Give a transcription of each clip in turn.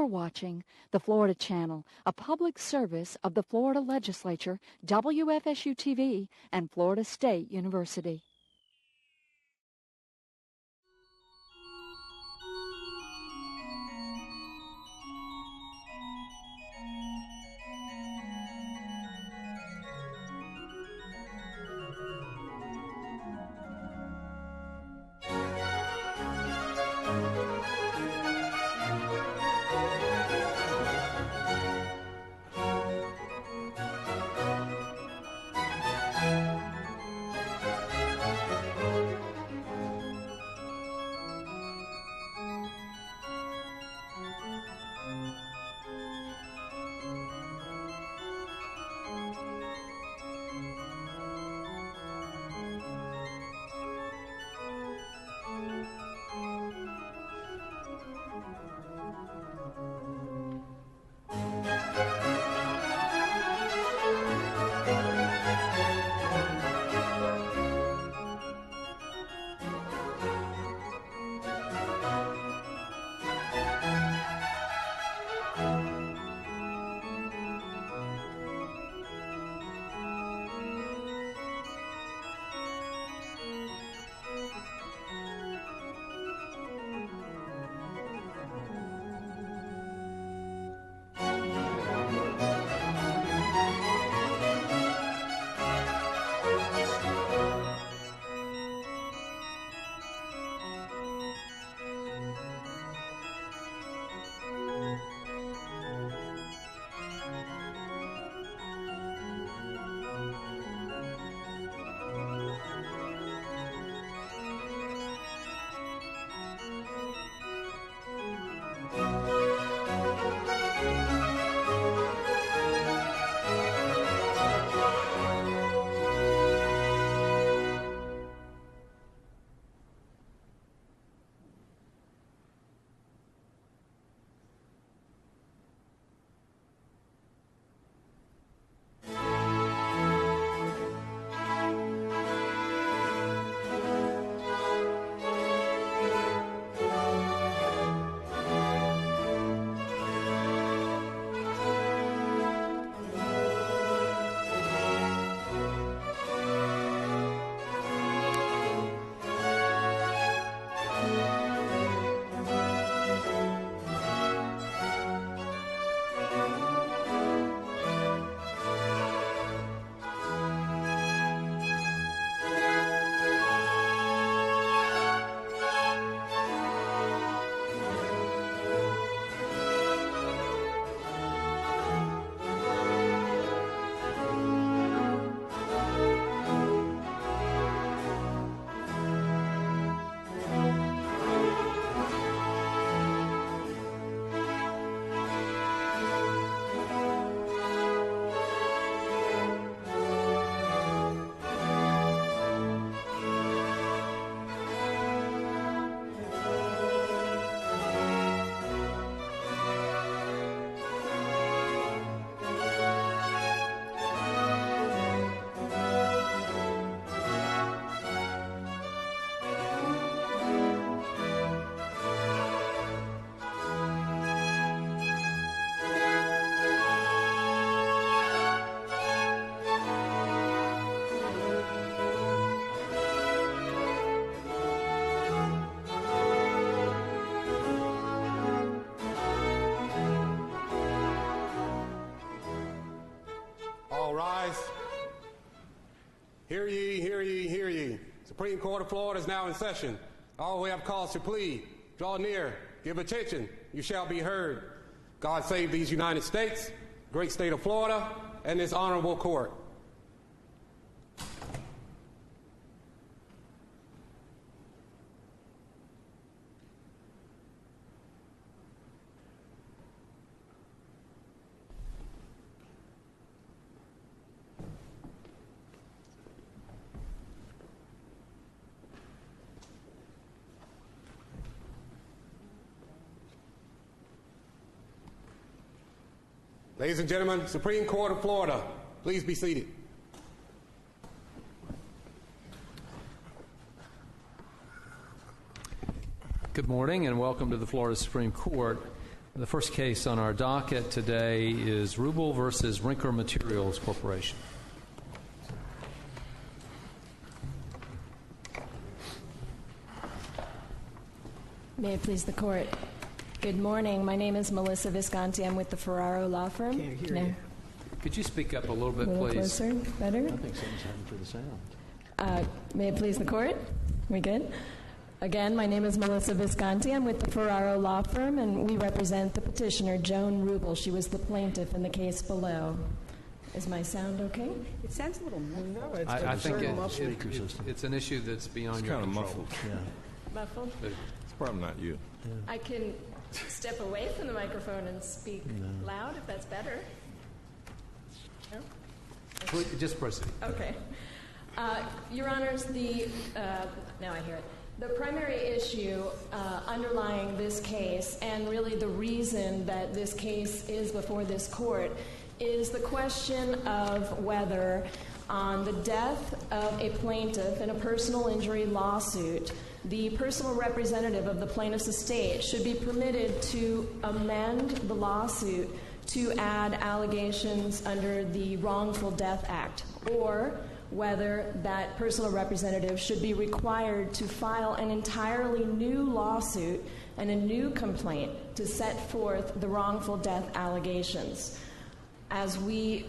You're watching the Florida Channel, a public service of the Florida Legislature, WFSU-TV, and Florida State University. All rise. Hear ye, hear ye, hear ye. Supreme Court of Florida is now in session. All who have cause to plead, draw near, give attention, you shall be heard. God save these United States, great state of Florida, and this honorable court. Ladies and gentlemen, Supreme Court of Florida, please be seated. Good morning and welcome to the Florida Supreme Court. The first case on our docket today is Rubble versus Rinker Materials Corporation. May it please the Court. Good morning. My name is Melissa Visganti. I'm with the Ferraro Law Firm. Can't hear you. Could you speak up a little bit, A little please? closer. Better? I think something's happened to the sound. May it please the Court? We good? Again, my name is Melissa Visganti. I'm with the Ferraro Law Firm, and we represent the petitioner, Joan Rubble. She was the plaintiff in the case below. Is my sound okay? It sounds a little muffled. No, it's I think speaker system. it's an issue that's beyond It's your kind of control. muffled. Yeah. Muffled? It's probably not you. I can step away from the microphone and speak loud if that's better. No? Please, just proceed. Okay. Your Honors, now I hear it. The primary issue underlying this case, and really the reason that this case is before this court, is the question of whether on the death of a plaintiff in a personal injury lawsuit, the personal representative of the plaintiff's estate should be permitted to amend the lawsuit to add allegations under the Wrongful Death Act, or whether that personal representative should be required to file an entirely new lawsuit and a new complaint to set forth the wrongful death allegations. As we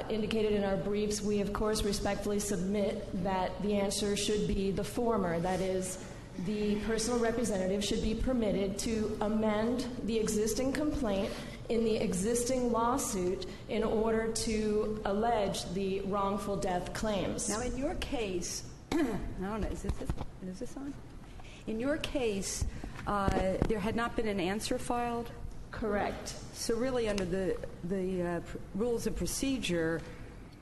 indicated in our briefs, we of course respectfully submit that the answer should be the former. That is, the personal representative should be permitted to amend the existing complaint in the existing lawsuit in order to allege the wrongful death claims. Now, in your case, I don't know, is this on? In your case, there had not been an answer filed? Correct. So really, under the rules of procedure,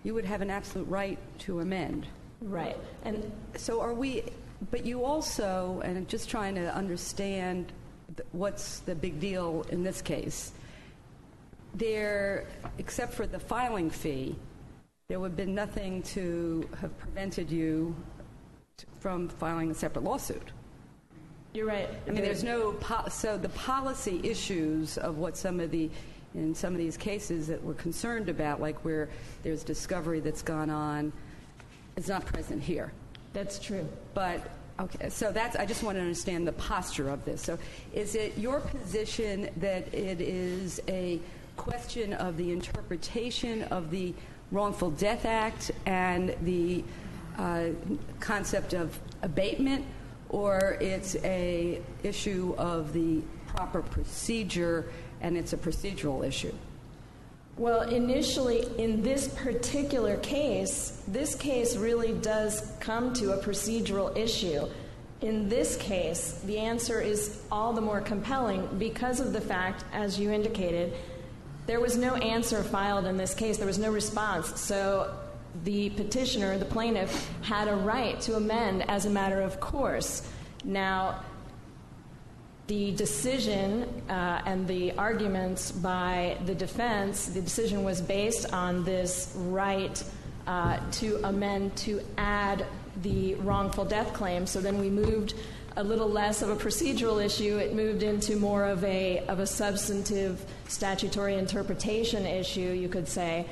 you would have an absolute right to amend. Right. And so are we, but you also, and I'm just trying to understand what's the big deal in this case, there, except for the filing fee, there would have been nothing to have prevented you from filing a separate lawsuit. you're right. I mean, there's no, so the policy issues of what in some of these cases that we're concerned about, like where there's discovery that's gone on, is not present here. That's true. But, okay, so I just want to understand the posture of this. So is it your position that it is a question of the interpretation of the Wrongful Death Act and the concept of abatement, or it's a issue of the proper procedure and it's a procedural issue? Well, initially, in this particular case, this case really does come to a procedural issue. In this case, the answer is all the more compelling because of the fact, as you indicated, there was no answer filed in this case. There was no response. So the petitioner, the plaintiff, had a right to amend as a matter of course. Now, the decision and the arguments by the defense, the decision was based on this right to amend to add the wrongful death claim. So then we moved a little less of a procedural issue. It moved into more of a substantive statutory interpretation issue, you could say.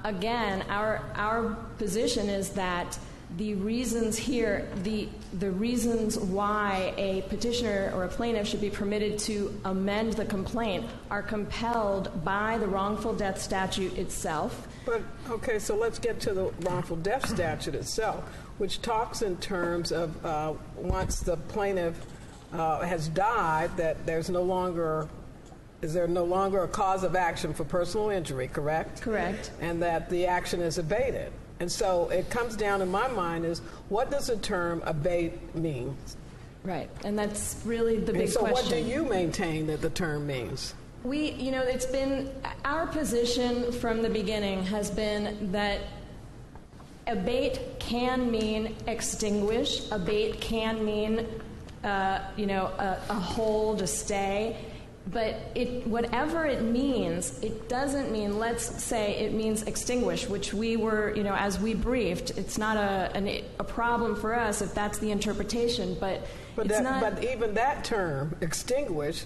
Again, our position is that the reasons here, the reasons why a petitioner or a plaintiff should be permitted to amend the complaint are compelled by the wrongful death statute itself. But, okay, so let's get to the wrongful death statute itself, which talks in terms of once the plaintiff has died, that is there no longer a cause of action for personal injury, correct? Correct. And that the action is abated. And so it comes down in my mind is, what does the term abate mean? Right, and that's really the big question. So what do you maintain that the term means? It's been, our position from the beginning has been that abate can mean extinguish, abate can mean, a hold, a stay. But whatever it means, it doesn't mean, let's say it means extinguish, which we were, as we briefed, it's not a problem for us if that's the interpretation, but it's not. But even that term, extinguish,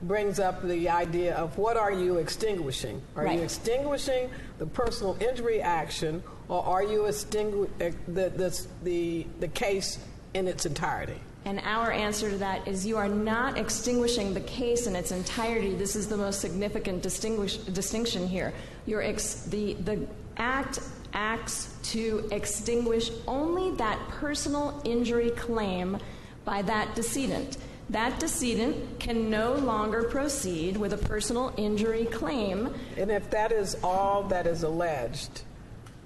brings up the idea of what are you extinguishing? Are you extinguishing the personal injury action, or are you extinguishing the case in its entirety? And our answer to that is you are not extinguishing the case in its entirety. This is the most significant distinction here. The act acts to extinguish only that personal injury claim by that decedent. That decedent can no longer proceed with a personal injury claim. And if that is all that is alleged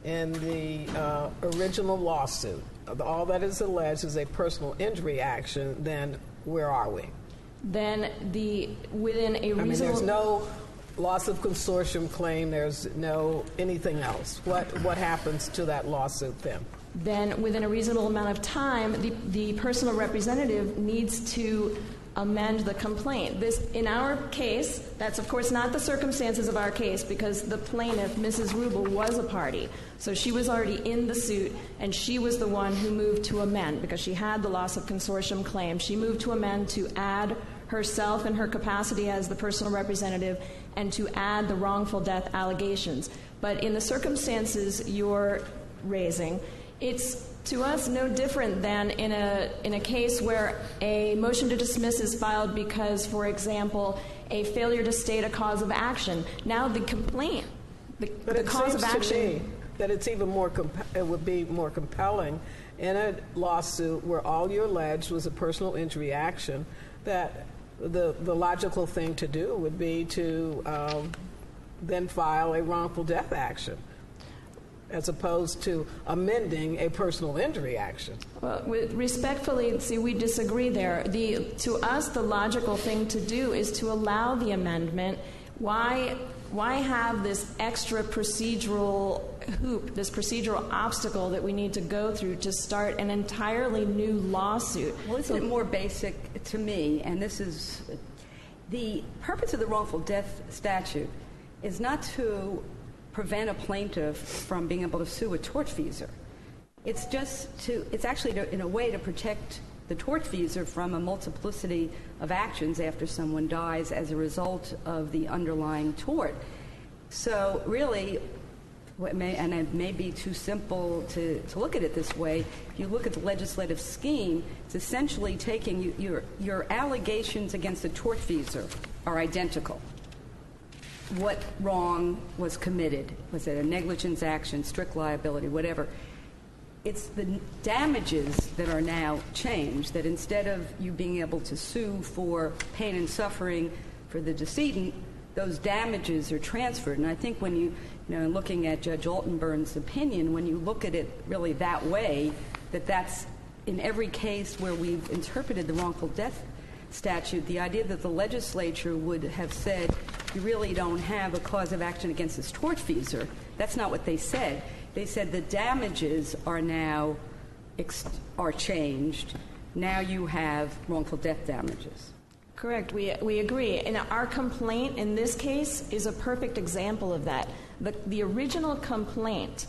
in the original lawsuit, all that is alleged is a personal injury action, then where are we? Then within a reasonable... there's no loss of consortium claim, there's no anything else. What happens to that lawsuit then? Then within a reasonable amount of time, the personal representative needs to amend the complaint. In our case, that's of course not the circumstances of our case, because the plaintiff, Mrs. Rubble, was a party. So she was already in the suit, and she was the one who moved to amend because she had the loss of consortium claim. She moved to amend to add herself in her capacity as the personal representative and to add the wrongful death allegations. But in the circumstances you're raising, it's to us no different than in a case where a motion to dismiss is filed because, for example, a failure to state a cause of action. Now the complaint, the cause of action... To me that it's even more it would be more compelling in a lawsuit where all you alleged was a personal injury action, that the logical thing to do would be to then file a wrongful death action, as opposed to amending a personal injury action. Well, respectfully, we disagree there. To us, the logical thing to do is to allow the amendment. Why have this extra procedural hoop, this procedural obstacle that we need to go through to start an entirely new lawsuit? Well, isn't it more basic to me, and this is the purpose of the wrongful death statute is not to prevent a plaintiff from being able to sue a tortfeasor. It's actually in a way to protect the tortfeasor from a multiplicity of actions after someone dies as a result of the underlying tort. So really, and it may be too simple to look at it this way, if you look at the legislative scheme, it's essentially taking your allegations against the tortfeasor are identical. What wrong was committed? Was it a negligence action, strict liability, whatever? It's the damages that are now changed, that instead of you being able to sue for pain and suffering for the decedent, those damages are transferred. And I think when looking at Judge Altenburn's opinion, when you look at it really that way, that's in every case where we've interpreted the wrongful death statute, the idea that the legislature would have said you really don't have a cause of action against this tortfeasor. That's not what they said. They said the damages are now are changed. Now you have wrongful death damages. Correct. We agree. And our complaint in this case is a perfect example of that. The original complaint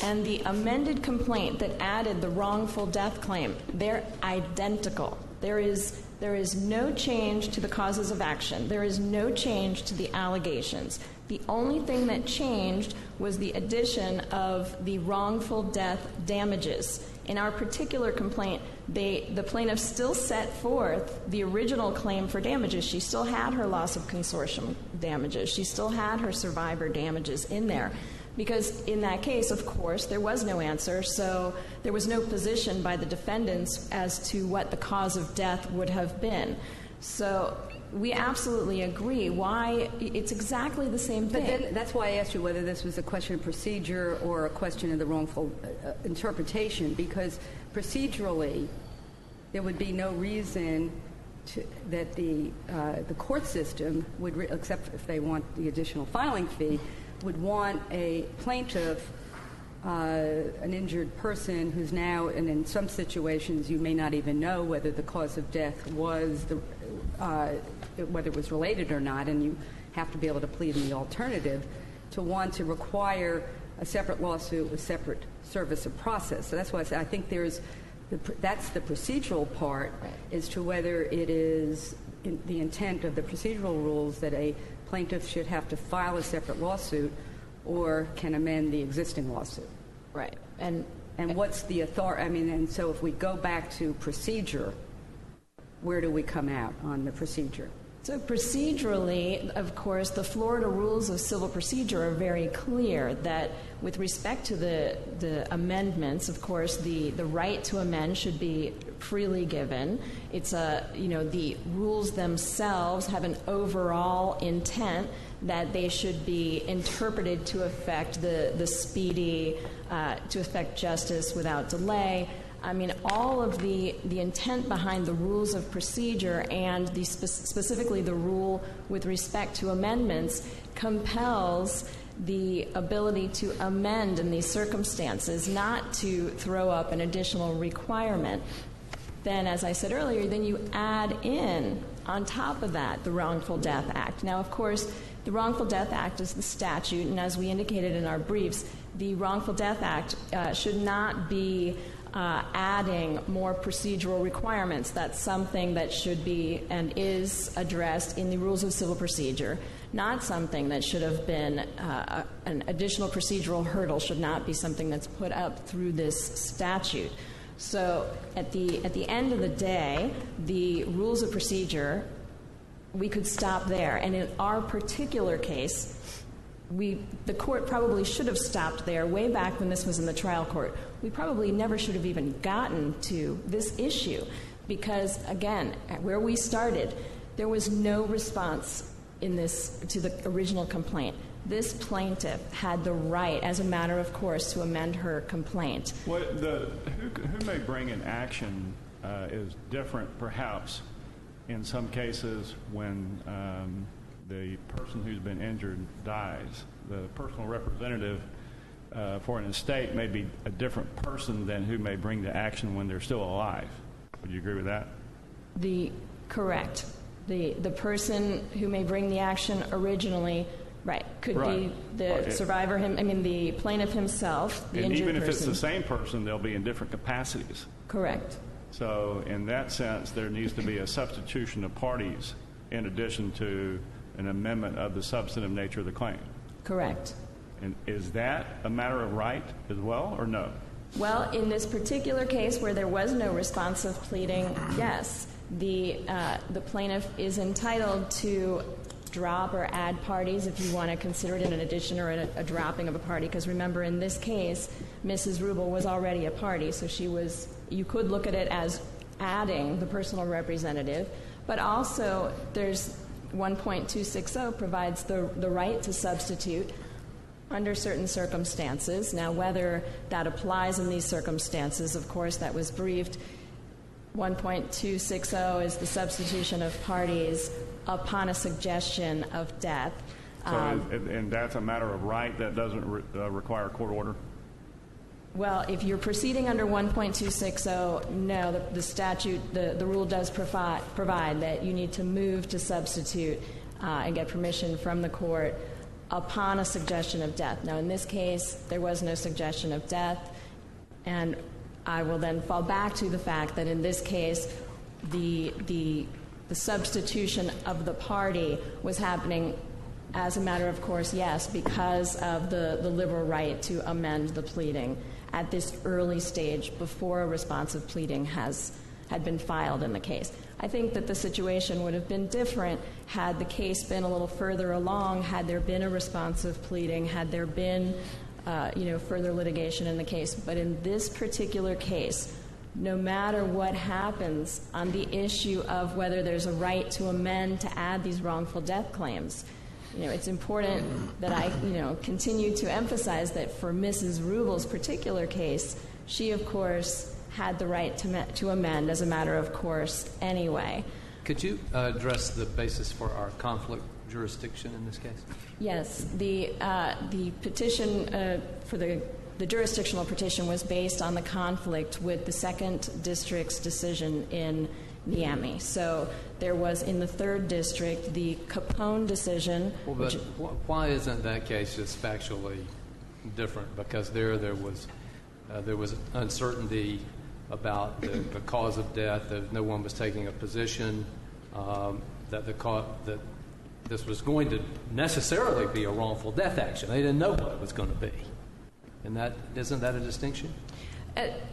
and the amended complaint that added the wrongful death claim, they're identical. There is no change to the causes of action. There is no change to the allegations. The only thing that changed was the addition of the wrongful death damages. In our particular complaint, the plaintiff still set forth the original claim for damages. She still had her loss of consortium damages. She still had her survivor damages in there. Because in that case, of course, there was no answer, so there was no position by the defendants as to what the cause of death would have been. So we absolutely agree. Why? It's exactly the same thing. But then that's why I asked you whether this was a question of procedure or a question of the wrongful interpretation, because procedurally there would be no reason that the court system would, except if they want the additional filing fee, would want a plaintiff, an injured person who's now, and in some situations you may not even know whether the cause of death was, whether it was related or not, and you have to be able to plead in the alternative, to want to require a separate lawsuit with separate service of process. So that's why I think that's the procedural part as to whether it is the intent of the procedural rules that a plaintiff should have to file a separate lawsuit or can amend the existing lawsuit. Right. And what's the authority? I mean, and so if we go back to procedure, where do we come out on the procedure? So procedurally, of course, the Florida rules of civil procedure are very clear that with respect to the amendments, of course, the right to amend should be freely given. It's the rules themselves have an overall intent that they should be interpreted to affect the speedy, to affect justice without delay. I mean, all of the intent behind the rules of procedure and specifically the rule with respect to amendments compels the ability to amend in these circumstances, not to throw up an additional requirement. Then, as I said earlier, then you add in, on top of that, the Wrongful Death Act. Now, of course, the Wrongful Death Act is the statute, and as we indicated in our briefs, the Wrongful Death Act should not be adding more procedural requirements. That's something that should be and is addressed in the rules of civil procedure, not something that should have been an additional procedural hurdle, should not be something that's put up through this statute. So at the end of the day, the rules of procedure, we could stop there. And in our particular case, the court probably should have stopped there way back when this was in the trial court. We probably never should have even gotten to this issue because, again, where we started, there was no response to the original complaint. This plaintiff had the right, as a matter of course, to amend her complaint. Who may bring an action is different, perhaps, in some cases when the person who's been injured dies. The personal representative for an estate may be a different person than who may bring the action when they're still alive. Would you agree with that? Correct. The person who may bring the action originally, could be the survivor, the plaintiff himself, the injured person. And even if it's the same person, they'll be in different capacities. Correct. So in that sense, there needs to be a substitution of parties in addition to an amendment of the substantive nature of the claim. Correct. And is that a matter of right as well, or no? Well, in this particular case where there was no responsive pleading, yes. The plaintiff is entitled to drop or add parties if you want to consider it an addition or a dropping of a party. Because remember, in this case, Mrs. Rubble was already a party, so you could look at it as adding the personal representative. But also, there's 1.260 provides the right to substitute under certain circumstances. Now, whether that applies in these circumstances, of course, that was briefed. 1.260 is the substitution of parties upon a suggestion of death. So, and that's a matter of right that doesn't require a court order? Well, if you're proceeding under 1.260, no, the statute, the rule does provide that you need to move to substitute and get permission from the court upon a suggestion of death. Now, in this case, there was no suggestion of death, and I will then fall back to the fact that in this case, the substitution of the party was happening as a matter of course, yes, because of the liberal right to amend the pleading at this early stage before a responsive pleading had been filed in the case. I think that the situation would have been different had the case been a little further along, had there been a responsive pleading, had there been further litigation in the case. But in this particular case, no matter what happens on the issue of whether there's a right to amend to add these wrongful death claims, it's important that I, continue to emphasize that for Mrs. Rubble's particular case, she, of course, had the right to amend as a matter of course anyway. Could you address the basis for our conflict jurisdiction in this case? Yes. The petition for the jurisdictional petition was based on the conflict with the 2nd District's decision in Miami. So there was in the 3rd District the Capone decision. Well, but why isn't that case just factually different? Because there was uncertainty about the cause of death, that no one was taking a position. that this was going to necessarily be a wrongful death action. They didn't know what it was going to be. And isn't that a distinction?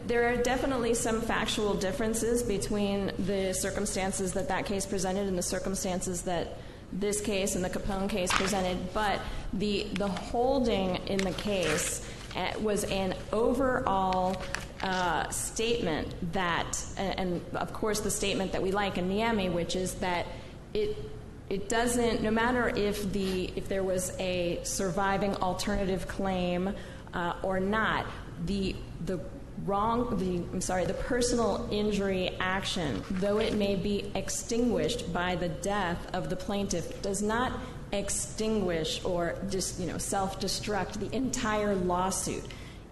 There are definitely some factual differences between the circumstances that case presented and the circumstances that this case and the Capone case presented, but the holding in the case was an overall statement that, and of course the statement that we like in Niemi, which is that it doesn't, no matter if there was a surviving alternative claim or not, the personal injury action, though it may be extinguished by the death of the plaintiff, does not extinguish or just self-destruct the entire lawsuit.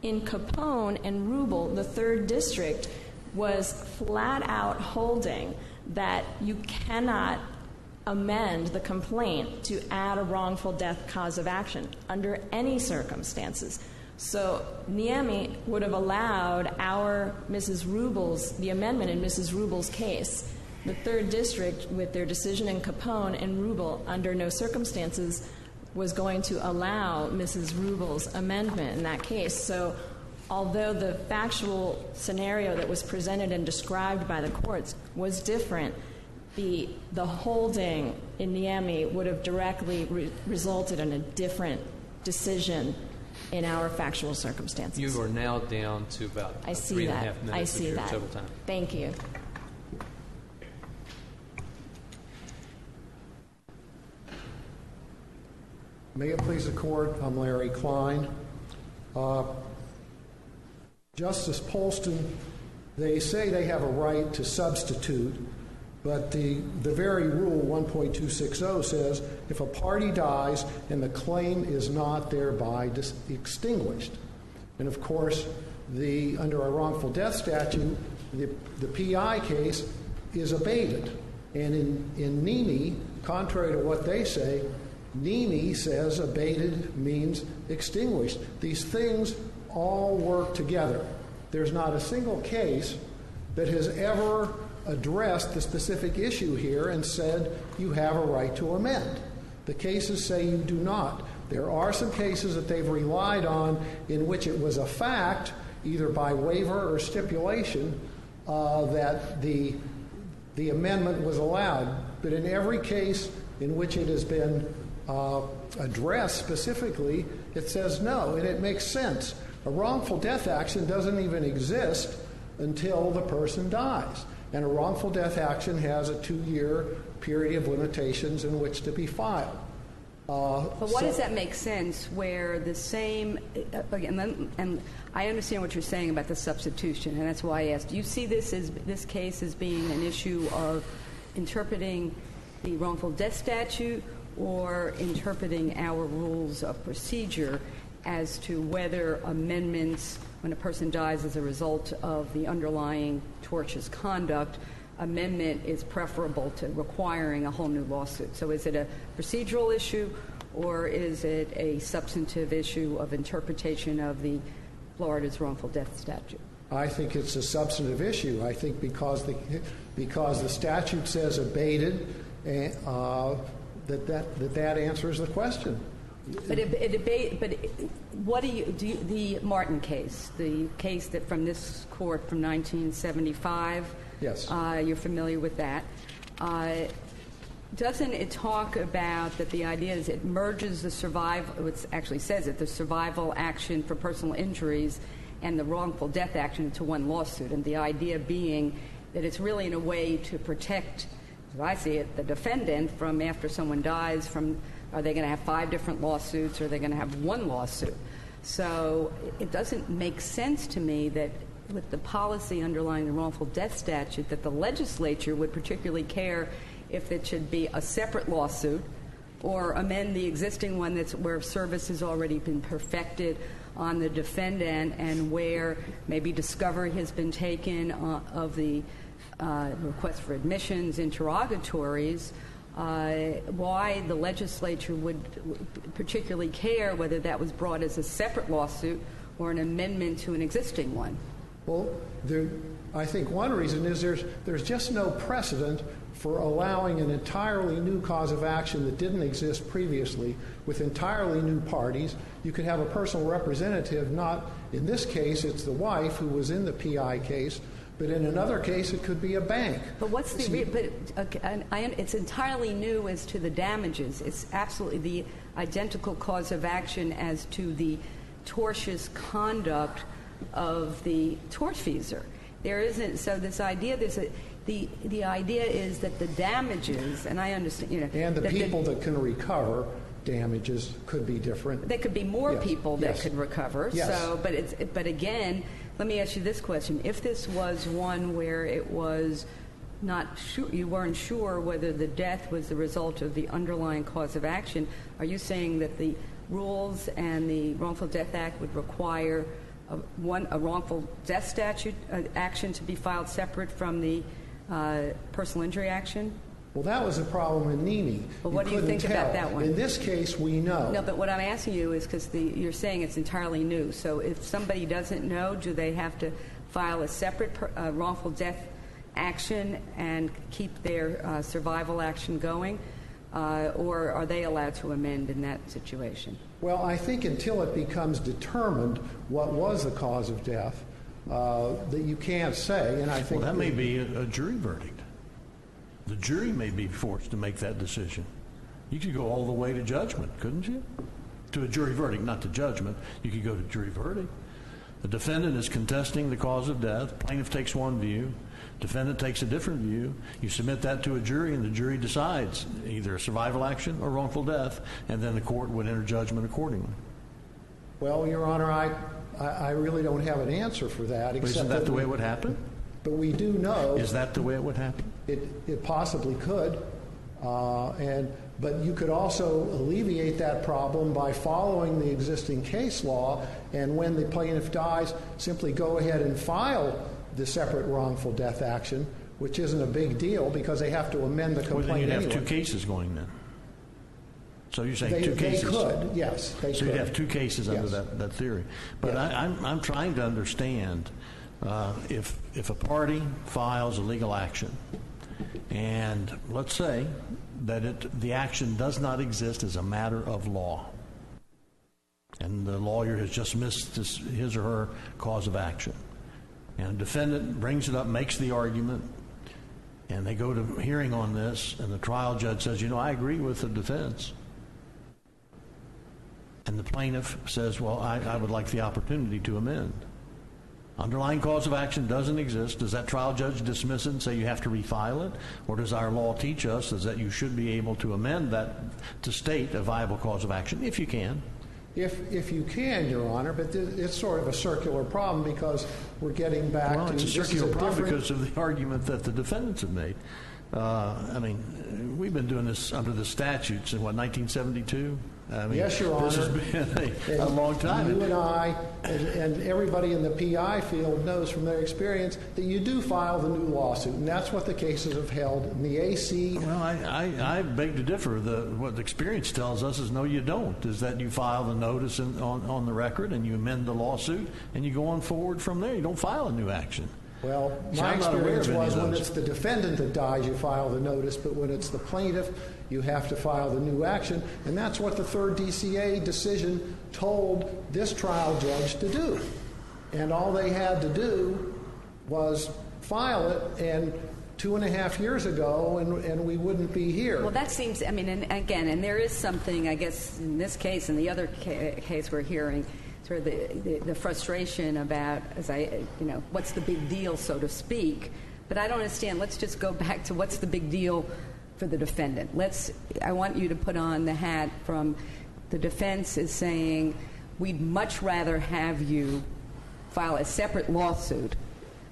In Capone and Rubble, the third district was flat out holding that you cannot amend the complaint to add a wrongful death cause of action under any circumstances. So Niemi would have allowed the amendment in Mrs. Rubble's case. The third district, with their decision in Capone and Rubble, under no circumstances was going to allow Mrs. Rubble's amendment in that case. So although the factual scenario that was presented and described by the courts was different, the holding in Niemi would have directly resulted in a different decision in our factual circumstances. You are now down to about 3.5 minutes of your total time. Thank you. May it please the Court, I'm Larry Klein. Justice Polston, they say they have a right to substitute, but the very rule 1.260 says if a party dies and the claim is not thereby extinguished. And of course, under a wrongful death statute, the PI case is abated. And in Niemi, contrary to what they say, Niemi says abated means extinguished. These things all work together. There's not a single case that has ever addressed the specific issue here and said you have a right to amend. The cases say you do not. There are some cases that they've relied on in which it was a fact, either by waiver or stipulation, that the amendment was allowed. But in every case in which it has been addressed specifically, it says no, and it makes sense. A wrongful death action doesn't even exist until the person dies. And a wrongful death action has a 2-year period of limitations in which to be filed. But why does that make sense where the same, and I understand what you're saying about the substitution, and that's why I asked, do you see this case as being an issue of interpreting the wrongful death statute or interpreting our rules of procedure as to whether amendments, when a person dies as a result of the underlying tortious conduct, amendment is preferable to requiring a whole new lawsuit? So is it a procedural issue or is it a substantive issue of interpretation of the Florida's wrongful death statute? I think it's a substantive issue. I think because the statute says abated, that answers the question. But what the Martin case, the case that from this court from 1975? Yes. You're familiar with that. Doesn't it talk about that the idea is it merges the survival, it actually says it, the survival action for personal injuries and the wrongful death action into one lawsuit, and the idea being that it's really in a way to protect, as I see it, the defendant from after someone dies from, are they going to have 5 different lawsuits or are they going to have one lawsuit? So it doesn't make sense to me that with the policy underlying the wrongful death statute that the legislature would particularly care if it should be a separate lawsuit or amend the existing one that's where service has already been perfected on the defendant and where maybe discovery has been taken of the request for admissions, interrogatories. Why the legislature would particularly care whether that was brought as a separate lawsuit or an amendment to an existing one? Well, I think one reason is there's just no precedent for allowing an entirely new cause of action that didn't exist previously with entirely new parties. You could have a personal representative, not, in this case, it's the wife who was in the PI case, but in another case, it could be a bank. But what's the it's entirely new as to the damages. It's absolutely the identical cause of action as to the tortious conduct of the tortfeasor. There isn't, so this idea, the idea is that the damages, and I understand, and the people that can recover damages could be different. There could be more Yes. people that Yes. could recover. Yes. So, but again, let me ask you this question: if this was one where it was not sure, you weren't sure whether the death was the result of the underlying cause of action, are you saying that the rules and the Wrongful Death Act would require a wrongful death statute action to be filed separate from the personal injury action? Well, that was a problem in Nimi. But what do you think about that one? In this case, we know. No, but what I'm asking you is because you're saying it's entirely new. So if somebody doesn't know, do they have to file a separate wrongful death action and keep their survival action going? Or are they allowed to amend in that situation? Well, I think until it becomes determined what was the cause of death, that you can't say. And I think that may be a jury verdict. The jury may be forced to make that decision. You could go all the way to judgment, couldn't you? To a jury verdict, not to judgment. You could go to jury verdict. The defendant is contesting the cause of death. Plaintiff takes one view. Defendant takes a different view. You submit that to a jury, and the jury decides either a survival action or wrongful death, and then the court would enter judgment accordingly. Well, Your Honor, I really don't have an answer for that. But isn't that the way it would happen? But we do know. Is that the way it would happen? It possibly could. But you could also alleviate that problem by following the existing case law, and when the plaintiff dies, simply go ahead and file the separate wrongful death action, which isn't a big deal because they have to amend the complaint then you'd have anyway. two cases going then. So you're saying two cases? They could, yes. They so could. you'd have two cases Yes. under that theory. But Yes. I'm trying to understand if a party files a legal action, and let's say that the action does not exist as a matter of law, and the lawyer has just missed his or her cause of action, and a defendant brings it up, makes the argument, and they go to hearing on this, and the trial judge says, I agree with the defense. And the plaintiff says, well, I would like the opportunity to amend. Underlying cause of action doesn't exist. Does that trial judge dismiss it and say you have to refile it? Or does our law teach us is that you should be able to amend that to state a viable cause of action, if you can? If you can, Your Honor, but it's sort of a circular problem because we're getting back to... It's a circular problem because of the argument that the defendants have made. We've been doing this under the statutes in, 1972? Yes, Your Honor. This has been a long time. You and I and everybody in the PI field knows from their experience that you do file the new lawsuit, and that's what the cases have held. In the AC... Well, I beg to differ. What the experience tells us is no, you don't, is that you file the notice on the record and you amend the lawsuit and you go on forward from there. You don't file a new action. Well, my experience was when it's the defendant that dies, you file the notice, but when it's the plaintiff, you have to file the new action, and that's what the third DCA decision told this trial judge to do. And all they had to do was file it, and 2.5 years ago, and we wouldn't be here. Well, that seems, and there is something, I guess, in this case and the other case we're hearing, sort of the frustration about, what's the big deal, so to speak. But I don't understand. Let's just go back to what's the big deal for the defendant. I want you to put on the hat from the defense is saying, we'd much rather have you file a separate lawsuit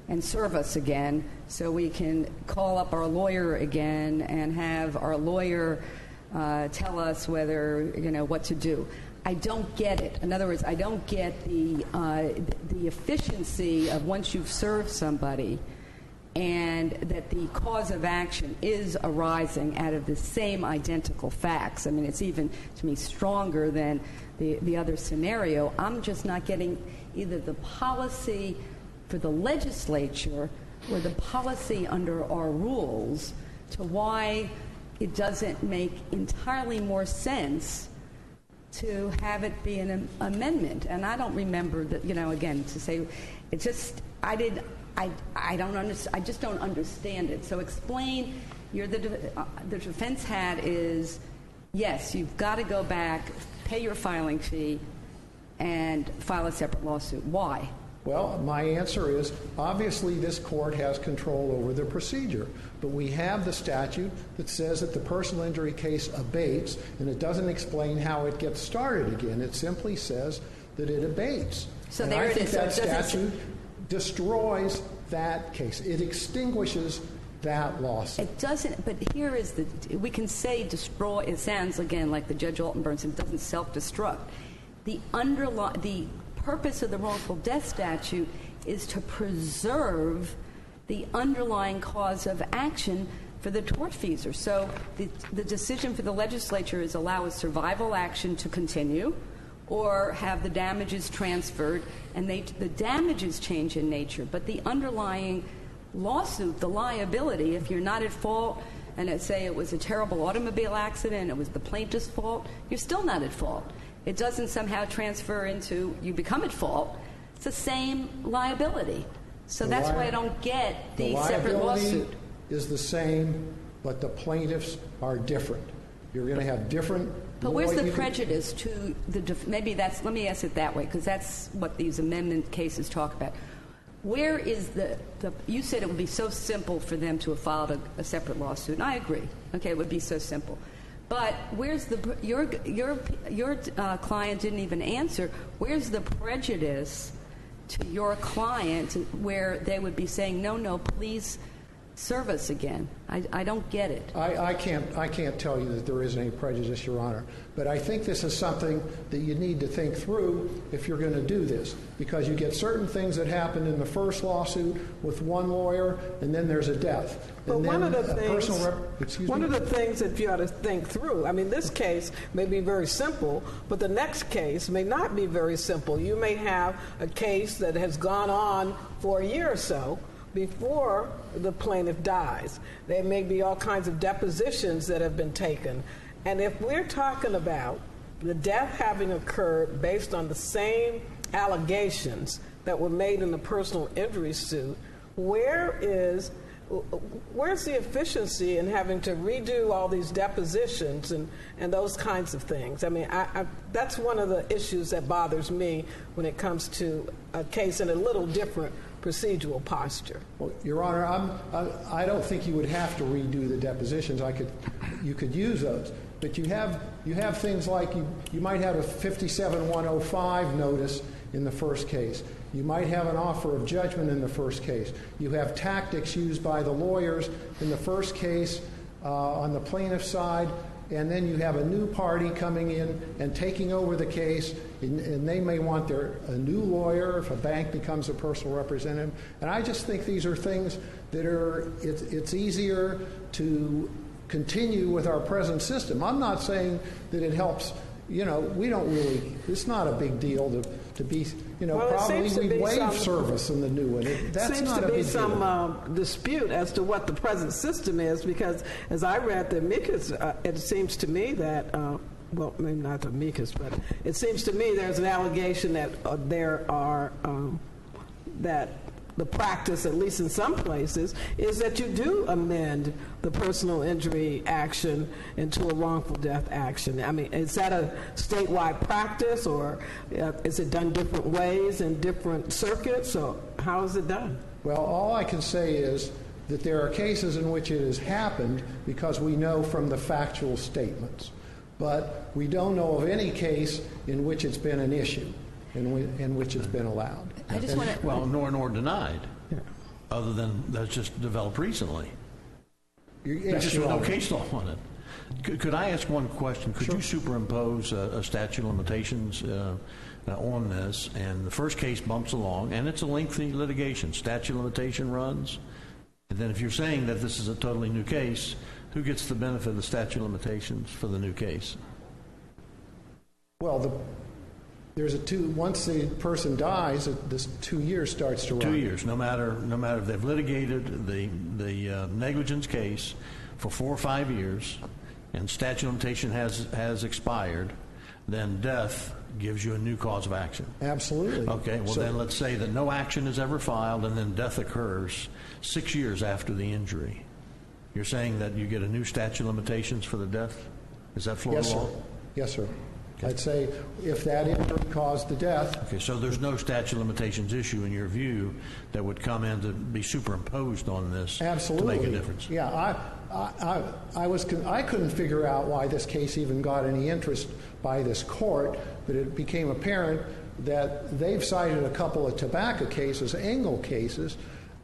and serve us again so we can call up our lawyer again and have our lawyer tell us whether, what to do. I don't get it. In other words, I don't get the efficiency of once you've served somebody and that the cause of action is arising out of the same identical facts. It's even, to me, stronger than the other scenario. I'm just not getting either the policy for the legislature or the policy under our rules to why it doesn't make entirely more sense to have it be an amendment. And I don't remember that, again, to say, it's just, I just don't understand it. So explain, the defense hat is, yes, you've got to go back, pay your filing fee, and file a separate lawsuit. Why? Well, my answer is, obviously this court has control over the procedure, but we have the statute that says that the personal injury case abates, and it doesn't explain how it gets started again. It simply says that it abates. So and there I it think is. that So statute destroys that case. It extinguishes that lawsuit. It doesn't, but here is we can say destroy, it sounds again like the Judge Altenburn said, it doesn't self-destruct. The purpose of the wrongful death statute is to preserve the underlying cause of action for the tortfeasor. So the decision for the legislature is allow a survival action to continue or have the damages transferred, and the damages change in nature, but the underlying lawsuit, the liability, if you're not at fault, and let's say it was a terrible automobile accident, it was the plaintiff's fault, you're still not at fault. It doesn't somehow transfer into you become at fault. It's the same liability. So that's why I don't get the separate lawsuit. The liability is the same, but the plaintiffs are different. You're going to have different. But where's the prejudice to the maybe that's, let me ask it that way, because that's what these amendment cases talk about. Where is you said it would be so simple for them to have filed a separate lawsuit, and I agree. Okay, it would be so simple. But where's your client didn't even answer. Where's the prejudice to your client where they would be saying, no, please serve us again? I don't get it. I can't tell you that there is any prejudice, Your Honor. But I think this is something that you need to think through if you're going to do this, because you get certain things that happened in the first lawsuit with one lawyer, and then there's a death. But one of the things that you ought to think through, I mean, this case may be very simple, but the next case may not be very simple. You may have a case that has gone on for a year or so before the plaintiff dies. There may be all kinds of depositions that have been taken. And if we're talking about the death having occurred based on the same allegations that were made in the personal injury suit, where's the efficiency in having to redo all these depositions and those kinds of things? I mean, that's one of the issues that bothers me when it comes to a case in a little different procedural posture. Well, Your Honor, I don't think you would have to redo the depositions. You could use those, but you have things like you might have a 57105 notice in the first case. You might have an offer of judgment in the first case. You have tactics used by the lawyers in the first case on the plaintiff's side, and then you have a new party coming in and taking over the case, and they may want a new lawyer if a bank becomes a personal representative. And I just think these are things that it's easier to continue with our present system. I'm not saying that it helps. We don't really, it's not a big deal to be, probably we waive service in the new one. That's not a big deal. Seems to be some dispute as to what the present system is, because as I read the amicus, it seems to me that, well, maybe not the amicus, but it seems to me there's an allegation that that the practice, at least in some places, is that you do amend the personal injury action into a wrongful death action. I mean, is that a statewide practice, or is it done different ways in different circuits, or how is it done? Well, all I can say is that there are cases in which it has happened because we know from the factual statements. But we don't know of any case in which it's been an issue, in which it's been allowed. I just want to... Well, nor denied, other than that's just developed recently. There's just no case law on it. Could I ask one question? Could you superimpose a statute of limitations on this, and the first case bumps along, and it's a lengthy litigation. Statute of limitation runs, and then if you're saying that this is a totally new case, who gets the benefit of the statute of limitations for the new case? Well, once the person dies, this 2 years starts to run. 2 years, no matter if they've litigated the negligence case for 4 or 5 years and statute of limitation has expired, then death gives you a new cause of action. Absolutely. Okay, well, then let's say that no action is ever filed and then death occurs 6 years after the injury. You're saying that you get a new statute of limitations for the death? Is that Florida law? Yes, sir. I'd say if that injury caused the death. Okay, so there's no statute of limitations issue in your view that would come in to be superimposed on this Absolutely. to make a difference? Yeah, I couldn't figure out why this case even got any interest by this court, but it became apparent that they've cited a couple of tobacco cases, Engel cases,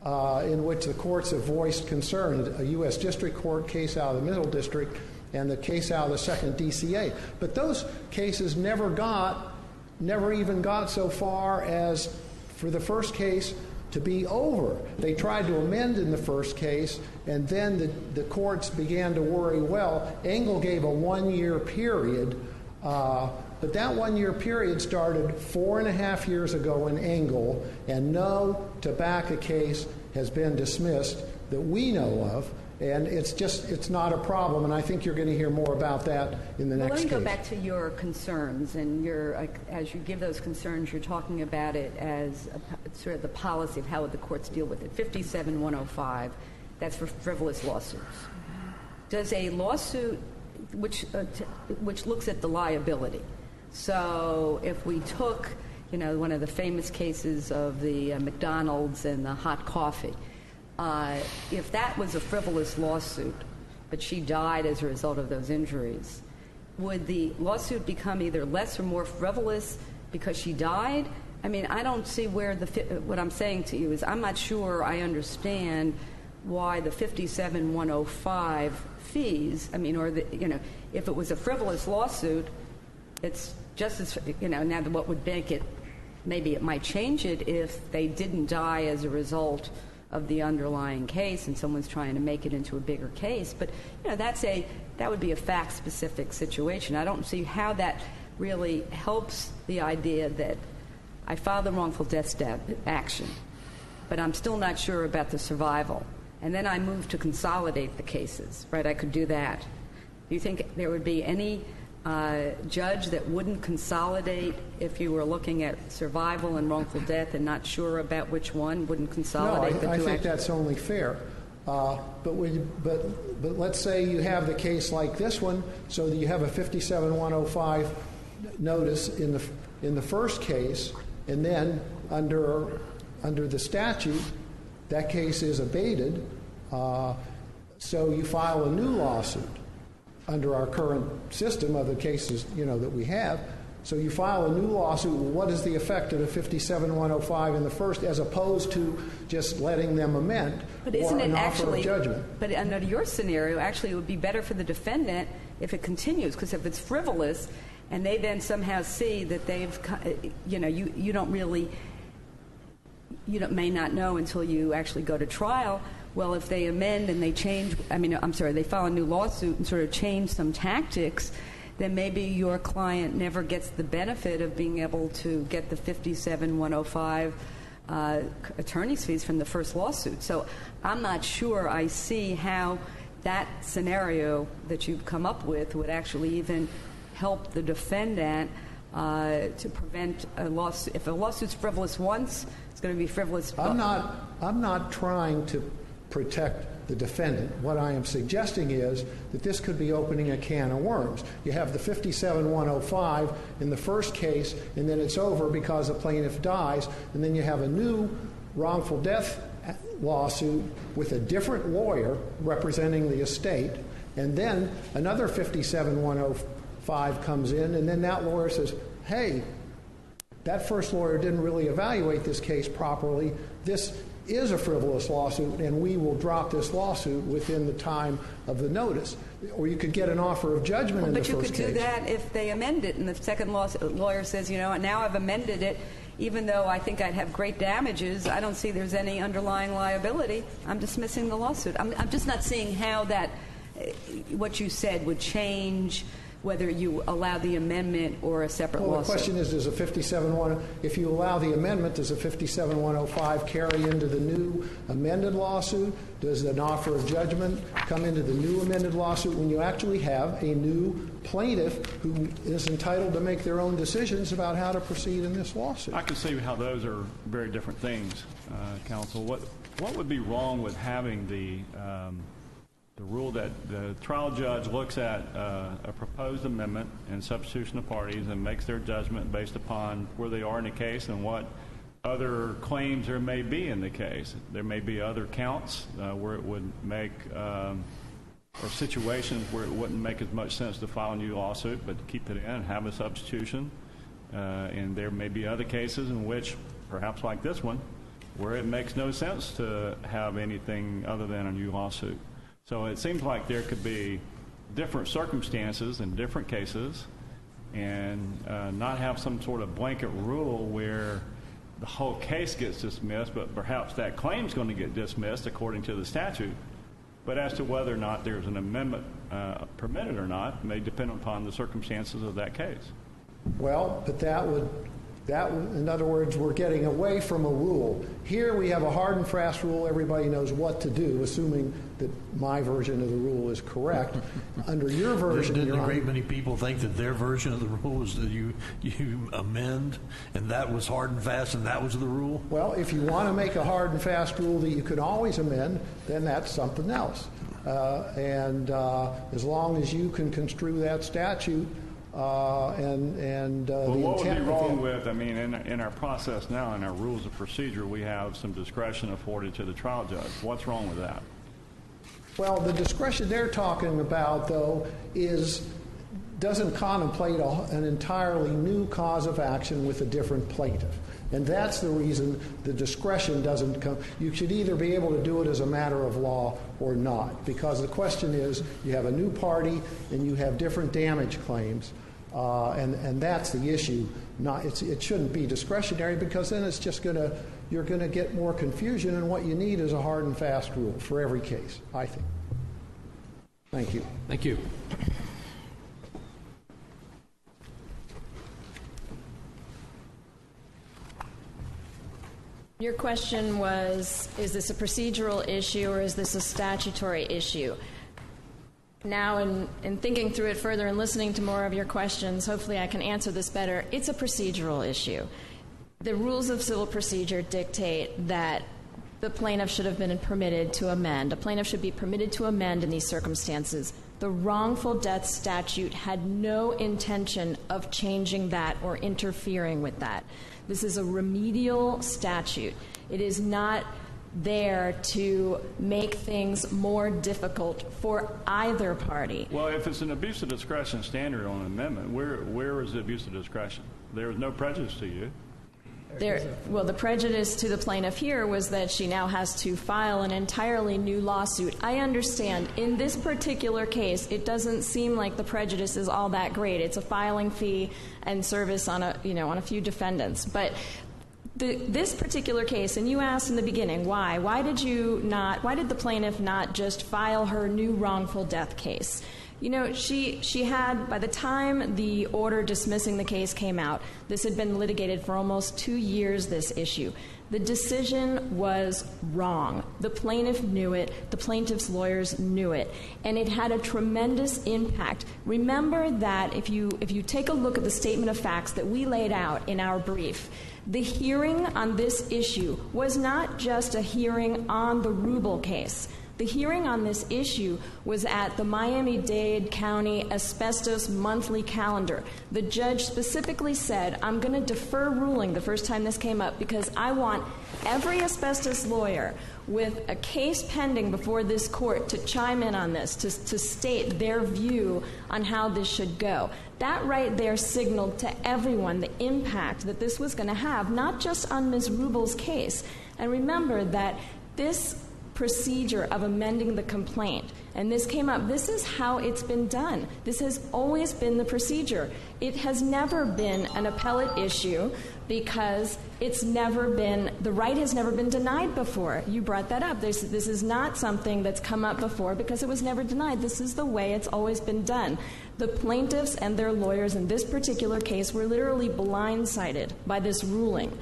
in which the courts have voiced concern, a U.S. District Court case out of the Middle District and the case out of the 2nd DCA. But those cases never even got so far as for the first case to be over. They tried to amend in the first case, and then the courts began to worry, well, Engel gave a 1-year period, but that 1-year period started 4.5 years ago in Engel, and no tobacco case has been dismissed that we know of. And it's not a problem, and I think you're going to hear more about that in the next case. Let me go back to your concerns, and as you give those concerns, you're talking about it as sort of the policy of how would the courts deal with it. 57105, that's for frivolous lawsuits. Does a lawsuit which looks at the liability? So if we took, one of the famous cases of the McDonald's and the hot coffee. If that was a frivolous lawsuit, but she died as a result of those injuries, would the lawsuit become either less or more frivolous because she died? I mean, I don't see where what I'm saying to you is I'm not sure I understand why the 57105 fees, if it was a frivolous lawsuit, it's just as, now what would make it, maybe it might change it if they didn't die as a result of the underlying case and someone's trying to make it into a bigger case. But, that would be a fact-specific situation. I don't see how that really helps the idea that I filed the wrongful death action, but I'm still not sure about the survival. And then I moved to consolidate the cases, right? I could do that. Do you think there would be any judge that wouldn't consolidate if you were looking at survival and wrongful death and not sure about which one, wouldn't consolidate the two? I think that's only fair. But let's say you have the case like this one, so that you have a 57105 notice in the first case, and then under the statute, that case is abated, so you file a new lawsuit under our current system of the cases that we have. So you file a new lawsuit. What is the effect of the 57105 in the first, as opposed to just letting them amend or an offer of judgment? But under your scenario, actually, it would be better for the defendant if it continues, because if it's frivolous and they then somehow see that they've, you don't really, may not know until you actually go to trial. Well, if they amend and they change, they file a new lawsuit and sort of change some tactics, then maybe your client never gets the benefit of being able to get the 57105 attorney's fees from the first lawsuit. So I'm not sure I see how that scenario that you've come up with would actually even help the defendant to prevent a lawsuit. If a lawsuit's frivolous once, it's going to be frivolous. I'm not trying to protect the defendant. What I am suggesting is that this could be opening a can of worms. You have the 57105 in the first case, and then it's over because the plaintiff dies, and then you have a new wrongful death lawsuit with a different lawyer representing the estate, and then another 57105 comes in, and then that lawyer says, hey, that first lawyer didn't really evaluate this case properly. This is a frivolous lawsuit, and we will drop this lawsuit within the time of the notice. Or you could get an offer of judgment in the first case. But you could do that if they amend it, and the second lawyer says, now I've amended it, even though I think I'd have great damages, I don't see there's any underlying liability. I'm dismissing the lawsuit. I'm just not seeing how that, what you said, would change whether you allow the amendment or a separate lawsuit. Well, the question is, does a 57-1, if you allow the amendment, does a 57-105 carry into the new amended lawsuit? Does an offer of judgment come into the new amended lawsuit when you actually have a new plaintiff who is entitled to make their own decisions about how to proceed in this lawsuit? I can see how those are very different things, counsel. What would be wrong with having the rule that the trial judge looks at a proposed amendment and substitution of parties and makes their judgment based upon where they are in the case and what other claims there may be in the case? There may be other counts where it would make, or situations where it wouldn't make as much sense to file a new lawsuit, but to keep it in and have a substitution. And there may be other cases in which, perhaps like this one, where it makes no sense to have anything other than a new lawsuit. So it seems like there could be different circumstances in different cases and not have some sort of blanket rule where the whole case gets dismissed, but perhaps that claim is going to get dismissed according to the statute. But as to whether or not there's an amendment permitted or not may depend upon the circumstances of that case. Well, but that would, in other words, we're getting away from a rule. Here we have a hard and fast rule. Everybody knows what to do, assuming that my version of the rule is correct. Under your version, didn't a great many people think that their version of the rule was that you amend, and that was hard and fast, and that was the rule? Well, if you want to make a hard and fast rule that you can always amend, then that's something else. And as long as you can construe that statute and the well, what would intent be wrong with, I mean, in our process now, in our rules of procedure, we have some discretion afforded to the trial judge. What's wrong with that? Well, the discretion they're talking about, though, doesn't contemplate an entirely new cause of action with a different plaintiff. And that's the reason the discretion doesn't come. You should either be able to do it as a matter of law or not, because the question is, you have a new party and you have different damage claims, and that's the issue. It shouldn't be discretionary, because then it's just you're going to get more confusion, and what you need is a hard and fast rule for every case, I think. Thank you. Thank you. Your question was, is this a procedural issue or is this a statutory issue? Now, in thinking through it further and listening to more of your questions, hopefully I can answer this better. It's a procedural issue. The rules of civil procedure dictate that the plaintiff should have been permitted to amend. A plaintiff should be permitted to amend in these circumstances. The wrongful death statute had no intention of changing that or interfering with that. This is a remedial statute. It is not there to make things more difficult for either party. Well, if it's an abuse of discretion standard on an amendment, where is the abuse of discretion? There is no prejudice to you. Well, the prejudice to the plaintiff here was that she now has to file an entirely new lawsuit. I understand. In this particular case, it doesn't seem like the prejudice is all that great. It's a filing fee and service on a few defendants. But this particular case, and you asked in the beginning, why? Why did the plaintiff not just file her new wrongful death case? You know, she had, by the time the order dismissing the case came out, this had been litigated for almost 2 years, this issue. The decision was wrong. The plaintiff knew it. The plaintiff's lawyers knew it. And it had a tremendous impact. Remember that if you take a look at the statement of facts that we laid out in our brief, the hearing on this issue was not just a hearing on the Rubble case. The hearing on this issue was at the Miami-Dade County Asbestos Monthly Calendar. The judge specifically said, I'm going to defer ruling the first time this came up because I want every asbestos lawyer with a case pending before this court to chime in on this, to state their view on how this should go. That right there signaled to everyone the impact that this was going to have, not just on Ms. Rubble's case. And remember that this procedure of amending the complaint, and this came up, this is how it's been done. This has always been the procedure. It has never been an appellate issue because the right has never been denied before. You brought that up. This is not something that's come up before because it was never denied. This is the way it's always been done. The plaintiffs and their lawyers in this particular case were literally blindsided by this ruling.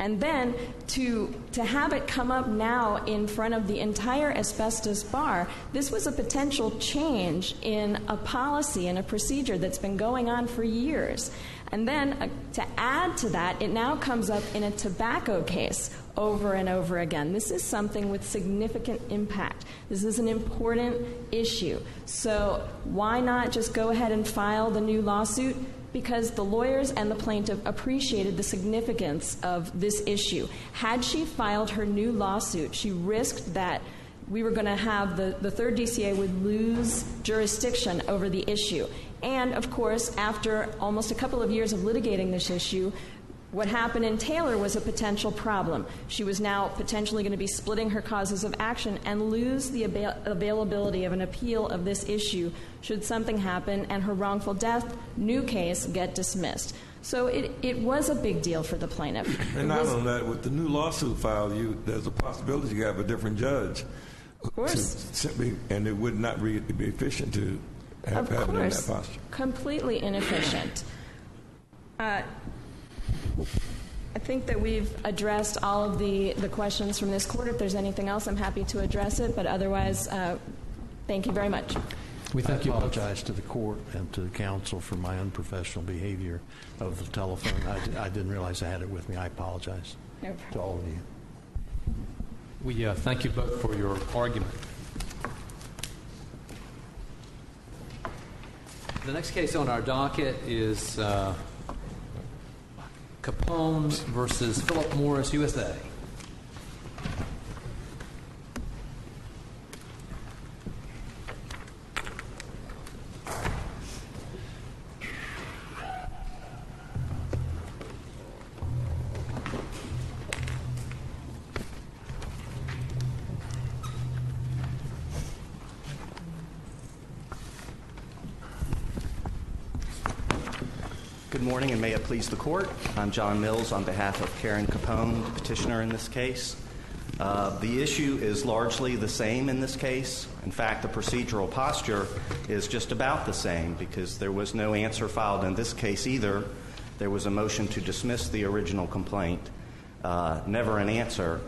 And then to have it come up now in front of the entire asbestos bar, this was a potential change in a policy and a procedure that's been going on for years. And then to add to that, it now comes up in a tobacco case over and over again. This is something with significant impact. This is an important issue. So why not just go ahead and file the new lawsuit? Because the lawyers and the plaintiff appreciated the significance of this issue. Had she filed her new lawsuit, she risked that we were going to have the third DCA would lose jurisdiction over the issue. And, of course, after almost a couple of years of litigating this issue, what happened in Taylor was a potential problem. She was now potentially going to be splitting her causes of action and lose the availability of an appeal of this issue should something happen and her wrongful death new case get dismissed. So it was a big deal for the plaintiff. And not only that, with the new lawsuit filed, there's a possibility you have a different judge. Of course. And it would not be efficient to have it in that posture. Completely inefficient. I think that we've addressed all of the questions from this court. If there's anything else, I'm happy to address it. But otherwise, thank you very much. I apologize to the court and to the counsel for my unprofessional behavior of the telephone. I didn't realize I had it with me. I apologize to all of you. We thank you both for your argument. The next case on our docket is Capone versus Philip Morris, USA. Good morning, and may it please the court. I'm John Mills on behalf of Karen Capone, the petitioner in this case. The issue is largely the same in this case. In fact, the procedural posture is just about the same because there was no answer filed in this case either. There was a motion to dismiss the original complaint, never an answer.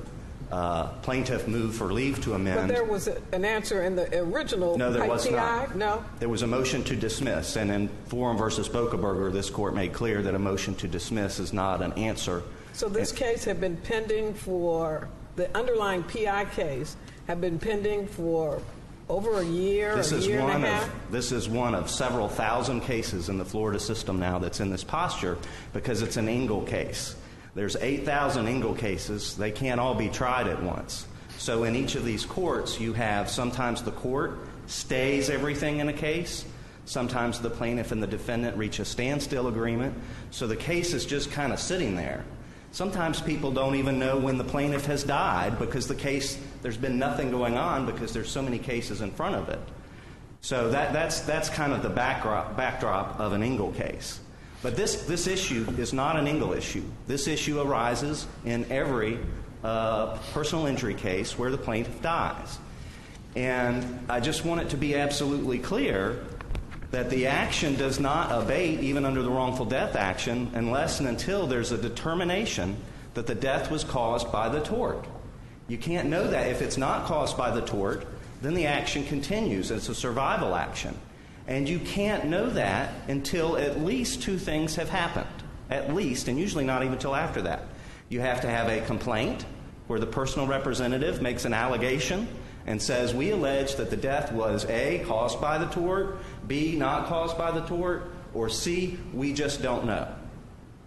Plaintiff moved for leave to amend. But there was an answer in the original. No, there was not. No? There was a motion to dismiss, and in Forum versus Bokeberger, this court made clear that a motion to dismiss is not an answer. So this case had been pending for, the underlying PI case had been pending for over a year, and a half? This is one of several thousand cases in the Florida system now that's in this posture because it's an Engle case. There's 8,000 Engle cases. They can't all be tried at once. So in each of these courts, you have sometimes the court stays everything in a case. Sometimes the plaintiff and the defendant reach a standstill agreement. So the case is just kind of sitting there. Sometimes people don't even know when the plaintiff has died because the case, there's been nothing going on because there's so many cases in front of it. So that's kind of the backdrop of an Engle case. But this issue is not an Engle issue. This issue arises in every personal injury case where the plaintiff dies. And I just want it to be absolutely clear that the action does not abate, even under the wrongful death action, unless and until there's a determination that the death was caused by the tort. You can't know that. If it's not caused by the tort, then the action continues. It's a survival action. And you can't know that until at least two things have happened. At least, and usually not even until after that. You have to have a complaint where the personal representative makes an allegation and says, we allege that the death was A, caused by the tort, B, not caused by the tort, or C, we just don't know.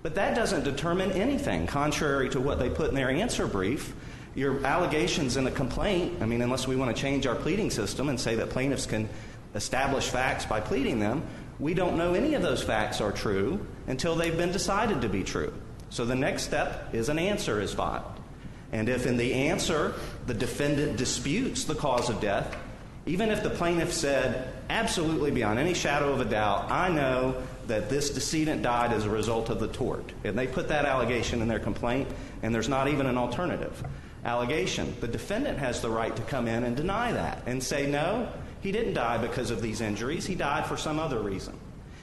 But that doesn't determine anything, contrary to what they put in their answer brief. Your allegations in a complaint, I mean, unless we want to change our pleading system and say that plaintiffs can establish facts by pleading them, we don't know any of those facts are true until they've been decided to be true. So the next step is an answer is filed. And if in the answer the defendant disputes the cause of death, even if the plaintiff said, absolutely beyond any shadow of a doubt, I know that this decedent died as a result of the tort, and they put that allegation in their complaint, and there's not even an alternative allegation, the defendant has the right to come in and deny that and say, no, he didn't die because of these injuries. He died for some other reason.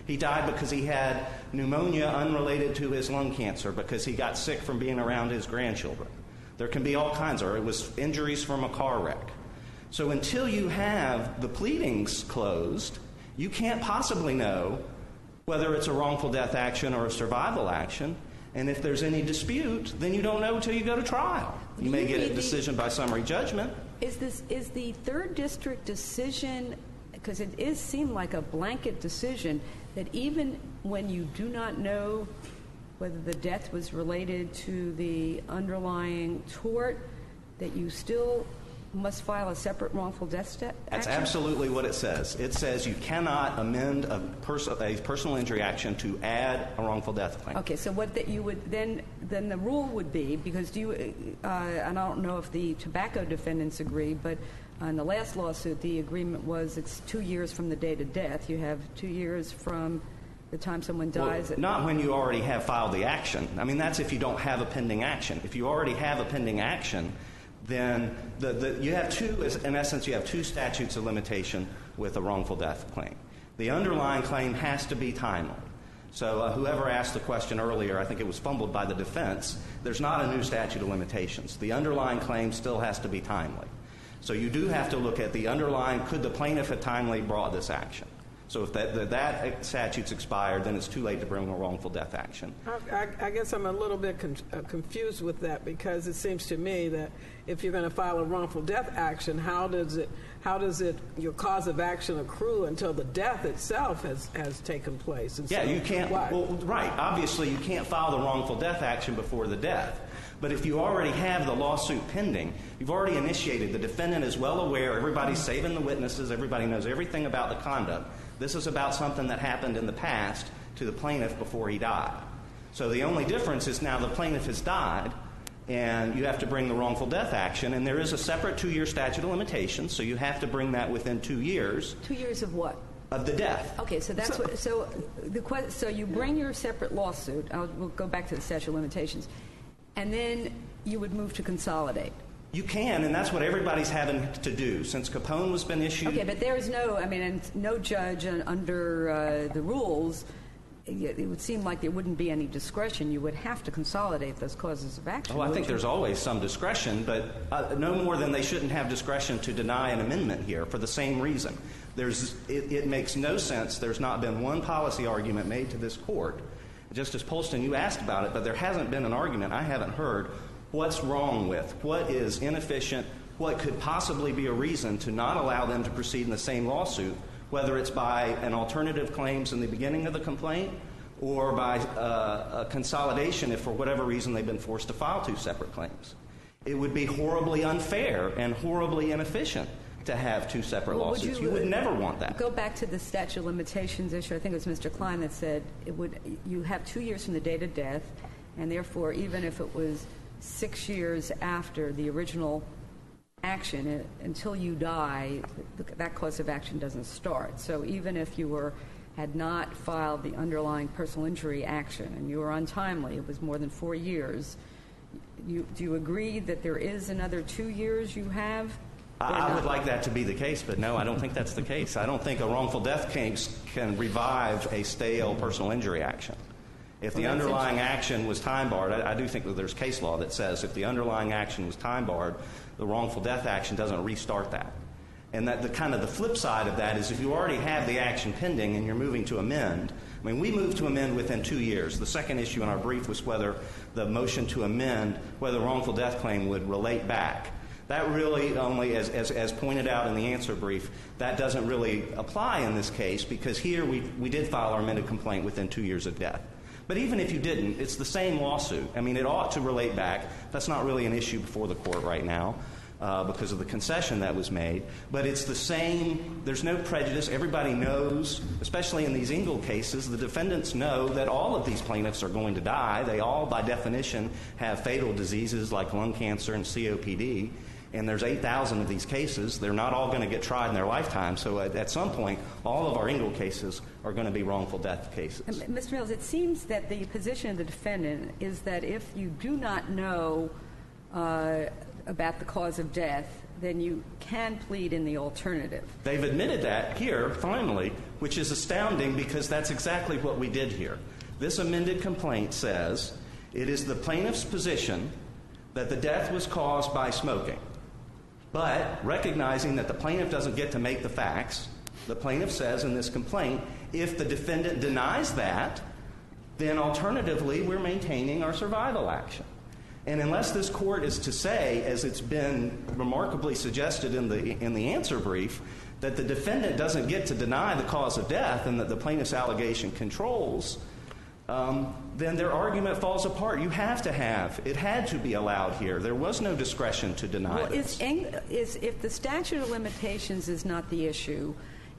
He died because he had pneumonia unrelated to his lung cancer, because he got sick from being around his grandchildren. There can be all kinds, or it was injuries from a car wreck. So until you have the pleadings closed, you can't possibly know whether it's a wrongful death action or a survival action. And if there's any dispute, then you don't know until you go to trial. You may get a decision by summary judgment. Is the third district decision, because it seemed like a blanket decision, that even when you do not know whether the death was related to the underlying tort, that you still must file a separate wrongful death action? That's absolutely what it says. It says you cannot amend a personal injury action to add a wrongful death claim. Okay, so what that you would then the rule would be, because and I don't know if the tobacco defendants agree, but on the last lawsuit the agreement was it's 2 years from the date of death. You have 2 years from the time someone dies. Well, not when you already have filed the action. I mean, that's if you don't have a pending action. If you already have a pending action, then you have in essence, you have two statutes of limitation with a wrongful death claim. The underlying claim has to be timely. So whoever asked the question earlier, I think it was fumbled by the defense, there's not a new statute of limitations. The underlying claim still has to be timely. So you do have to look at the underlying, could the plaintiff have timely brought this action? So if that statute's expired, then it's too late to bring a wrongful death action. I guess I'm a little bit confused with that, because it seems to me that if you're going to file a wrongful death action, how does your cause of action accrue until the death itself has taken place? And yeah, so you can't. Well, right. Obviously, you can't file the wrongful death action before the death. But if you already have the lawsuit pending, you've already initiated, the defendant is well aware, everybody's saving the witnesses, everybody knows everything about the conduct. This is about something that happened in the past to the plaintiff before he died. So the only difference is now the plaintiff has died, and you have to bring the wrongful death action, and there is a separate 2-year statute of limitations, so you have to bring that within 2 years. 2 years of what? Of the death. Okay, so that's so you bring your separate lawsuit. We'll go back to the statute of limitations, and then you would move to consolidate. You can, and that's what everybody's having to do since Capone has been issued. Okay, but there is no judge under the rules. It would seem like there wouldn't be any discretion. You would have to consolidate those causes of action. Oh, I think there's always some discretion, but no more than they shouldn't have discretion to deny an amendment here for the same reason. It makes no sense. There's not been one policy argument made to this court. Justice Polston, you asked about it, but there hasn't been an argument I haven't heard. What's wrong with, what is inefficient, what could possibly be a reason to not allow them to proceed in the same lawsuit, whether it's by an alternative claims in the beginning of the complaint or by a consolidation if for whatever reason they've been forced to file 2 separate claims. It would be horribly unfair and horribly inefficient to have 2 separate lawsuits. You would never want that. Go back to the statute of limitations issue. I think it was Mr. Klein that said you have 2 years from the date of death, and therefore even if it was 6 years after the original action, until you die, that cause of action doesn't start. So even if you had not filed the underlying personal injury action and you were untimely, it was more than 4 years, do you agree that there is another 2 years you have? I would like that to be the case, but no, I don't think that's the case. I don't think a wrongful death case can revive a stale personal injury action. If the underlying action was time-barred, I do think that there's case law that says if the underlying action was time-barred, the wrongful death action doesn't restart that. And that the flip side of that is if you already have the action pending and you're moving to amend, we moved to amend within 2 years. The second issue in our brief was whether the motion to amend, whether the wrongful death claim would relate back. That really only, as pointed out in the answer brief, that doesn't really apply in this case because here we did file our amended complaint within 2 years of death. But even if you didn't, it's the same lawsuit. It ought to relate back. That's not really an issue before the court right now because of the concession that was made. But it's the same. There's no prejudice. Everybody knows, especially in these Engle cases, the defendants know that all of these plaintiffs are going to die. They all, by definition, have fatal diseases like lung cancer and COPD. And there's 8,000 of these cases. They're not all going to get tried in their lifetime. So at some point, all of our Engle cases are going to be wrongful death cases. Mr. Mills, it seems that the position of the defendant is that if you do not know about the cause of death, then you can plead in the alternative. They've admitted that here, finally, which is astounding because that's exactly what we did here. This amended complaint says it is the plaintiff's position that the death was caused by smoking. But recognizing that the plaintiff doesn't get to make the facts, the plaintiff says in this complaint, if the defendant denies that, then alternatively we're maintaining our survival action. And unless this court is to say, as it's been remarkably suggested in the answer brief, that the defendant doesn't get to deny the cause of death and that the plaintiff's allegation controls, then their argument falls apart. You have to have. It had to be allowed here. There was no discretion to deny this. If the statute of limitations is not the issue,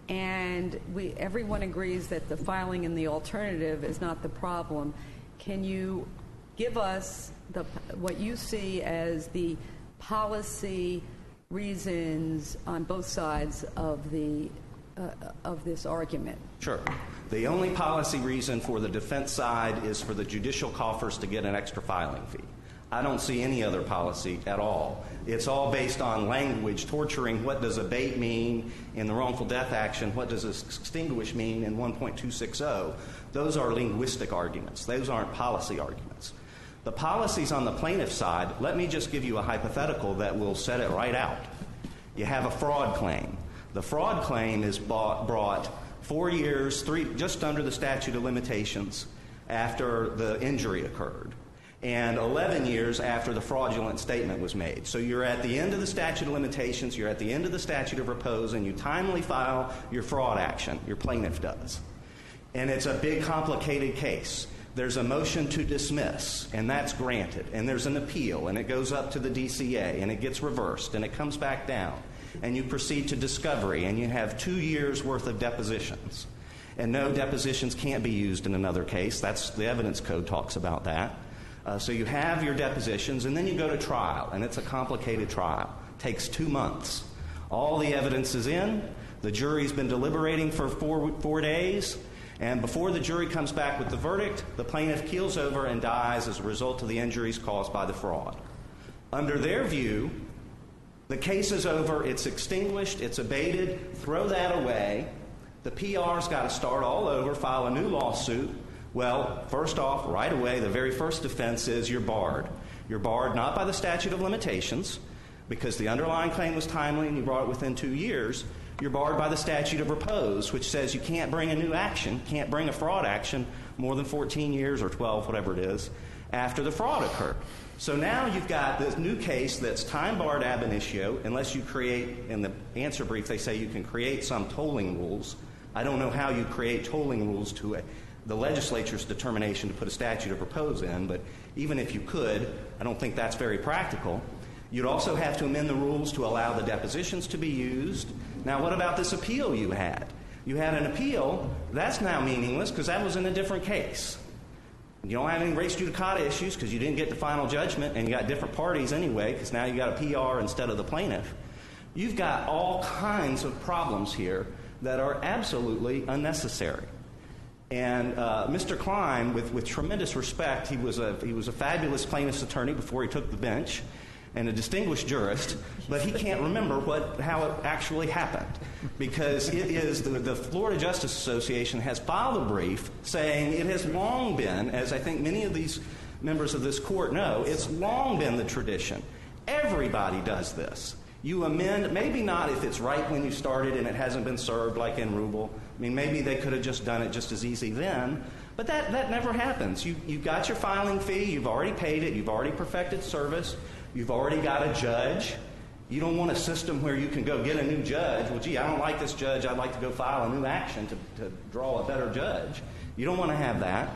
and everyone agrees that the filing in the alternative is not the problem, can you give us what you see as the policy reasons on both sides of this argument? Sure. The only policy reason for the defense side is for the judicial coffers to get an extra filing fee. I don't see any other policy at all. It's all based on language, torturing. What does abate mean in the wrongful death action? What does extinguish mean in 1.260? Those are linguistic arguments. Those aren't policy arguments. The policies on the plaintiff's side, let me just give you a hypothetical that will set it right out. You have a fraud claim. The fraud claim is brought 4 years, just under the statute of limitations after the injury occurred, and 11 years after the fraudulent statement was made. So you're at the end of the statute of limitations, you're at the end of the statute of repose, and you timely file your fraud action. Your plaintiff does. And it's a big, complicated case. There's a motion to dismiss, and that's granted. And there's an appeal, and it goes up to the DCA, and it gets reversed, and it comes back down. And you proceed to discovery, and you have 2 years' worth of depositions. And no, depositions can't be used in another case. That's the evidence code talks about that. So you have your depositions, and then you go to trial, and it's a complicated trial. It takes 2 months. All the evidence is in. The jury's been deliberating for 4 days. And before the jury comes back with the verdict, the plaintiff keels over and dies as a result of the injuries caused by the fraud. Under their view, the case is over, it's extinguished, it's abated, throw that away. The PR's got to start all over, file a new lawsuit. Well, first off, right away, the very first defense is you're barred. You're barred not by the statute of limitations, because the underlying claim was timely and you brought it within 2 years. You're barred by the statute of repose, which says you can't bring a new action, can't bring a fraud action more than 14 years or 12, whatever it is, after the fraud occurred. So now you've got this new case that's time-barred ab initio, unless you create, in the answer brief they say you can create some tolling rules. I don't know how you create tolling rules to the legislature's determination to put a statute of repose in, but even if you could, I don't think that's very practical. You'd also have to amend the rules to allow the depositions to be used. Now, what about this appeal you had? You had an appeal. That's now meaningless because that was in a different case. You don't have any res judicata issues because you didn't get the final judgment, and you got different parties anyway because now you got a PR instead of the plaintiff. You've got all kinds of problems here that are absolutely unnecessary. And Mr. Klein, with tremendous respect, he was a fabulous plaintiff's attorney before he took the bench, and a distinguished jurist, but he can't remember how it actually happened, because it is the Florida Justice Association has filed a brief saying it has long been, as I think many of these members of this court know, it's long been the tradition. Everybody does this. You amend, maybe not if it's right when you started and it hasn't been served like in Rubble. I mean, maybe they could have just done it just as easy then, but that never happens. You've got your filing fee, you've already paid it, you've already perfected service, you've already got a judge. You don't want a system where you can go get a new judge. Well, gee, I don't like this judge. I'd like to go file a new action to draw a better judge. You don't want to have that.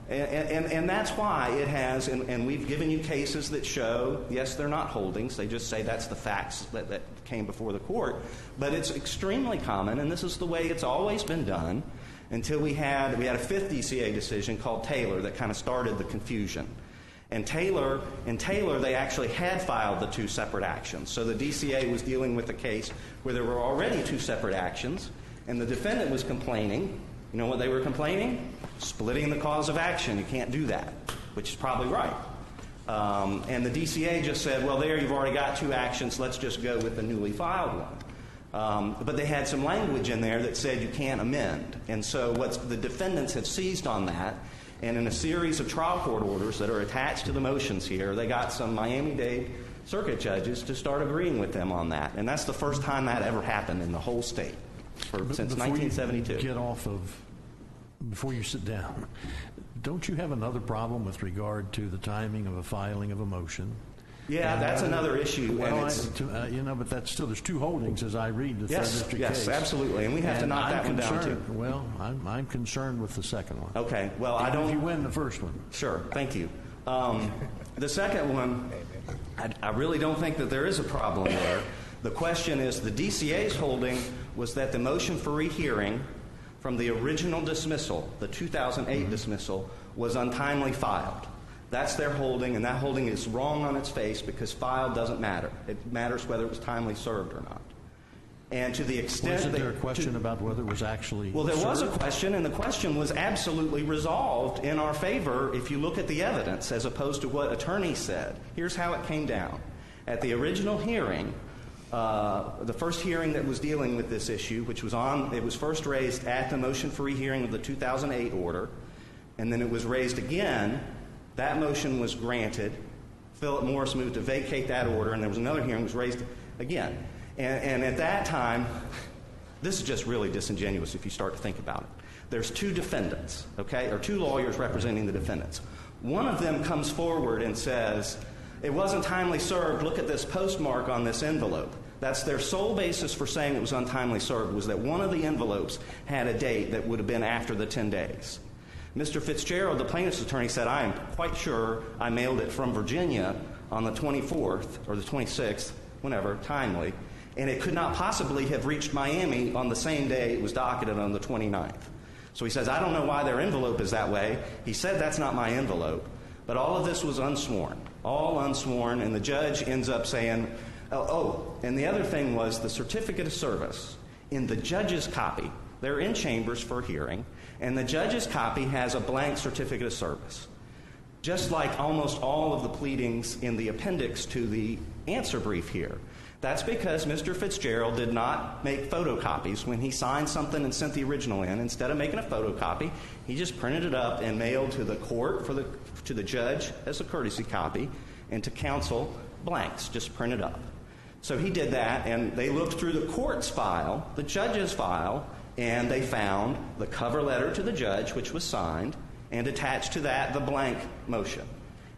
And that's why it has, and we've given you cases that show, yes, they're not holdings. They just say that's the facts that came before the court. But it's extremely common, and this is the way it's always been done, until we had a fifth DCA decision called Taylor that kind of started the confusion. And Taylor, they actually had filed the 2 separate actions. So the DCA was dealing with a case where there were already 2 separate actions, and the defendant was complaining. You know what they were complaining? Splitting the cause of action. You can't do that, which is probably right. And the DCA just said, well, there, you've already got 2 actions. Let's just go with the newly filed one. But they had some language in there that said you can't amend. And so the defendants have seized on that, and in a series of trial court orders that are attached to the motions here, they got some Miami-Dade circuit judges to start agreeing with them on that. And that's the first time that ever happened in the whole state since 1972. Before you sit down, don't you have another problem with regard to the timing of a filing of a motion? Yeah, that's another issue. Well, but that's still, there's 2 holdings as I read the third district case. Yes, absolutely, and we have to knock that one down too. Well, I'm concerned with the second one. Okay, well, I don't. If you win the first one. Sure, thank you. The second one, I really don't think that there is a problem there. The question is, the DCA's holding was that the motion for rehearing from the original dismissal, the 2008 dismissal, was untimely filed. That's their holding, and that holding is wrong on its face because filed doesn't matter. It matters whether it was timely served or not. And to the extent wasn't there a question about whether it was actually Well, there served? was a question, and the question was absolutely resolved in our favor if you look at the evidence as opposed to what attorneys said. Here's how it came down. At the original hearing, the first hearing that was dealing with this issue, it was first raised at the motion for rehearing of the 2008 order, and then it was raised again. That motion was granted. Philip Morris moved to vacate that order, and there was another hearing that was raised again. And at that time, this is just really disingenuous if you start to think about it. There's 2 defendants, okay, or 2 lawyers representing the defendants. One of them comes forward and says, it wasn't timely served. Look at this postmark on this envelope. That's their sole basis for saying it was untimely served, was that one of the envelopes had a date that would have been after the 10 days. Mr. Fitzgerald, the plaintiff's attorney, said, I am quite sure I mailed it from Virginia on the 24th or the 26th, whenever, timely, and it could not possibly have reached Miami on the same day it was docketed on the 29th. So he says, I don't know why their envelope is that way. He said that's not my envelope. But all of this was unsworn, all unsworn, and the judge ends up saying, and the other thing was the certificate of service in the judge's copy. They're in chambers for hearing, and the judge's copy has a blank certificate of service. Just like almost all of the pleadings in the appendix to the answer brief here. That's because Mr. Fitzgerald did not make photocopies when he signed something and sent the original in. Instead of making a photocopy, he just printed it up and mailed to the court, to the judge as a courtesy copy, and to counsel blanks, just printed up. So he did that, and they looked through the court's file, the judge's file, and they found the cover letter to the judge, which was signed, and attached to that the blank motion.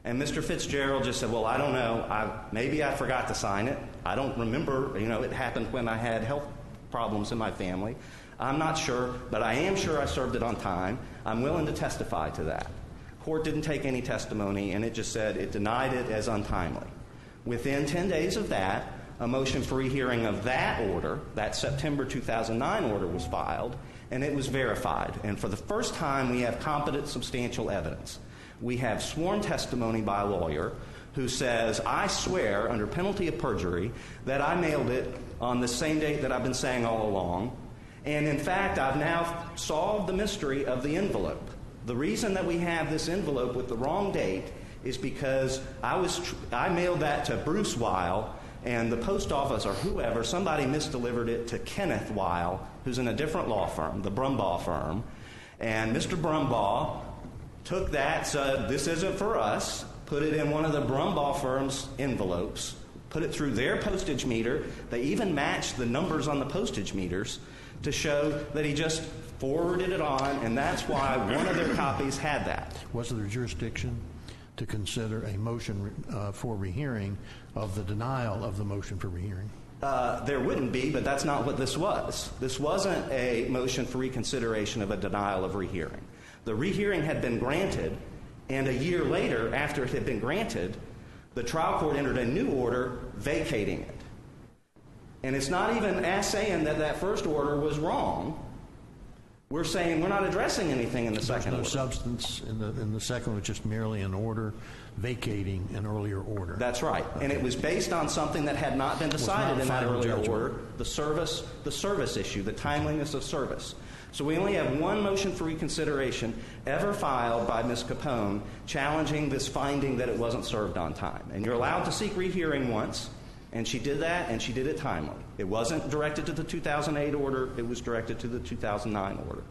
And Mr. Fitzgerald just said, well, I don't know. Maybe I forgot to sign it. I don't remember. It happened when I had health problems in my family. I'm not sure, but I am sure I served it on time. I'm willing to testify to that. Court didn't take any testimony, and it just said it denied it as untimely. Within 10 days of that, a motion for rehearing of that order, that September 2009 order, was filed, and it was verified. And for the first time, we have competent, substantial evidence. We have sworn testimony by a lawyer who says, I swear, under penalty of perjury, that I mailed it on the same date that I've been saying all along. And in fact, I've now solved the mystery of the envelope. The reason that we have this envelope with the wrong date is because I mailed that to Bruce Weil, and the post office or whoever, somebody misdelivered it to Kenneth Weil, who's in a different law firm, the Brumbaugh firm. And Mr. Brumbaugh took that, said, this isn't for us, put it in one of the Brumbaugh firm's envelopes, put it through their postage meter. They even matched the numbers on the postage meters to show that he just forwarded it on, and that's why one of their copies had that. Was there jurisdiction to consider a motion for rehearing of the denial of the motion for rehearing? There wouldn't be, but that's not what this was. This wasn't a motion for reconsideration of a denial of rehearing. The rehearing had been granted, and a year later, after it had been granted, the trial court entered a new order vacating it. And it's not even as saying that that first order was wrong. We're saying we're not addressing anything in the second order. There's no substance in the second, which is merely an order vacating an earlier order. That's right. Okay. And it was based on something that had not been decided in that earlier order, the service issue, the timeliness of service. So we only have one motion for reconsideration ever filed by Ms. Capone challenging this finding that it wasn't served on time. And you're allowed to seek rehearing once, and she did that, and she did it timely. It wasn't directed to the 2008 order. It was directed to the 2009 order.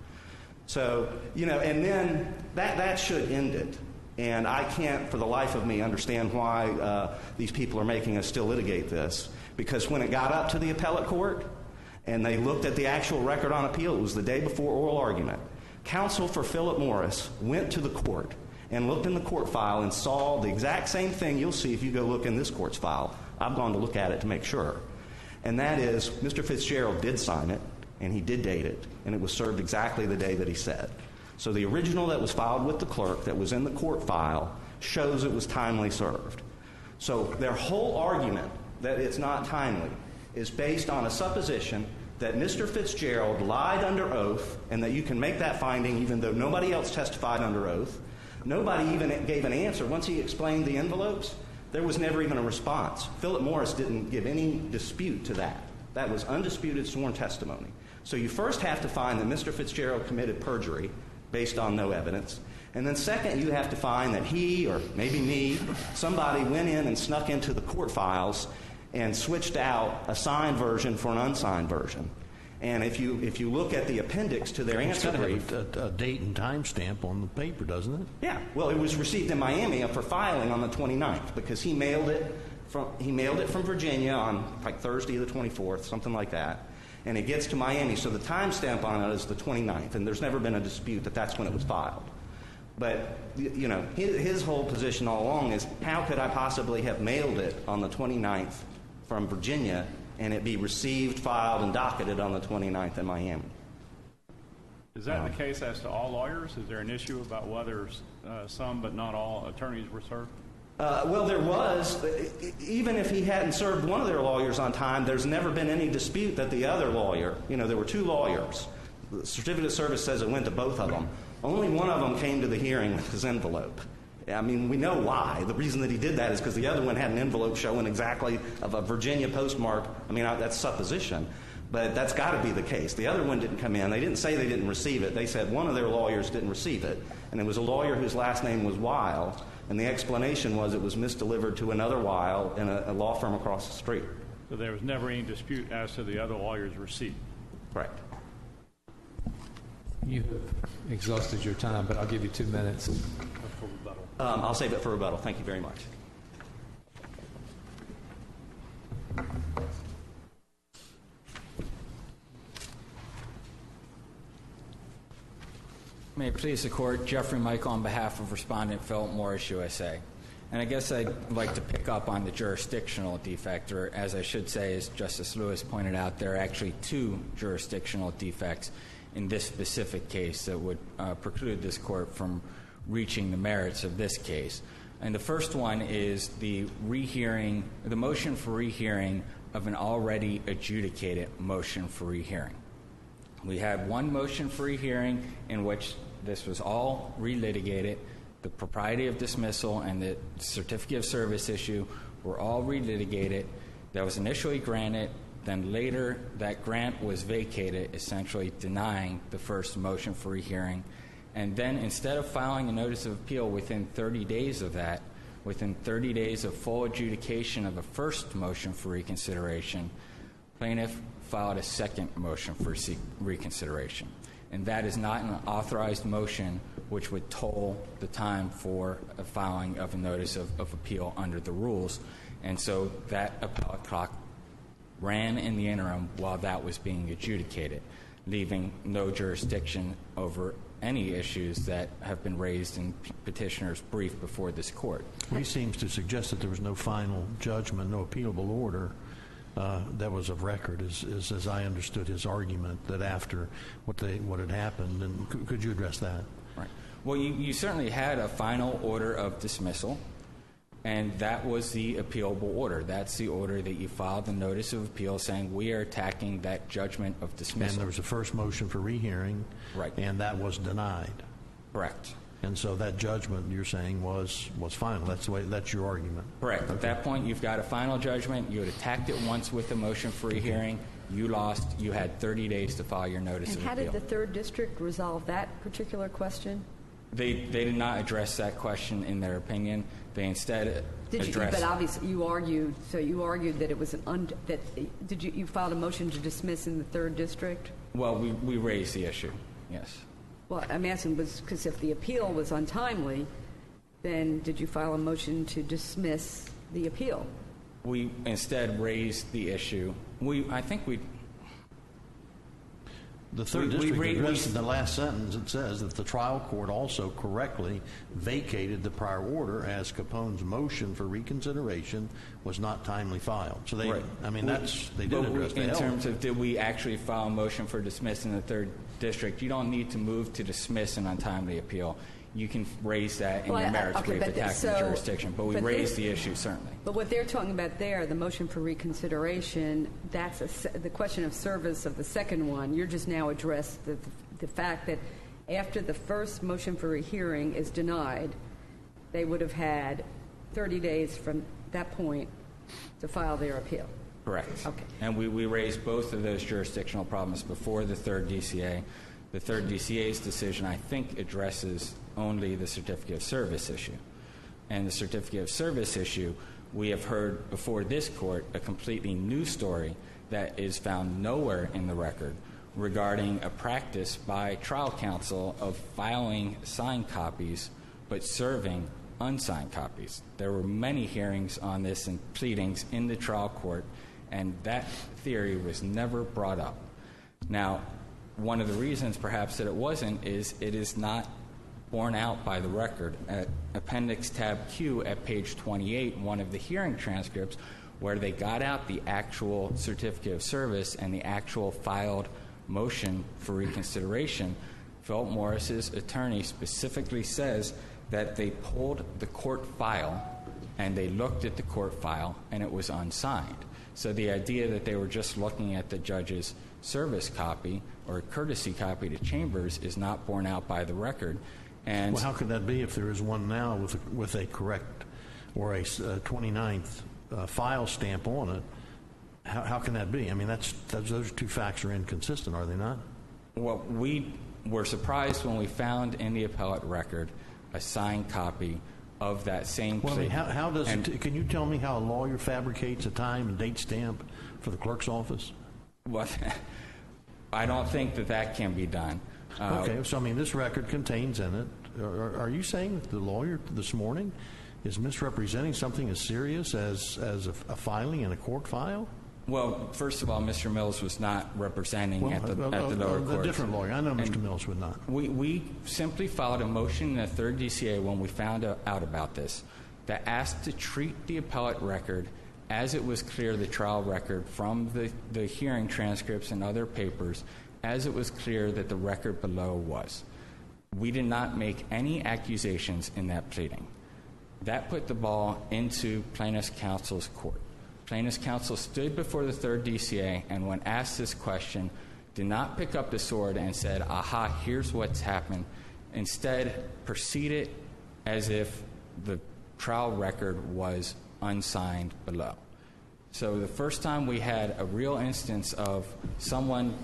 So, and then that should end it. And I can't, for the life of me, understand why these people are making us still litigate this. Because when it got up to the appellate court, and they looked at the actual record on appeal, it was the day before oral argument, counsel for Philip Morris went to the court and looked in the court file and saw the exact same thing you'll see if you go look in this court's file. I've gone to look at it to make sure. And that is, Mr. Fitzgerald did sign it, and he did date it, and it was served exactly the day that he said. So the original that was filed with the clerk that was in the court file shows it was timely served. So their whole argument that it's not timely is based on a supposition that Mr. Fitzgerald lied under oath, and that you can make that finding even though nobody else testified under oath. Nobody even gave an answer. Once he explained the envelopes, there was never even a response. Philip Morris didn't give any dispute to that. That was undisputed sworn testimony. So you first have to find that Mr. Fitzgerald committed perjury based on no evidence. And then second, you have to find that he, or maybe me, somebody went in and snuck into the court files and switched out a signed version for an unsigned version. And if you look at the appendix to their answer brief... It's got to have a date and time stamp on the paper, doesn't it? Yeah. Well, it was received in Miami for filing on the 29th because he mailed it from Virginia on like Thursday the 24th, something like that. And it gets to Miami, so the time stamp on it is the 29th, and there's never been a dispute that that's when it was filed. But, his whole position all along is, how could I possibly have mailed it on the 29th from Virginia and it be received, filed, and docketed on the 29th in Miami? Is that the case as to all lawyers? Is there an issue about whether some but not all attorneys were served? Well, there was. Even if he hadn't served one of their lawyers on time, there's never been any dispute that the other lawyer, there were two lawyers. The certificate of service says it went to both of them. Only one of them came to the hearing with his envelope. I mean, we know why. The reason that he did that is because the other one had an envelope showing exactly of a Virginia postmark. I mean, that's supposition, but that's got to be the case. The other one didn't come in. They didn't say they didn't receive it. They said one of their lawyers didn't receive it, and it was a lawyer whose last name was Weil, and the explanation was it was misdelivered to another Weil in a law firm across the street. So there was never any dispute as to the other lawyer's receipt? Correct. You have exhausted your time, but I'll give you 2 minutes for rebuttal. I'll save it for rebuttal. Thank you very much. May it please the Court, Jeffrey Michael on behalf of Respondent Philip Morris, USA. And I guess I'd like to pick up on the jurisdictional defect, or as I should say, as Justice Lewis pointed out, there are actually two jurisdictional defects in this specific case that would preclude this Court from reaching the merits of this case. And the first one is the motion for rehearing of an already adjudicated motion for rehearing. We had one motion for rehearing in which this was all relitigated. The propriety of dismissal and the certificate of service issue were all relitigated. That was initially granted. Then later, that grant was vacated, essentially denying the first motion for rehearing. And then instead of filing a notice of appeal within 30 days of that, within 30 days of full adjudication of a first motion for reconsideration, plaintiff filed a second motion for reconsideration. And that is not an authorized motion which would toll the time for a filing of a notice of appeal under the rules. And so that appellate clock ran in the interim while that was being adjudicated, leaving no jurisdiction over any issues that have been raised in petitioner's brief before this Court. He seems to suggest that there was no final judgment, no appealable order that was of record, as I understood his argument, that after what had happened. And could you address that? Right. Well, you certainly had a final order of dismissal, and that was the appealable order. That's the order that you filed the notice of appeal saying we are attacking that judgment of dismissal. And there was a first motion for rehearing, right, and that was denied. Correct. And so that judgment, you're saying, was final. That's your argument. Correct. Okay. At that point, you've got a final judgment. You had attacked it once with a motion for rehearing. You lost. You had 30 days to file your notice of appeal. And how did the third district resolve that particular question? They did not address that question in their opinion. They instead addressed. But obviously, you argued. So you argued that it was you filed a motion to dismiss in the third district? Well, we raised the issue. Yes. Well, I'm asking because if the appeal was untimely, then did you file a motion to dismiss the appeal? We instead raised the issue. The third district addressed in the last sentence, it says that the trial court also correctly vacated the prior order as Capone's motion for reconsideration was not timely filed. So they, right. I mean, they did address the in terms of did we actually file a motion for dismiss in the third district, you don't need to move to dismiss an untimely appeal. You can raise that in your merits brief attacking the jurisdiction, but we raised the issue, certainly. But what they're talking about there, the motion for reconsideration, that's the question of service of the second one. You're just now addressed the fact that after the first motion for a hearing is denied, they would have had 30 days from that point to file their appeal. Correct. Okay. And we raised both of those jurisdictional problems before the third DCA. The third DCA's decision, I think, addresses only the certificate of service issue. And the certificate of service issue, we have heard before this court a completely new story that is found nowhere in the record regarding a practice by trial counsel of filing signed copies but serving unsigned copies. There were many hearings on this and pleadings in the trial court, and that theory was never brought up. Now, one of the reasons perhaps that it wasn't is it is not borne out by the record. At Appendix Tab Q at page 28, one of the hearing transcripts where they got out the actual certificate of service and the actual filed motion for reconsideration, Philip Morris's attorney specifically says that they pulled the court file and they looked at the court file and it was unsigned. So the idea that they were just looking at the judge's service copy or courtesy copy to Chambers is not borne out by the record. And well, how could that be if there is one now with a correct or a 29th file stamp on it? How can that be? I mean, those two facts are inconsistent, are they not? Well, we were surprised when we found in the appellate record a signed copy of that same plea. Well, I mean, how does can you tell me how a lawyer fabricates a time and date stamp for the clerk's office? Well, I don't think that can be done. Okay, so I mean, this record contains in it. Are you saying that the lawyer this morning is misrepresenting something as serious as a filing in a court file? Well, first of all, Mr. Mills was not representing at the lower court. A different lawyer. I know Mr. Mills would not. We simply filed a motion in the third DCA when we found out about this that asked to treat the appellate record as it was clear, the trial record from the hearing transcripts and other papers, as it was clear that the record below was. We did not make any accusations in that pleading. That put the ball into plaintiff's counsel's court. Plaintiff's counsel stood before the third DCA and when asked this question, did not pick up the sword and said, aha, here's what's happened. Instead, proceeded as if the trial record was unsigned below. So the first time we had a real instance of someone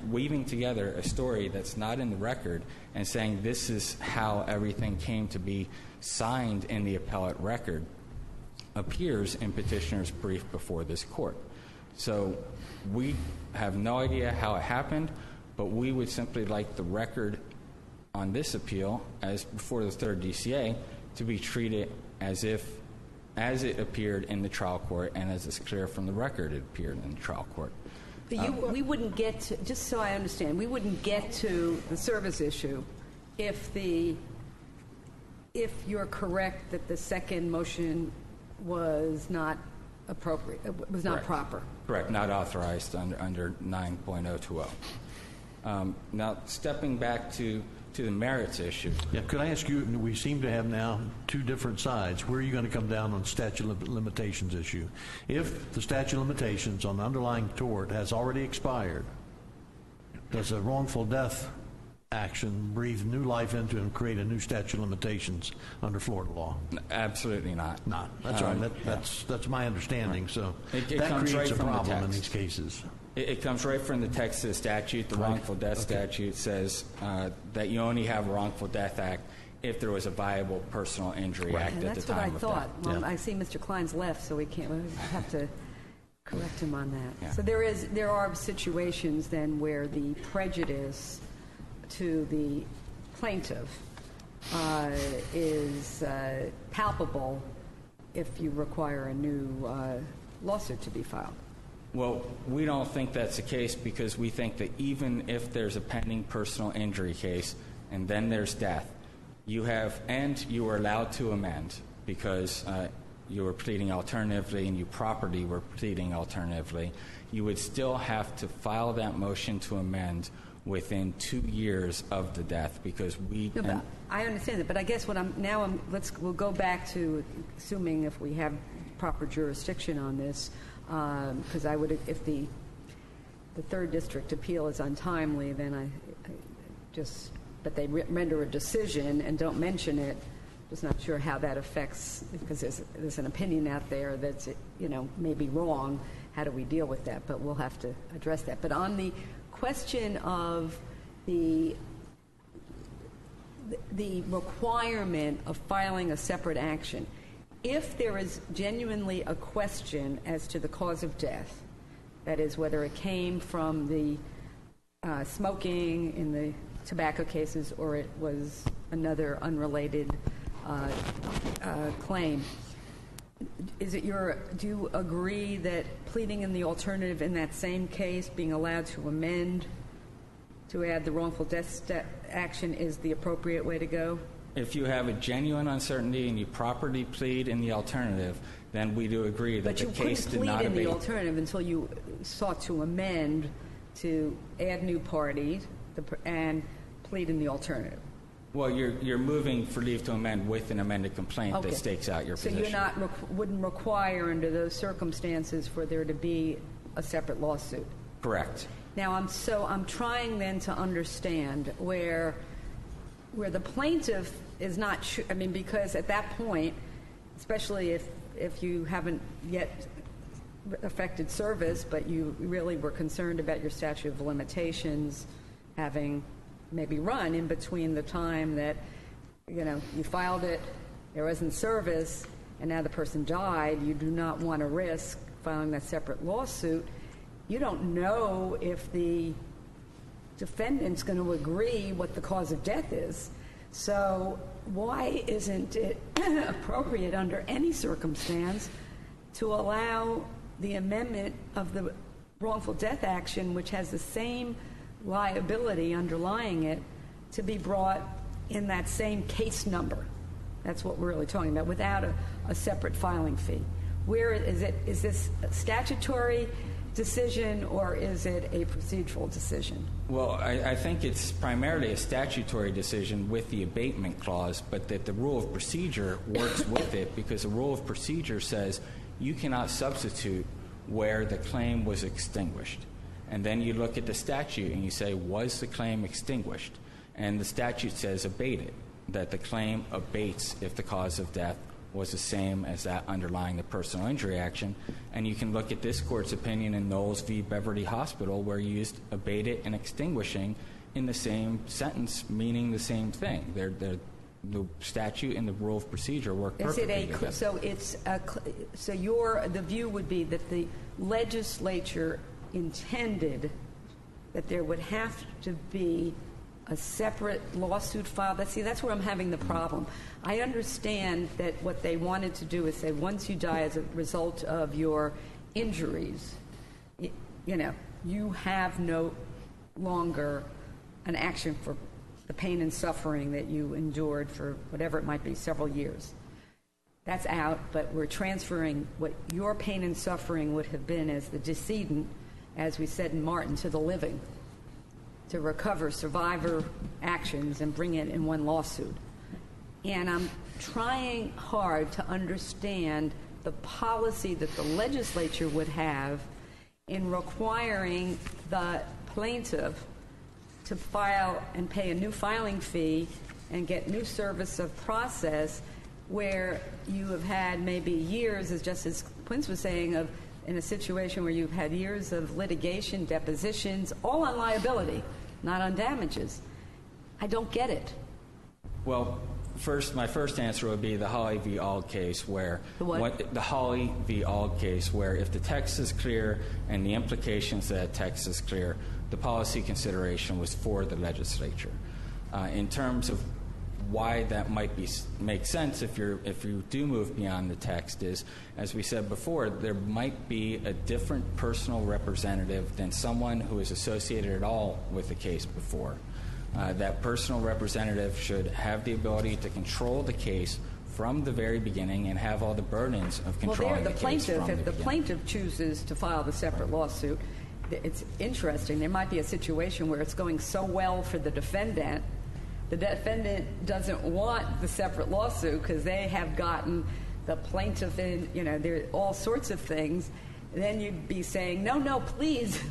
weaving together a story that's not in the record and saying this is how everything came to be signed in the appellate record appears in petitioner's brief before this court. So we have no idea how it happened, but we would simply like the record on this appeal, as before the third DCA, to be treated as it appeared in the trial court and as it's clear from the record it appeared in the trial court. But we wouldn't get to, just so I understand, we wouldn't get to the service issue if you're correct that the second motion was not appropriate, was not proper. Correct, not authorized under 9.020. Now, stepping back to the merits issue. Yeah, could I ask you, we seem to have now two different sides. Where are you going to come down on statute of limitations issue? If the statute of limitations on the underlying tort has already expired, does a wrongful death action breathe new life into and create a new statute of limitations under Florida law? Absolutely not. That's right. That's my understanding. Right. So it that creates right a problem in these cases. It comes right from the text of the statute. The wrongful death statute says that you only have a wrongful death act if there was a viable personal injury act at the time of death. That's what I thought. Well, I see Mr. Klein's left, so we have to correct him on that. Yeah. So there are situations then where the prejudice to the plaintiff is palpable if you require a new lawsuit to be filed. Well, we don't think that's the case because we think that even if there's a pending personal injury case and then there's death, you were allowed to amend because you were pleading alternatively and your property were pleading alternatively, you would still have to file that motion to amend within 2 years of the death because I understand that, but I guess we'll go back to assuming if we have proper jurisdiction on this, because if the third district appeal is untimely, then but they render a decision and don't mention it. Just not sure how that affects, because there's an opinion out there that's may be wrong. How do we deal with that? But we'll have to address that. But on the question of the requirement of filing a separate action, if there is genuinely a question as to the cause of death, that is whether it came from the smoking in the tobacco cases or it was another unrelated claim, do you agree that pleading in the alternative in that same case, being allowed to amend to add the wrongful death action, is the appropriate way to go? If you have a genuine uncertainty and you properly plead in the alternative, then we do agree that the case did not abate. But you couldn't plead in the alternative until you sought to amend to add new parties and plead in the alternative. Well, you're moving for leave to amend with an amended complaint that stakes out your position. So you wouldn't require under those circumstances for there to be a separate lawsuit? Correct. Now, I'm trying then to understand where the plaintiff is not sure. I mean, because at that point, especially if you haven't yet affected service, but you really were concerned about your statute of limitations having maybe run in between the time that you filed it, there wasn't service, and now the person died, you do not want to risk filing that separate lawsuit. You don't know if the defendant's going to agree what the cause of death is. So why isn't it appropriate under any circumstance to allow the amendment of the wrongful death action, which has the same liability underlying it, to be brought in that same case number? That's what we're really talking about, without a separate filing fee. Where is it? Is this a statutory decision or is it a procedural decision? Well, I think it's primarily a statutory decision with the abatement clause, but that the rule of procedure works with it, because the rule of procedure says you cannot substitute where the claim was extinguished. And then you look at the statute and you say, was the claim extinguished? And the statute says abated, that the claim abates if the cause of death was the same as that underlying the personal injury action. And you can look at this court's opinion in Knowles v. Beverly Hospital, where you used abated and extinguishing in the same sentence, meaning the same thing. The statute and the rule of procedure work perfectly together. So the view would be that the legislature intended that there would have to be a separate lawsuit filed. That's where I'm having the problem. I understand that what they wanted to do is say, once you die as a result of your injuries, you have no longer an action for the pain and suffering that you endured for whatever it might be, several years. That's out, but we're transferring what your pain and suffering would have been as the decedent, as we said in Martin, to the living, to recover survivor actions and bring it in one lawsuit. And I'm trying hard to understand the policy that the legislature would have in requiring the plaintiff to file and pay a new filing fee and get new service of process, where you have had maybe years, as Justice Quince was saying, of in a situation where you've had years of litigation, depositions, all on liability, not on damages. I don't get it. Well, my first answer would be the Hawley v. Auld case, where the Hawley v. Auld case, where if the text is clear and the implications of that text is clear, the policy consideration was for the legislature. In terms of why that might make sense if you do move beyond the text is, as we said before, there might be a different personal representative than someone who is associated at all with the case before. That personal representative should have the ability to control the case from the very beginning and have all the burdens of controlling the case from the beginning. If the plaintiff chooses to file the separate lawsuit, it's interesting. There might be a situation where it's going so well for the defendant doesn't want the separate lawsuit because they have gotten the plaintiff in, there are all sorts of things. Then you'd be saying, no, please,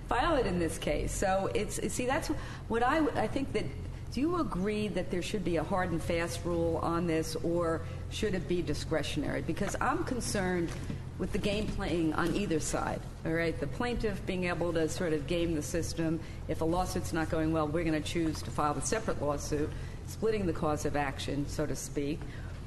file it in this case. So that's what I think that. Do you agree that there should be a hard and fast rule on this, or should it be discretionary? Because I'm concerned with the game playing on either side. All right, the plaintiff being able to sort of game the system. If a lawsuit's not going well, we're going to choose to file a separate lawsuit, splitting the cause of action, so to speak.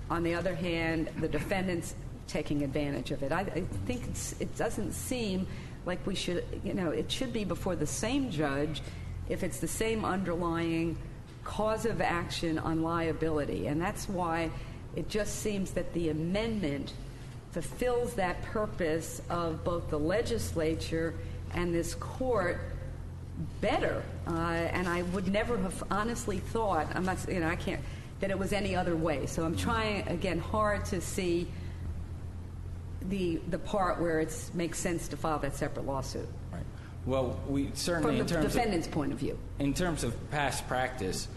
On the other hand, the defendant's taking advantage of it. I think it doesn't seem like we should, it should be before the same judge if it's the same underlying cause of action on liability. And that's why it just seems that the amendment fulfills that purpose of both the legislature and this court better. And I would never have honestly thought, I can't, that it was any other way. So I'm trying, again, hard to see the part where it makes sense to file that separate lawsuit. Right. Well, we certainly, from the defendant's point of view. In terms of past practice,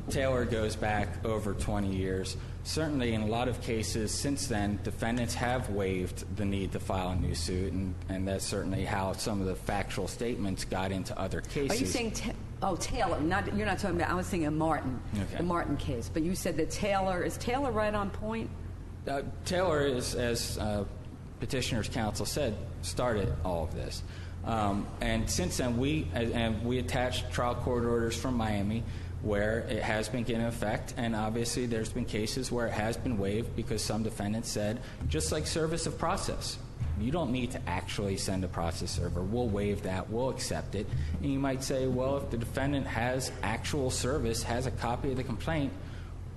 Taylor goes back over 20 years. Certainly, in a lot of cases since then, defendants have waived the need to file a new suit, and that's certainly how some of the factual statements got into other cases. Are you saying, Taylor? You're not talking about, I was thinking Martin, the Martin case. But you said that is Taylor right on point? Taylor is, as Petitioner's Counsel said, started all of this. And since then, we attached trial court orders from Miami where it has been given effect, and obviously there's been cases where it has been waived because some defendants said, just like service of process, you don't need to actually send a process server. We'll waive that. We'll accept it. And you might say, well, if the defendant has actual service, has a copy of the complaint,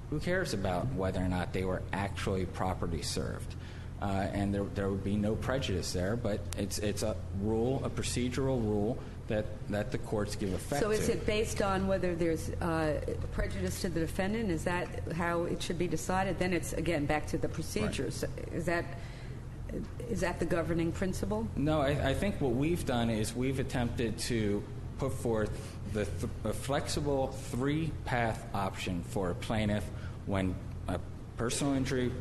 who cares about whether or not they were actually properly served? And there would be no prejudice there, but it's a rule, a procedural rule that the courts give effect to. So is it based on whether there's prejudice to the defendant? Is that how it should be decided? Then it's, again, back to the procedures. Right. Is that the governing principle? No, I think what we've done is we've attempted to put forth a flexible three-path option for a plaintiff when a personal injury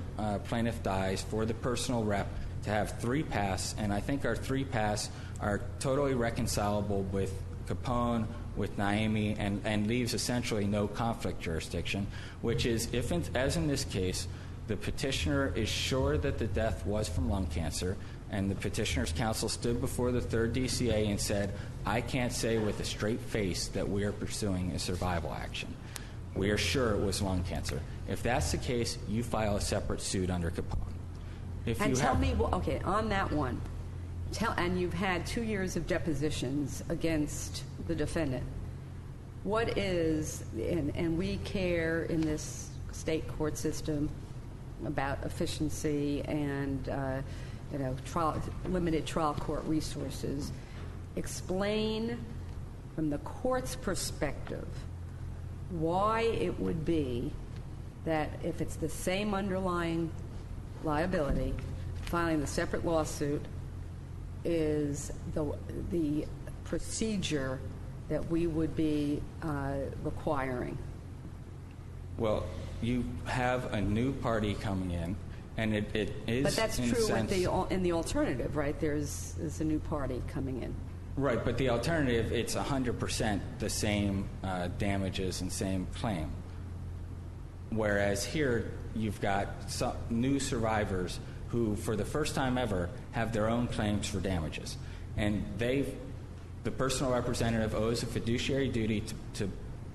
plaintiff dies, for the personal rep to have three paths, and I think our three paths are totally reconcilable with Capone, with Naimi, and leaves essentially no conflict jurisdiction, which is if, as in this case, the petitioner is sure that the death was from lung cancer, and the petitioner's counsel stood before the third DCA and said, I can't say with a straight face that we are pursuing a survival action. We are sure it was lung cancer. If that's the case, you file a separate suit under Capone. On that one, and you've had 2 years of depositions against the defendant. What is, and we care in this state court system about efficiency and limited trial court resources. Explain from the court's perspective why it would be that if it's the same underlying liability, filing the separate lawsuit is the procedure that we would be requiring. Well, you have a new party coming in, and it is. But that's true in the alternative, right? There's a new party coming in. Right, but the alternative, it's 100% the same damages and same claim. Whereas here, you've got some new survivors who, for the first time ever, have their own claims for damages. And the personal representative owes a fiduciary duty to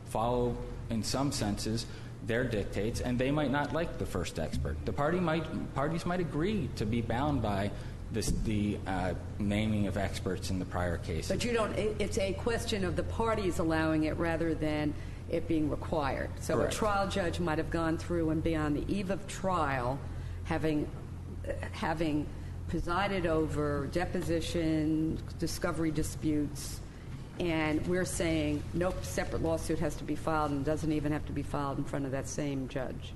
follow, in some senses, their dictates, and they might not like the first expert. The parties might agree to be bound by the naming of experts in the prior cases. But it's a question of the parties allowing it rather than it being required. So Correct. A trial judge might have gone through and be on the eve of trial, having presided over deposition, discovery disputes, and we're saying no separate lawsuit has to be filed and doesn't even have to be filed in front of that same judge.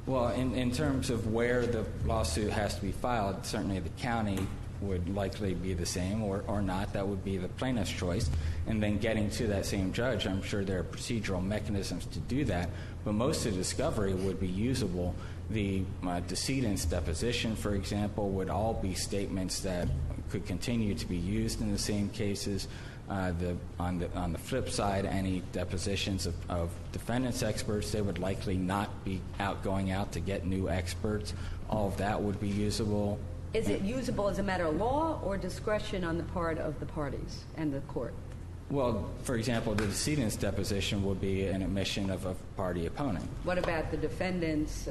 Well, in terms of where the lawsuit has to be filed, certainly the county would likely be the same or not. That would be the plaintiff's choice. And then getting to that same judge, I'm sure there are procedural mechanisms to do that, but most of the discovery would be usable. The decedent's deposition, for example, would all be statements that could continue to be used in the same cases. On the flip side, any depositions of defendants' experts, they would likely not be going out to get new experts. All of that would be usable. Is it usable as a matter of law or discretion on the part of the parties and the court? Well, for example, the decedent's deposition would be an admission of a party opponent. What about the defendant's,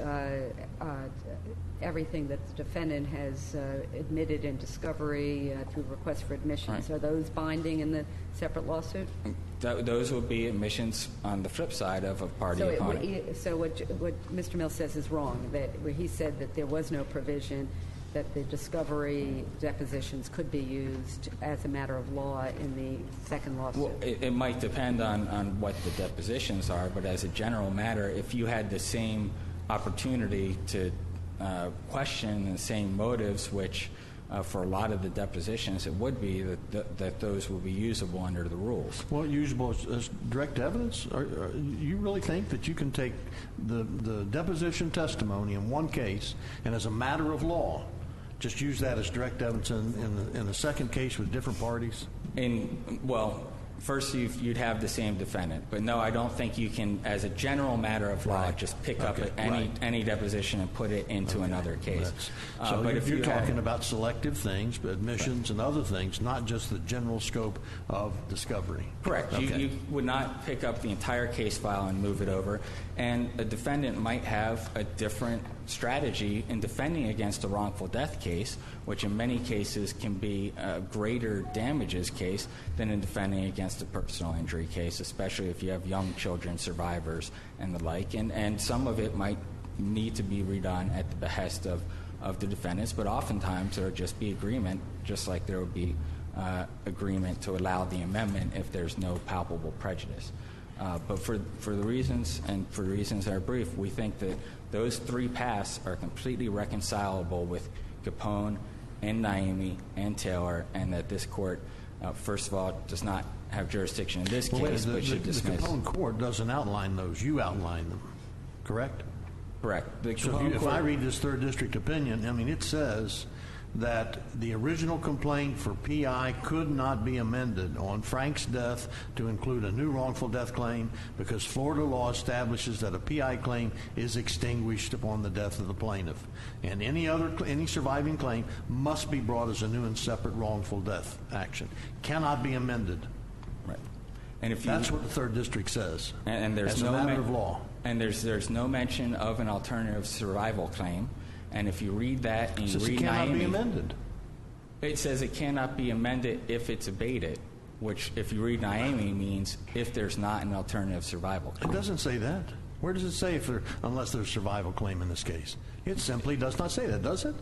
everything that the defendant has admitted in discovery through request for admissions? Right. Are those binding in the separate lawsuit? Those would be admissions on the flip side of a party opponent. So what Mr. Mills says is wrong, where he said that there was no provision that the discovery depositions could be used as a matter of law in the second lawsuit. Well, it might depend on what the depositions are, but as a general matter, if you had the same opportunity to question the same motives, which for a lot of the depositions it would be, that those would be usable under the rules. Well, usable as direct evidence? You really think that you can take the deposition testimony in one case and as a matter of law just use that as direct evidence in the second case with different parties? Well, first you'd have the same defendant. But no, I don't think you can, as a general matter of law, just pick up any deposition and put it into another case. So but if you're talking about selective things, admissions and other things, not just the general scope of discovery. Correct. Okay. You would not pick up the entire case file and move it over. And a defendant might have a different strategy in defending against a wrongful death case, which in many cases can be a greater damages case than in defending against a personal injury case, especially if you have young children, survivors, and the like. And some of it might need to be redone at the behest of the defendants, but oftentimes there would just be agreement, just like there would be agreement to allow the amendment if there's no palpable prejudice. But for the reasons that are brief, we think that those three paths are completely reconcilable with Capone and Naimi and Taylor, and that this court, first of all, does not have jurisdiction in this case, but should dismiss. The Capone court doesn't outline those. You outline them, correct? Correct. So if I read this third district opinion, I mean, it says that the original complaint for PI could not be amended on Frank's death to include a new wrongful death claim because Florida law establishes that a PI claim is extinguished upon the death of the plaintiff, and any surviving claim must be brought as a new and separate wrongful death action. Cannot be amended. Right. And if that's what the third district says. And there's as no a matter of law. And there's no mention of an alternative survival claim. And if you read that and you read Naimi, it cannot be amended. It says it cannot be amended if it's abated, which, if you read Naimi, means if there's not an alternative survival claim. It doesn't say that. Where does it say unless there's a survival claim in this case? It simply does not say that, does it?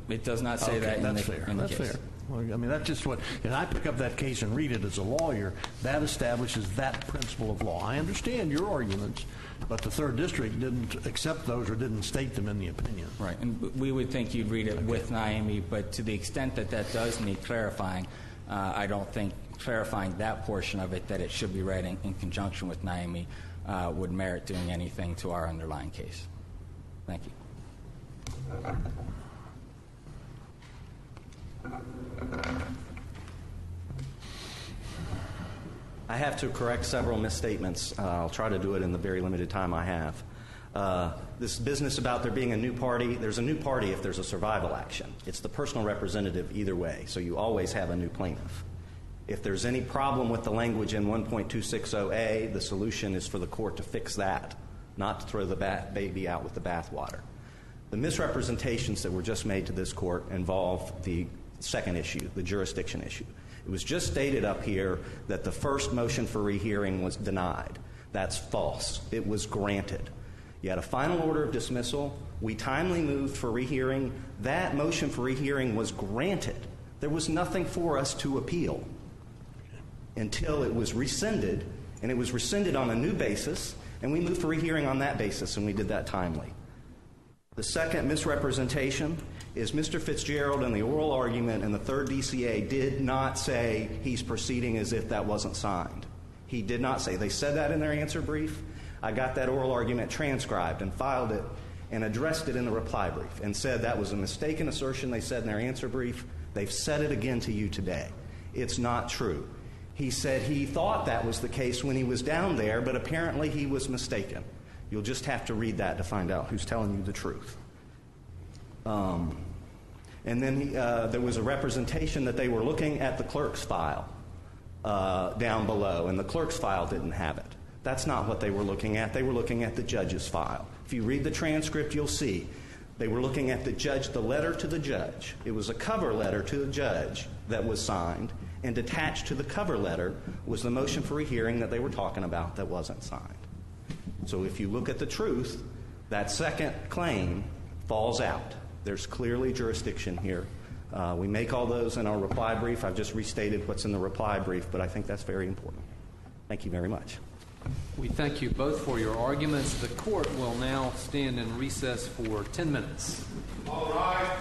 It does not say that in the case. That's fair. Well, I mean, that's just what, and I pick up that case and read it as a lawyer, that establishes that principle of law. I understand your arguments, but the third district didn't accept those or didn't state them in the opinion. Right, and we would think you'd read it with Naimi, but to the extent that that does need clarifying, I don't think clarifying that portion of it, that it should be read in conjunction with Naimi, would merit doing anything to our underlying case. Thank you. I have to correct several misstatements. I'll try to do it in the very limited time I have. This business about there being a new party, there's a new party if there's a survival action. It's the personal representative either way, so you always have a new plaintiff. If there's any problem with the language in 1.260A, the solution is for the court to fix that, not to throw the baby out with the bathwater. The misrepresentations that were just made to this court involve the second issue, the jurisdiction issue. It was just stated up here that the first motion for rehearing was denied. That's false. It was granted. You had a final order of dismissal. We timely moved for rehearing. That motion for rehearing was granted. There was nothing for us to appeal until it was rescinded, and it was rescinded on a new basis, and we moved for rehearing on that basis, and we did that timely. The second misrepresentation is Mr. Fitzgerald in the oral argument in the third DCA did not say he's proceeding as if that wasn't signed. He did not say. They said that in their answer brief. I got that oral argument transcribed and filed it and addressed it in the reply brief and said that was a mistaken assertion they said in their answer brief. They've said it again to you today. It's not true. He said he thought that was the case when he was down there, but apparently he was mistaken. You'll just have to read that to find out who's telling you the truth. And then there was a representation that they were looking at the clerk's file down below, and the clerk's file didn't have it. That's not what they were looking at. They were looking at the judge's file. If you read the transcript, you'll see they were looking at the letter to the judge. It was a cover letter to the judge that was signed, and attached to the cover letter was the motion for rehearing that they were talking about that wasn't signed. So if you look at the truth, that second claim falls out. There's clearly jurisdiction here. We make all those in our reply brief. I've just restated what's in the reply brief, but I think that's very important. Thank you very much. We thank you both for your arguments. The court will now stand in recess for 10 minutes. All right.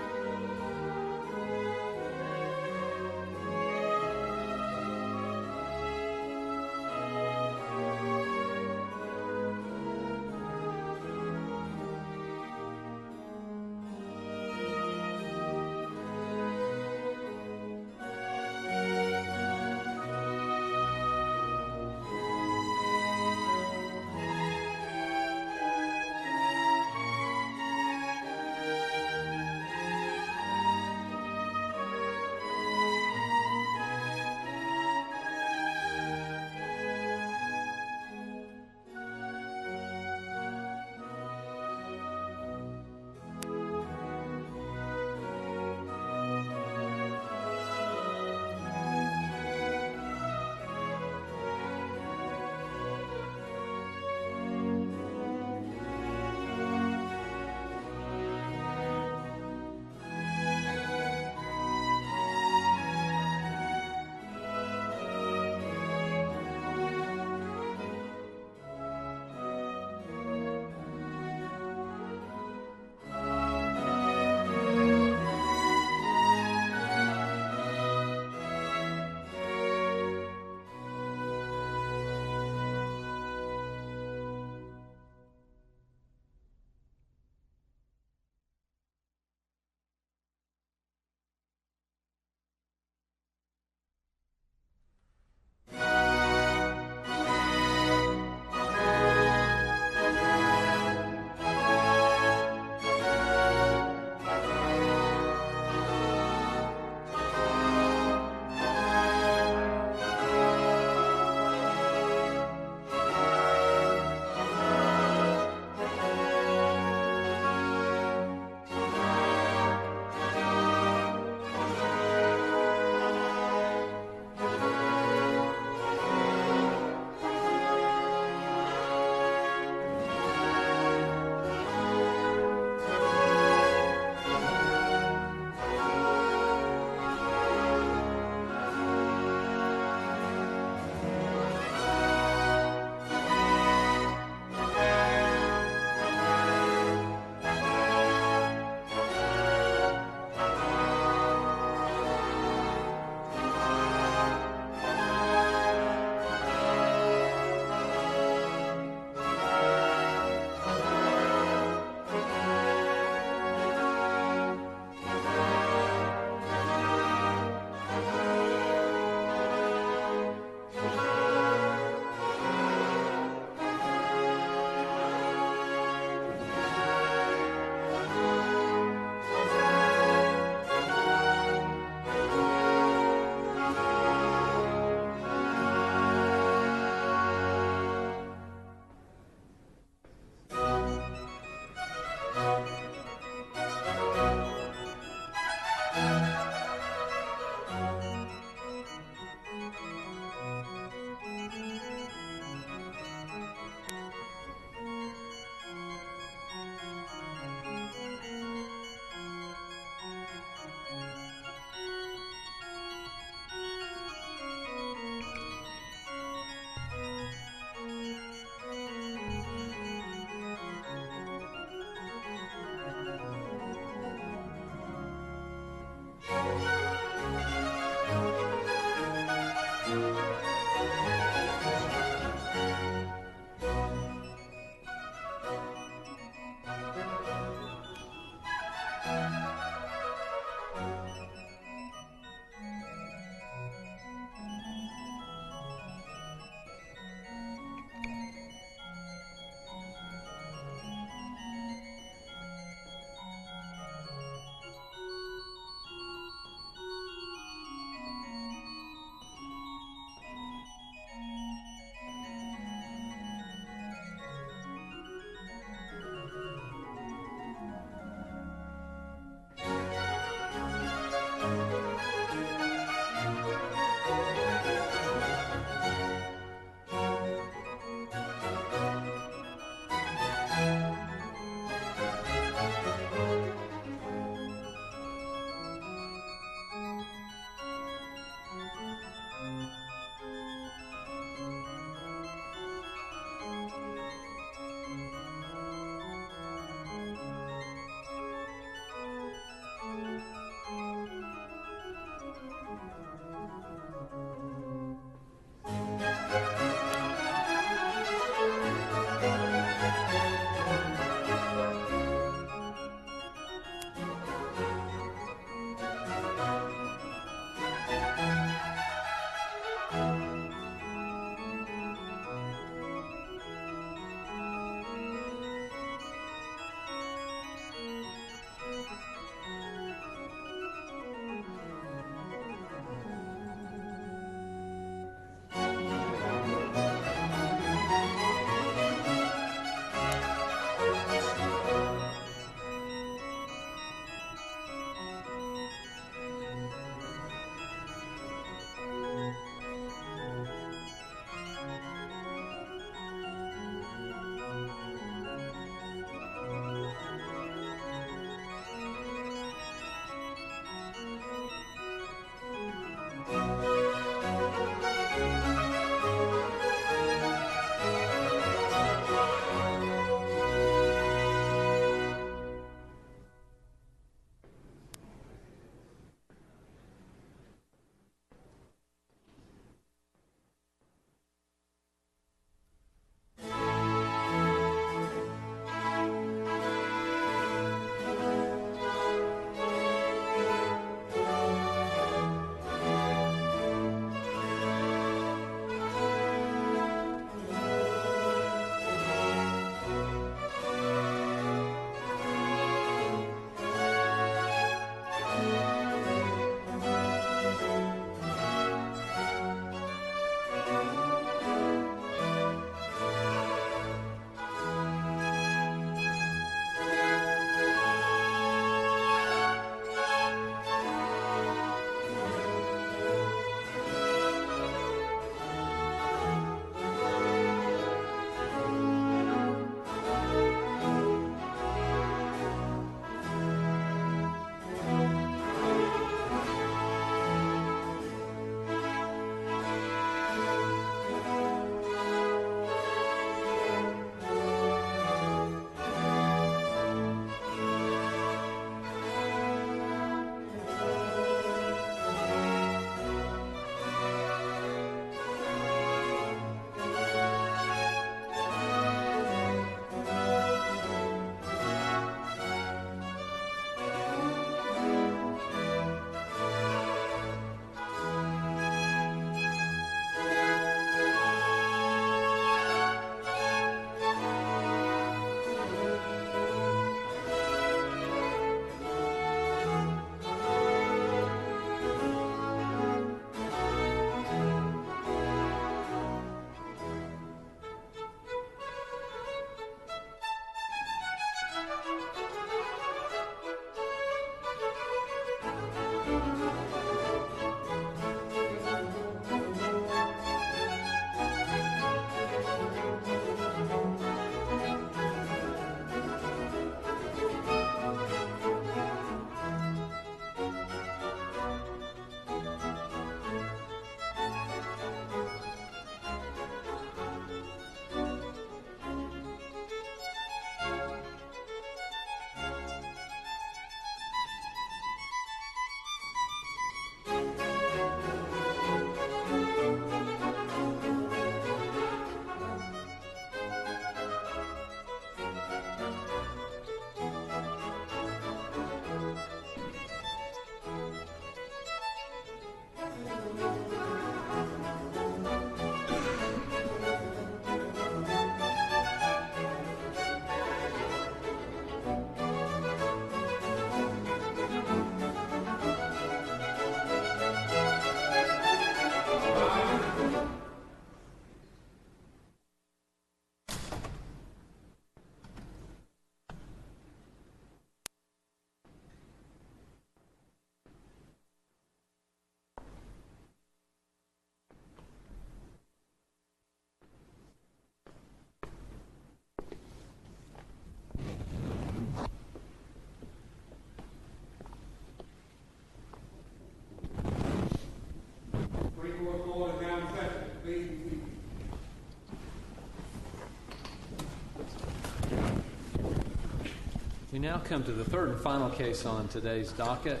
We now come to the third and final case on today's docket,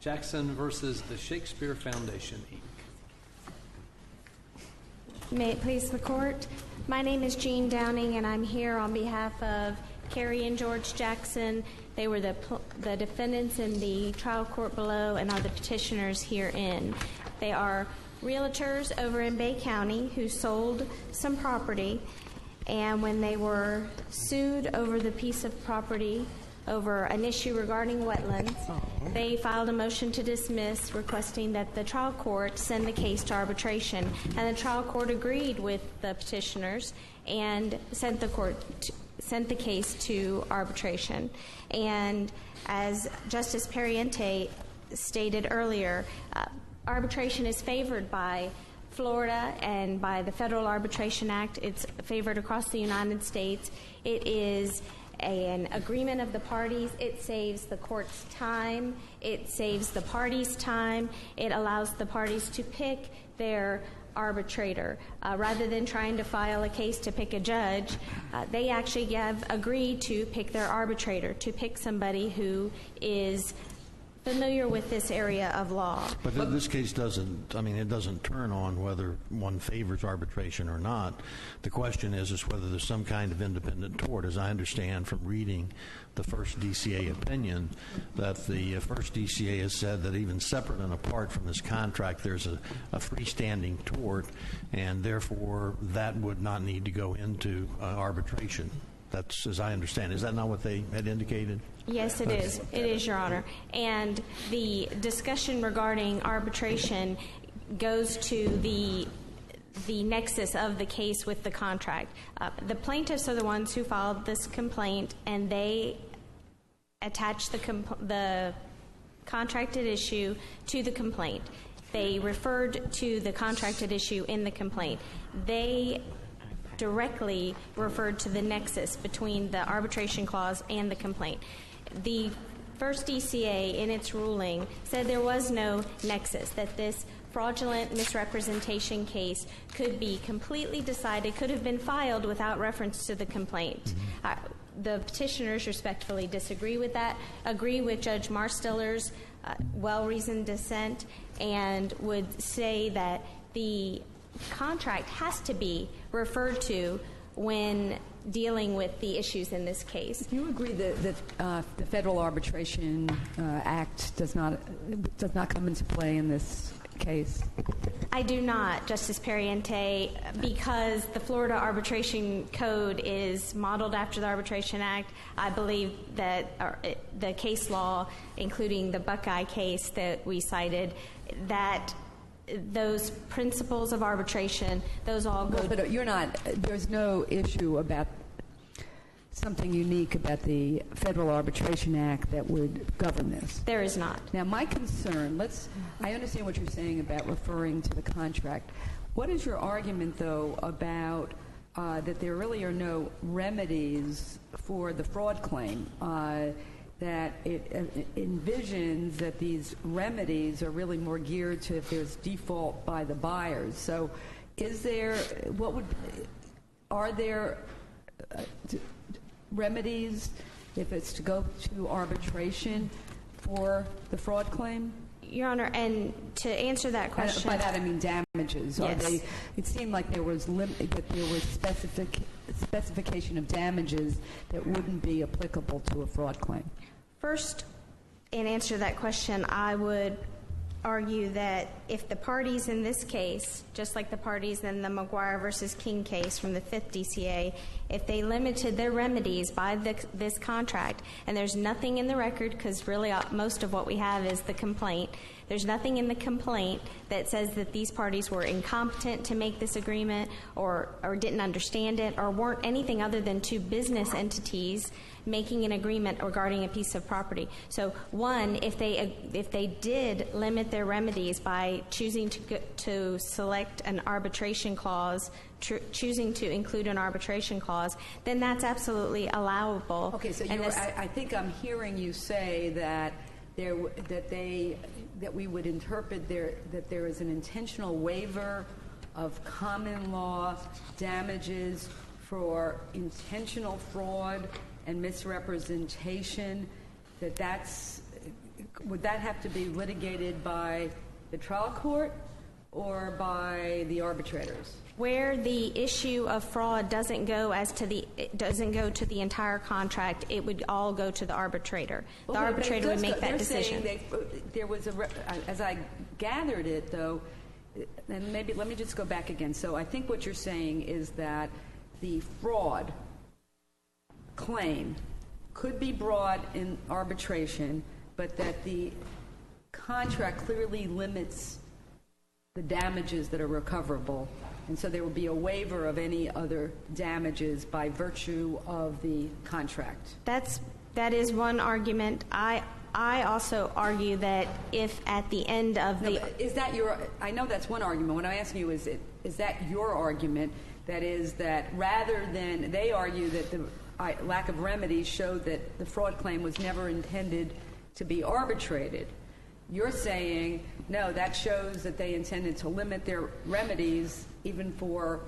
Jackson versus the Shakespeare Foundation, Inc. May it please the court. My name is Jean Downing, and I'm here on behalf of Carrie and George Jackson. They were the defendants in the trial court below and are the petitioners herein. They are realtors over in Bay County who sold some property, and when they were sued over the piece of property over an issue regarding wetlands, they filed a motion to dismiss requesting that the trial court send the case to arbitration, and the trial court agreed with the petitioners and sent the case to arbitration. And as Justice Periente stated earlier, arbitration is favored by Florida and by the Federal Arbitration Act. It's favored across the United States. It is an agreement of the parties. It saves the court's time. It saves the parties' time. It allows the parties to pick their arbitrator. Rather than trying to file a case to pick a judge, they actually have agreed to pick their arbitrator, to pick somebody who is familiar with this area of law. But this case doesn't turn on whether one favors arbitration or not. The question is whether there's some kind of independent tort. As I understand from reading the first DCA opinion, that the first DCA has said that even separate and apart from this contract, there's a freestanding tort, and therefore that would not need to go into arbitration. That's as I understand. Is that not what they had indicated? Yes, it is. It is, Your Honor. And the discussion regarding arbitration goes to the nexus of the case with the contract. The plaintiffs are the ones who filed this complaint, and they attached the contracted issue to the complaint. They referred to the contracted issue in the complaint. They directly referred to the nexus between the arbitration clause and the complaint. The first DCA, in its ruling, said there was no nexus, that this fraudulent misrepresentation case could be completely decided, could have been filed without reference to the complaint. The petitioners respectfully disagree with that, agree with Judge Marstiller's well-reasoned dissent, and would say that the contract has to be referred to when dealing with the issues in this case. Do you agree that the Federal Arbitration Act does not come into play in this case? I do not, Justice Periente, because the Florida Arbitration Code is modeled after the Arbitration Act. I believe that the case law, including the Buckeye case that we cited, that those principles of arbitration, those all go. But you're not. There's no issue about something unique about the Federal Arbitration Act that would govern this. There is not. Now, my concern. I understand what you're saying about referring to the contract. What is your argument, though, about that there really are no remedies for the fraud claim? That it envisions that these remedies are really more geared to if there's default by the buyers. So are there remedies if it's to go to arbitration for the fraud claim? Your Honor, and to answer that question. By that I mean damages. Yes. It seemed like there was specification of damages that wouldn't be applicable to a fraud claim. First, in answer to that question, I would argue that if the parties in this case, just like the parties in the McGuire versus King case from the 5th DCA, if they limited their remedies by this contract, and there's nothing in the record, because really most of what we have is the complaint, there's nothing in the complaint that says that these parties were incompetent to make this agreement or didn't understand it or weren't anything other than two business entities making an agreement regarding a piece of property. So one, if they did limit their remedies by choosing to select an arbitration clause, choosing to include an arbitration clause, then that's absolutely allowable. Okay, so I think I'm hearing you say that we would interpret that there is an intentional waiver of common law damages for intentional fraud and misrepresentation, would that have to be litigated by the trial court or by the arbitrators? Where the issue of fraud doesn't go to the entire contract, it would all go to the arbitrator. The arbitrator would make that decision. There was as I gathered it, though, and maybe let me just go back again. So I think what you're saying is that the fraud claim could be brought in arbitration, but that the contract clearly limits the damages that are recoverable, and so there will be a waiver of any other damages by virtue of the contract. That is one argument. I also argue that if at the end of is that your? I know that's one argument. What I'm asking you is that your argument? That is that rather than they argue that the lack of remedies showed that the fraud claim was never intended to be arbitrated. You're saying, no, that shows that they intended to limit their remedies even for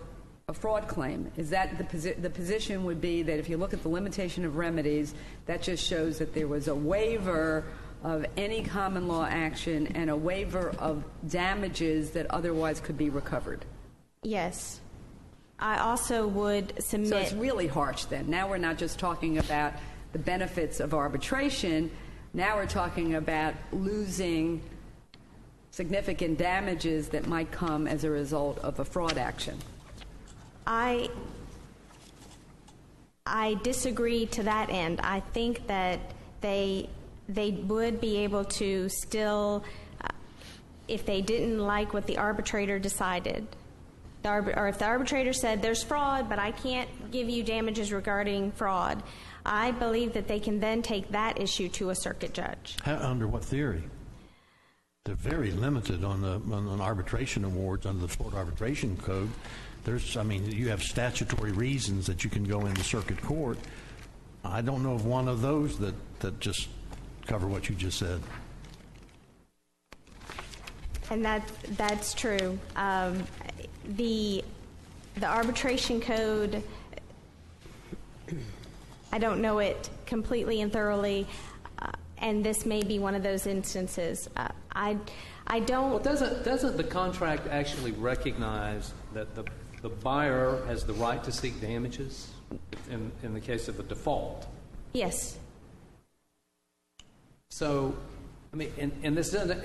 a fraud claim. Is that the position would be that if you look at the limitation of remedies, that just shows that there was a waiver of any common law action and a waiver of damages that otherwise could be recovered? Yes. I also would submit... So it's really harsh then. Now we're not just talking about the benefits of arbitration. Now we're talking about losing significant damages that might come as a result of a fraud action. I disagree to that end. I think that they would be able to still, if they didn't like what the arbitrator decided, or if the arbitrator said there's fraud, but I can't give you damages regarding fraud, I believe that they can then take that issue to a circuit judge. Under what theory? They're very limited on arbitration awards under the Florida Arbitration Code. You have statutory reasons that you can go into circuit court. I don't know of one of those that just cover what you just said. And that's true. The arbitration code, I don't know it completely and thoroughly, and this may be one of those instances. I don't... Well, doesn't the contract actually recognize that the buyer has the right to seek damages in the case of a default? Yes. So, and this doesn't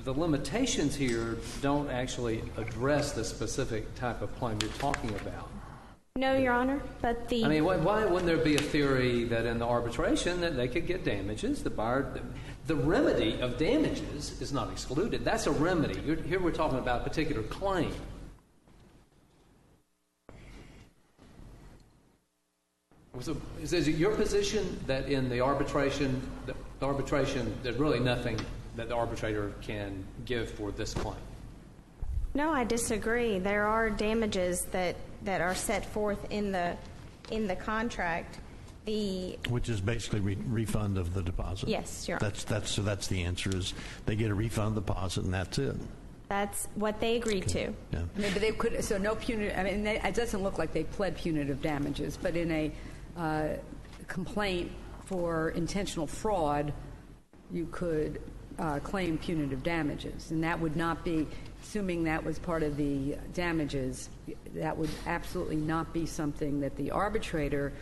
the limitations here don't actually address the specific type of claim you're talking about. No, Your Honor, but why wouldn't there be a theory that in the arbitration that they could get damages? The remedy of damages is not excluded. That's a remedy. Here we're talking about a particular claim. So is it your position that in the arbitration, there's really nothing that the arbitrator can give for this claim? No, I disagree. There are damages that are set forth in the contract. Which is basically refund of the deposit. Yes, Your Honor. That's the answer is they get a refund of the deposit and that's it. That's what they agreed to. Yeah. But they could, so no punitive, it doesn't look like they pled punitive damages, but in a complaint for intentional fraud, you could claim punitive damages, and that would not be, assuming that was part of the damages, that would absolutely not be something that the arbitrator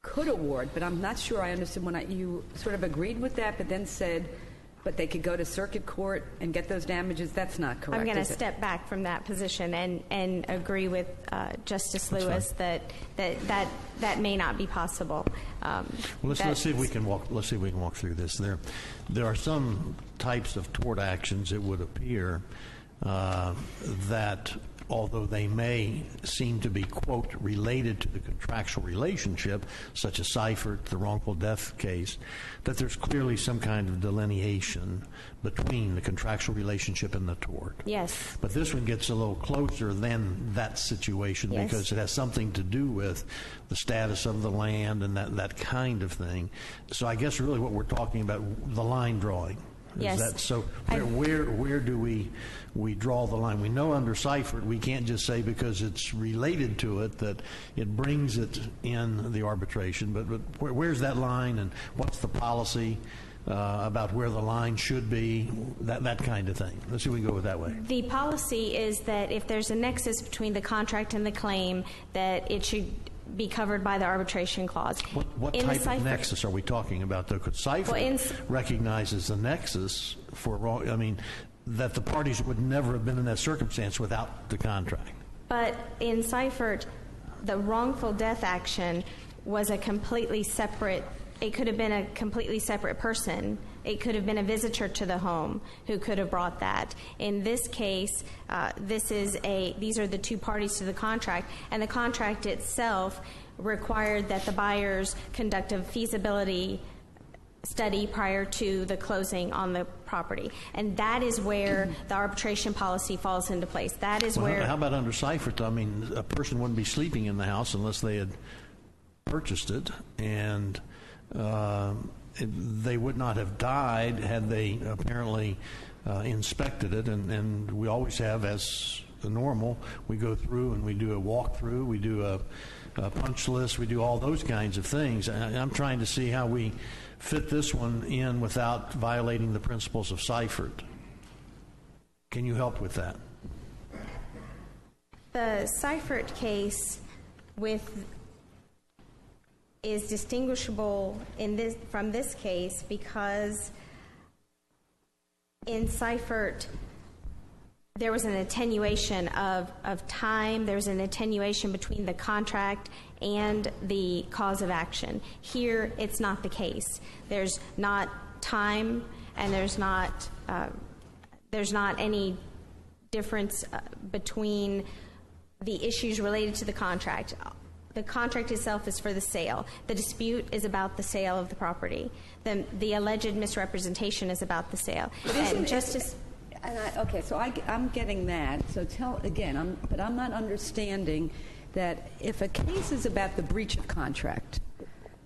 could award. But I'm not sure I understood when you sort of agreed with that, but then said, but they could go to circuit court and get those damages. That's not correct. I'm going to step back from that position and agree with Justice Lewis that may not be possible. Let's see if we can walk. Let's see if we can walk through this. There are some types of tort actions, it would appear, that although they may seem to be, quote, related to the contractual relationship, such as Seifert, the wrongful death case, that there's clearly some kind of delineation between the contractual relationship and the tort. Yes. But this one gets a little closer than that situation because it has something to do with the status of the land and that kind of thing. So I guess really what we're talking about, the line drawing. Yes. So where do we draw the line? We know under Seifert we can't just say because it's related to it that it brings it in the arbitration, but where's that line, and what's the policy about where the line should be, that kind of thing? Let's see if we can go with that way. The policy is that if there's a nexus between the contract and the claim, that it should be covered by the arbitration clause. What type of nexus are we talking about, though? Because Seifert recognizes the nexus for wrong. I mean, that the parties would never have been in that circumstance without the contract. But in Seifert, the wrongful death action was a completely separate. It could have been a completely separate person. It could have been a visitor to the home who could have brought that. In this case, these are the two parties to the contract, and the contract itself required that the buyers conduct a feasibility study prior to the closing on the property. And that is where the arbitration policy falls into place. That is where... How about under Seifert? I mean, a person wouldn't be sleeping in the house unless they had purchased it, and they would not have died had they apparently inspected it, and we always have, as the normal, we go through and we do a walkthrough, we do a punch list, we do all those kinds of things. I'm trying to see how we fit this one in without violating the principles of Seifert. Can you help with that? The Seifert case is distinguishable from this case because in Seifert there was an attenuation of time. There was an attenuation between the contract and the cause of action. Here, it's not the case. There's not time, and there's not any difference between the issues related to the contract. The contract itself is for the sale. The dispute is about the sale of the property. The alleged misrepresentation is about the sale. I'm getting that. So tell again, but I'm not understanding that if a case is about the breach of contract,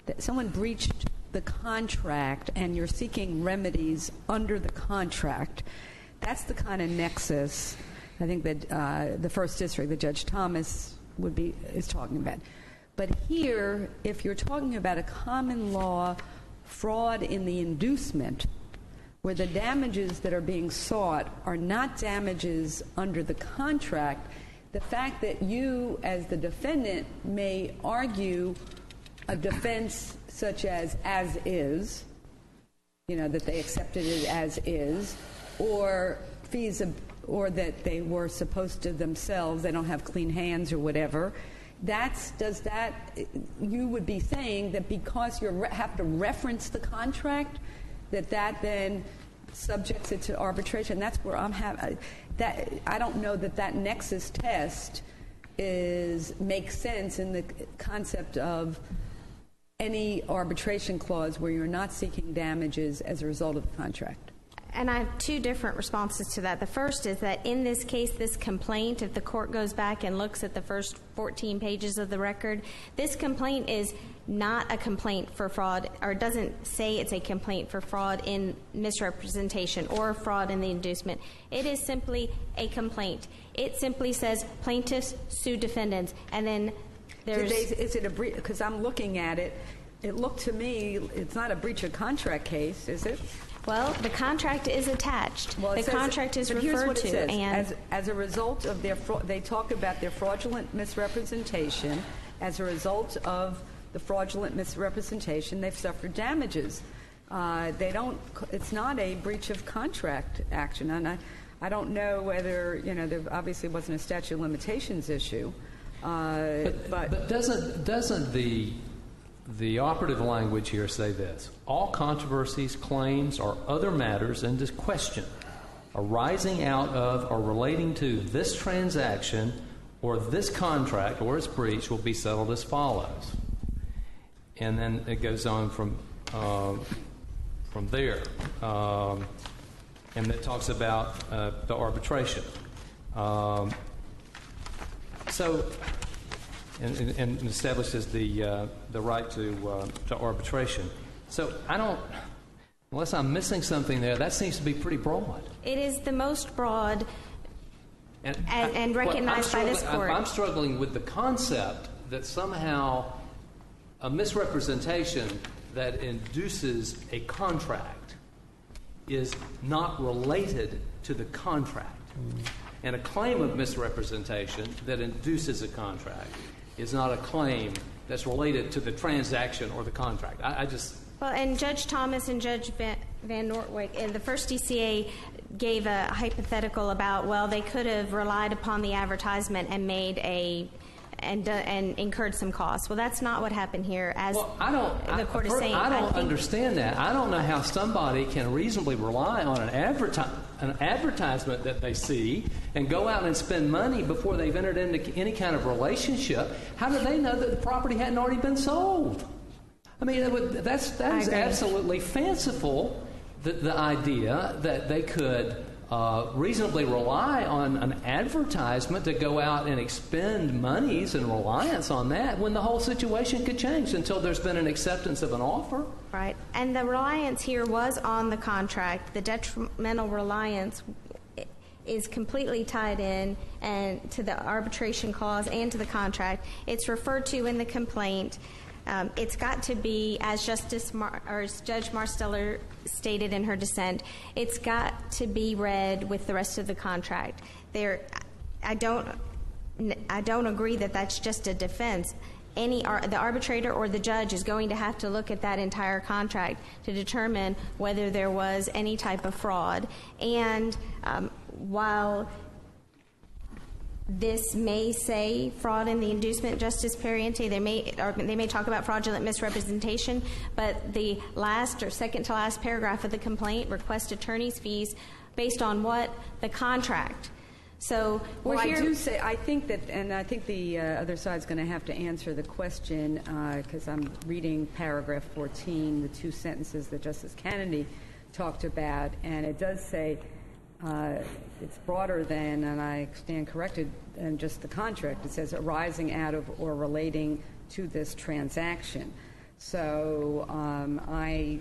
that someone breached the contract and you're seeking remedies under the contract, that's the kind of nexus I think that the First District, that Judge Thomas is talking about. But here, if you're talking about a common law fraud in the inducement, where the damages that are being sought are not damages under the contract, the fact that you, as the defendant, may argue a defense such as is, that they accepted it as is, or that they were supposed to themselves, they don't have clean hands or whatever, you would be saying that because you have to reference the contract, that then subjects it to arbitration. That's where I don't know that nexus test makes sense in the concept of any arbitration clause where you're not seeking damages as a result of the contract. And I have two different responses to that. The first is that in this case, this complaint, if the court goes back and looks at the first 14 pages of the record, this complaint is not a complaint for fraud, or doesn't say it's a complaint for fraud in misrepresentation or fraud in the inducement. It is simply a complaint. It simply says plaintiffs sue defendants, and then there's... Is it a breach? Because I'm looking at it. It looked to me, it's not a breach of contract case, is it? Well, the contract is attached. The contract is referred to. And as a result of they talk about their fraudulent misrepresentation. As a result of the fraudulent misrepresentation, they've suffered damages. It's not a breach of contract action. And I don't know whether, there obviously wasn't a statute of limitations issue. But doesn't the operative language here say this: all controversies, claims, or other matters in this question arising out of or relating to this transaction or this contract or its breach will be settled as follows. And then it goes on from there. And it talks about the arbitration. And establishes the right to arbitration. So Unless I'm missing something there, that seems to be pretty broad. It is the most broad and recognized by this court. I'm struggling with the concept that somehow a misrepresentation that induces a contract is not related to the contract. And a claim of misrepresentation that induces a contract is not a claim that's related to the transaction or the contract. Well, and Judge Thomas and Judge Van Nortwyk in the first DCA gave a hypothetical about, well, they could have relied upon the advertisement and made and incurred some costs. Well, that's not what happened here, as the court is saying. I don't understand that. I don't know how somebody can reasonably rely on an advertisement that they see and go out and spend money before they've entered into any kind of relationship. How do they know that the property hadn't already been sold? I mean, that is absolutely fanciful, the idea that they could reasonably rely on an advertisement to go out and expend monies and reliance on that when the whole situation could change until there's been an acceptance of an offer. Right. And the reliance here was on the contract. The detrimental reliance is completely tied in and to the arbitration clause and to the contract. It's referred to in the complaint. It's got to be, as Judge Marsteller stated in her dissent, it's got to be read with the rest of the contract. I don't agree that that's just a defense. The arbitrator or the judge is going to have to look at that entire contract to determine whether there was any type of fraud. And while this may say fraud in the inducement, Justice Pariente, they may talk about fraudulent misrepresentation, but the last or second to last paragraph of the complaint requests attorney's fees based on what? The contract. So I think that, and I think the other side's going to have to answer the question, because I'm reading paragraph 14, the two sentences that Justice Kennedy talked about, and it does say it's broader than, and I stand corrected, than just the contract. It says arising out of or relating to this transaction. So I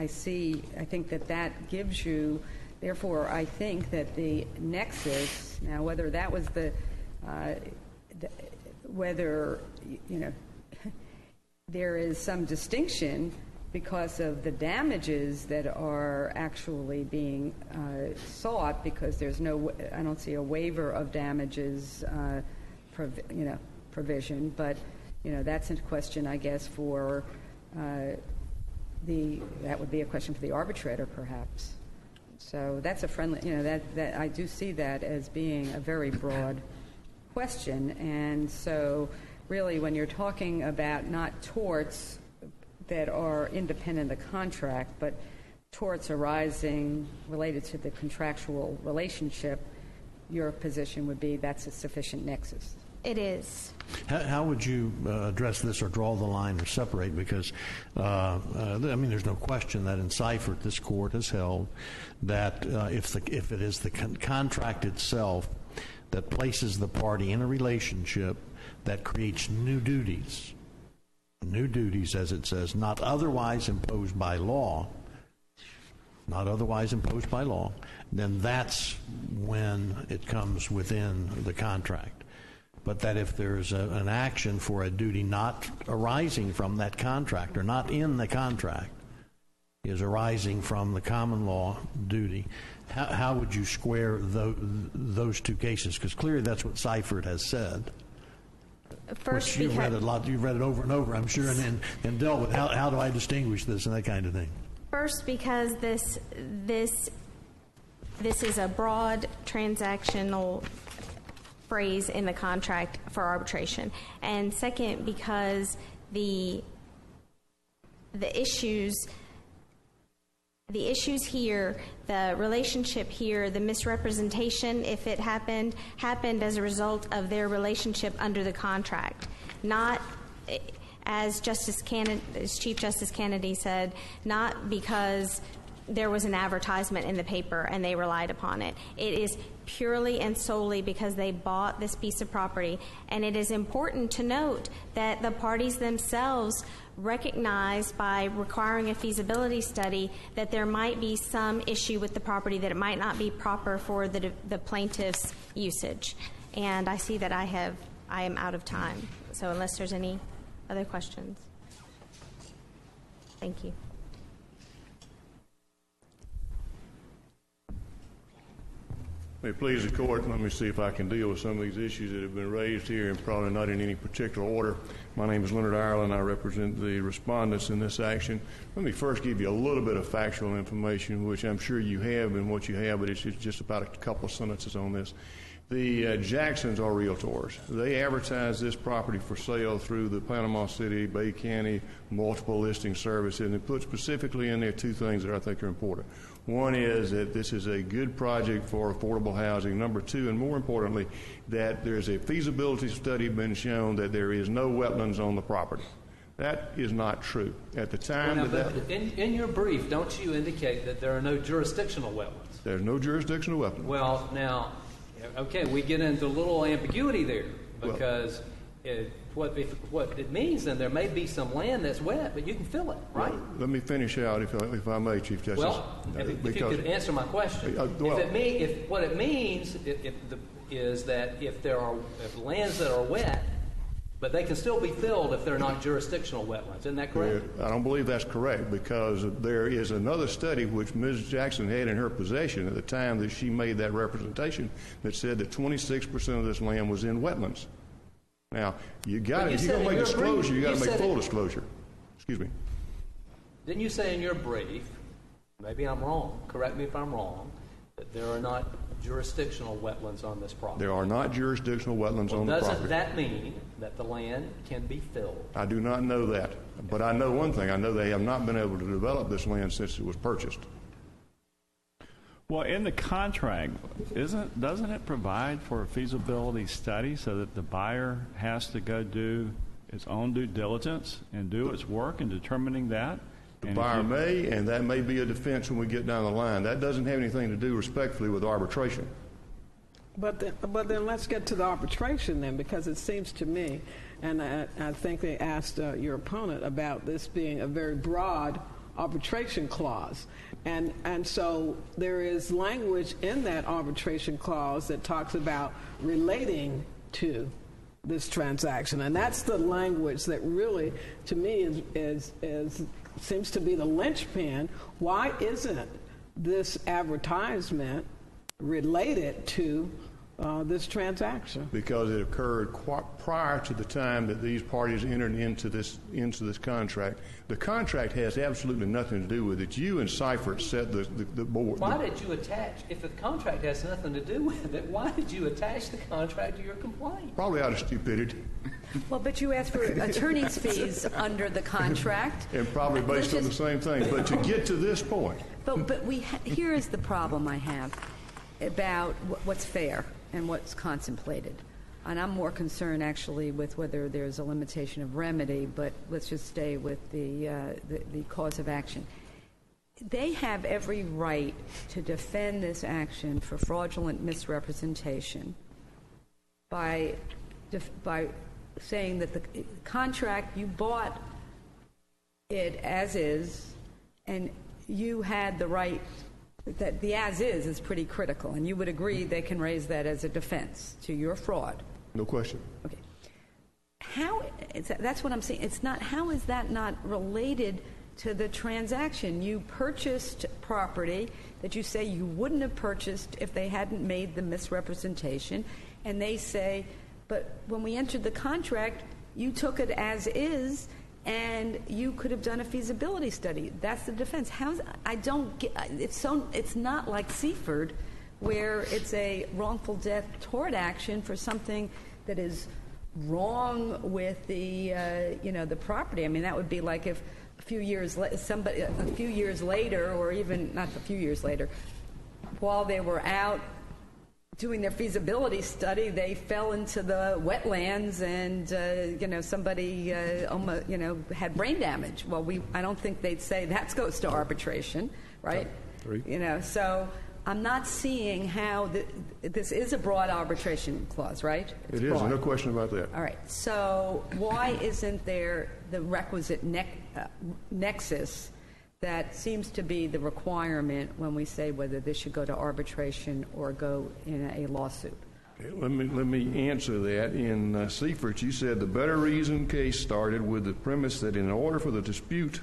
think that gives you, therefore, I think that the nexus, now whether that was whether, there is some distinction because of the damages that are actually being sought, because there's I don't see a waiver of damages, provision, but that's a question, I guess, for that would be a question for the arbitrator, perhaps. So that's a friendly, that I do see that as being a very broad question, and so really, when you're talking about not torts that are independent of the contract, but torts arising related to the contractual relationship, your position would be that's a sufficient nexus. It is. How would you address this or draw the line or separate? Because, there's no question that in Seifert, this court has held that if it is the contract itself that places the party in a relationship that creates new duties, as it says, not otherwise imposed by law, then that's when it comes within the contract. But that if there's an action for a duty not arising from that contract or not in the contract, is arising from the common law duty, how would you square those two cases? Because clearly that's what Seifert has said. First, you've read it a lot. You've read it over and over, I'm sure, and dealt with how do I distinguish this and that kind of thing. First, because this is a broad transactional phrase in the contract for arbitration, and second, because the issues here, the relationship here, the misrepresentation, if it happened as a result of their relationship under the contract, not as Chief Justice Kennedy said, not because there was an advertisement in the paper and they relied upon it. It is purely and solely because they bought this piece of property. And it is important to note that the parties themselves recognize by requiring a feasibility study that there might be some issue with the property, that it might not be proper for the plaintiff's usage. And I see that I am out of time. So unless there's any other questions. Thank you. May it please the court, let me see if I can deal with some of these issues that have been raised here, and probably not in any particular order. My name is Leonard Ireland. I represent the respondents in this action. Let me first give you a little bit of factual information, which I'm sure you have and what you have, but it's just about a couple of sentences on this. The Jacksons are realtors. They advertise this property for sale through the Panama City, Bay County, multiple listing services, and they put specifically in there two things that I think are important. One is that this is a good project for affordable housing. Number two, and more importantly, that there's a feasibility study been shown that there is no wetlands on the property. That is not true. At the time in your brief, don't you indicate that there are no jurisdictional wetlands? There's no jurisdictional wetlands. Well, now, okay, we get into a little ambiguity there because what it means, then there may be some land that's wet, but you can fill it, right? Well, let me finish out, if I may, Chief Justice. Well, if you could answer my question. What it means is that if there are lands that are wet, but they can still be filled if they're not jurisdictional wetlands. Isn't that correct? I don't believe that's correct, because there is another study which Ms. Jackson had in her possession at the time that she made that representation that said that 26% of this land was in wetlands. Now, if you're going to make disclosure, you got to make full disclosure. Excuse me. Didn't you say in your brief, maybe I'm wrong, correct me if I'm wrong, that there are not jurisdictional wetlands on this property? There are not jurisdictional wetlands on the property. Doesn't that mean that the land can be filled? I do not know that, but I know one thing. I know they have not been able to develop this land since it was purchased. Well, in the contract, doesn't it provide for a feasibility study so that the buyer has to go do its own due diligence and do its work in determining that? The buyer may, and that may be a defense when we get down the line. That doesn't have anything to do, respectfully, with arbitration. But then let's get to the arbitration then, because it seems to me, and I think they asked your opponent about this being a very broad arbitration clause. And so there is language in that arbitration clause that talks about relating to this transaction. And that's the language that really, to me, seems to be the linchpin. Why isn't this advertisement related to this transaction? Because it occurred prior to the time that these parties entered into this contract. The contract has absolutely nothing to do with it. You and Seifert set the board. Why did you attach, if the contract has nothing to do with it, why did you attach the contract to your complaint? Probably out of stupidity. Well, but you asked for attorney's fees under the contract. And probably based on the same thing. But to get to this point. But here is the problem I have about what's fair and what's contemplated. And I'm more concerned, actually, with whether there's a limitation of remedy, but let's just stay with the cause of action. They have every right to defend this action for fraudulent misrepresentation by saying that the contract, you bought it as is, and you had the right. That the as is pretty critical, and you would agree they can raise that as a defense to your fraud. No question. Okay. That's what I'm saying. It's not. How is that not related to the transaction? You purchased property that you say you wouldn't have purchased if they hadn't made the misrepresentation, and they say, but when we entered the contract, you took it as is. And you could have done a feasibility study. That's the defense. It's not like Seaford, where it's a wrongful death tort action for something that is wrong with the property. I mean, that would be like if a few years later, or even not a few years later, while they were out doing their feasibility study, they fell into the wetlands, and somebody almost had brain damage. Well, I don't think they'd say that goes to arbitration. right? Three. You know, so I'm not seeing how this is a broad arbitration clause, right? It is, no question about that. All right. So why isn't there the requisite nexus that seems to be the requirement when we say whether this should go to arbitration or go in a lawsuit? Okay, let me answer that. In Seifert, you said the better reason case started with the premise that in order for the dispute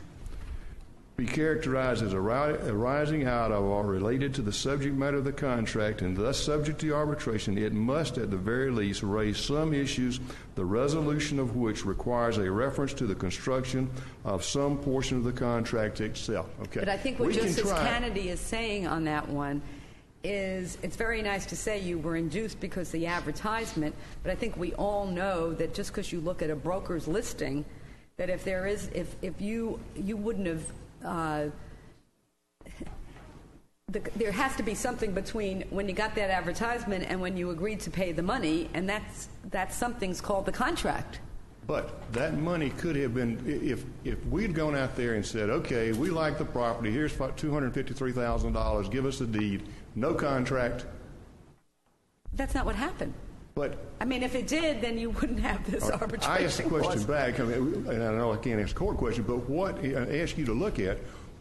be characterized as arising out of or related to the subject matter of the contract and thus subject to arbitration, it must at the very least raise some issues, the resolution of which requires a reference to the construction of some portion of the contract itself. Okay. But I think what Justice Kennedy is saying on that one is it's very nice to say you were induced because of the advertisement, but I think we all know that just because you look at a broker's listing, that if there is, if you wouldn't have there has to be something between when you got that advertisement and when you agreed to pay the money, and that's something's called the contract. But that money could have been, if we'd gone out there and said, okay, we like the property, here's $253,000, give us the deed, no contract. That's not what happened. But I mean, if it did, then you wouldn't have this arbitration I asked the question clause. back, and I know I can't ask a court question, but I ask you to look at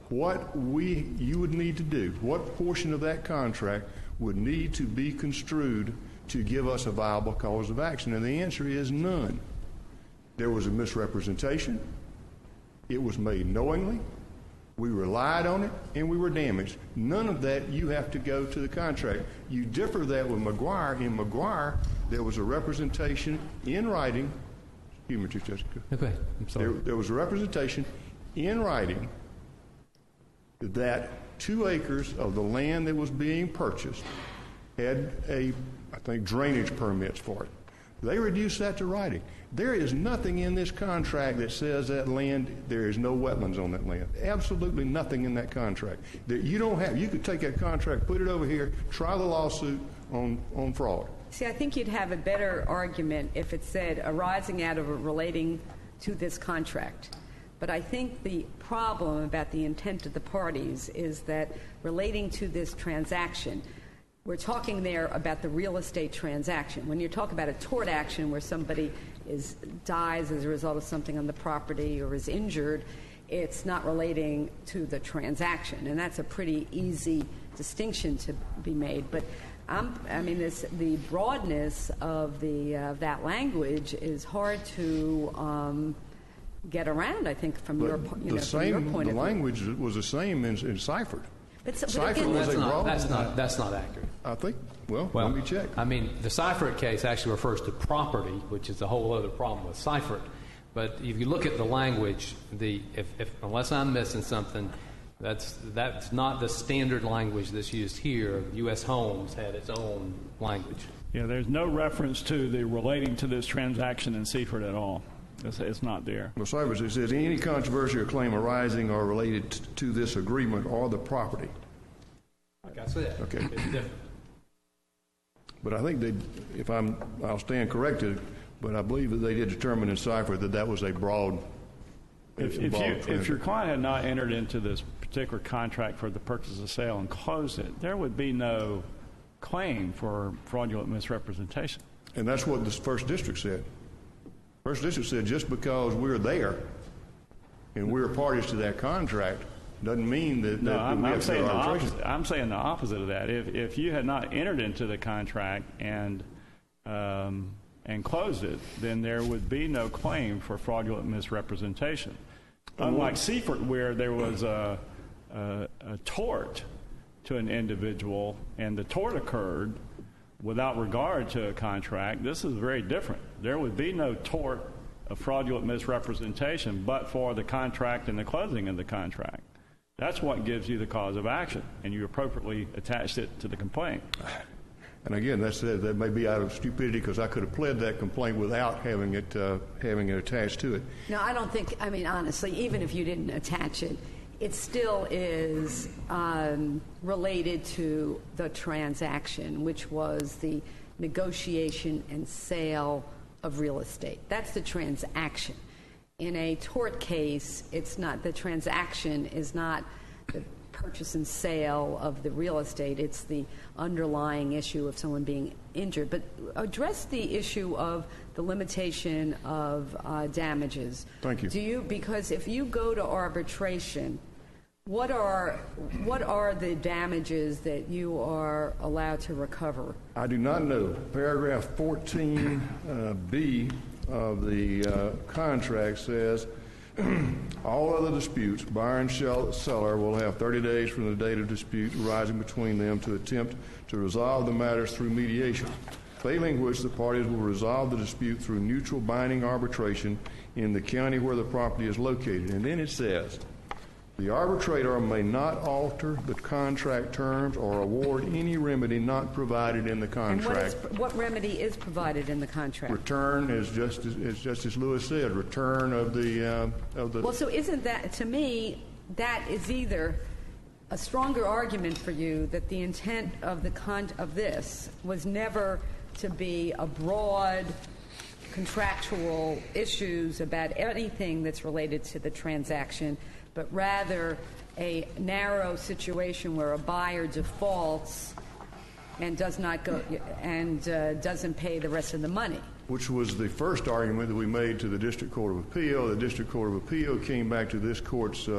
what you would need to do. What portion of that contract would need to be construed to give us a viable cause of action? And the answer is none. There was a misrepresentation. It was made knowingly. We relied on it, and we were damaged. None of that, you have to go to the contract. You differ that with McGuire. In McGuire, there was a representation in writing. Excuse me, Chief Justice. Okay, I'm sorry. There was a representation in writing that 2 acres of the land that was being purchased had I think, drainage permits for it. They reduced that to writing. There is nothing in this contract that says that land, there is no wetlands on that land. Absolutely nothing in that contract. That you don't have. You could take that contract, put it over here, try the lawsuit on fraud. See, I think you'd have a better argument if it said arising out of or relating to this contract. But I think the problem about the intent of the parties is that relating to this transaction, we're talking there about the real estate transaction. When you talk about a tort action where somebody dies as a result of something on the property or is injured, it's not relating to the transaction. And that's a pretty easy distinction to be made. But the broadness of that language is hard to get around, I think, from your point of view. The language was the same in Seifert. Seifert was a broad. That's not accurate. I think. Well, let me check. I mean, the Seifert case actually refers to property, which is a whole other problem with Seifert. But if you look at the language, unless I'm missing something, that's not the standard language that's used here. U.S. Homes had its own language. Yeah, there's no reference to the relating to this transaction in Seifert at all. It's not there. Well, Seifert says any controversy or claim arising or related to this agreement or the property. Like I said, okay. It's different. But I think I'll stand corrected, but I believe that they did determine in Seifert that was a broad. If your client had not entered into this particular contract for the purchase of sale and closed it, there would be no claim for fraudulent misrepresentation. And that's what the First District said. First District said just because we're there and we're parties to that contract doesn't mean that we have to arbitration. I'm saying the opposite of that. If you had not entered into the contract and closed it, then there would be no claim for fraudulent misrepresentation. Unlike Seifert, where there was a tort to an individual and the tort occurred without regard to a contract, this is very different. There would be no tort of fraudulent misrepresentation but for the contract and the closing of the contract. That's what gives you the cause of action, and you appropriately attached it to the complaint. And again, that may be out of stupidity because I could have pled that complaint without having it attached to it. No, I don't think, honestly, even if you didn't attach it, it still is related to the transaction, which was the negotiation and sale of real estate. That's the transaction. In a tort case, it's not. The transaction is not purchase and sale of the real estate. It's the underlying issue of someone being injured. But address the issue of the limitation of damages. Thank you. Because if you go to arbitration, what are the damages that you are allowed to recover? I do not know. Paragraph 14B of the contract says, all other disputes, buyer and seller will have 30 days from the date of dispute arising between them to attempt to resolve the matters through mediation, failing which the parties will resolve the dispute through mutual binding arbitration in the county where the property is located. And then it says, the arbitrator may not alter the contract terms or award any remedy not provided in the contract. And what remedy is provided in the contract? Return, as Justice Lewis said, return of the. Well, so isn't that, to me, that is either a stronger argument for you that the intent of this was never to be a broad contractual issues about anything that's related to the transaction, but rather a narrow situation where a buyer defaults and does not go and doesn't pay the rest of the money. Which was the first argument that we made to the District Court of Appeal. The District Court of Appeal came back to this court's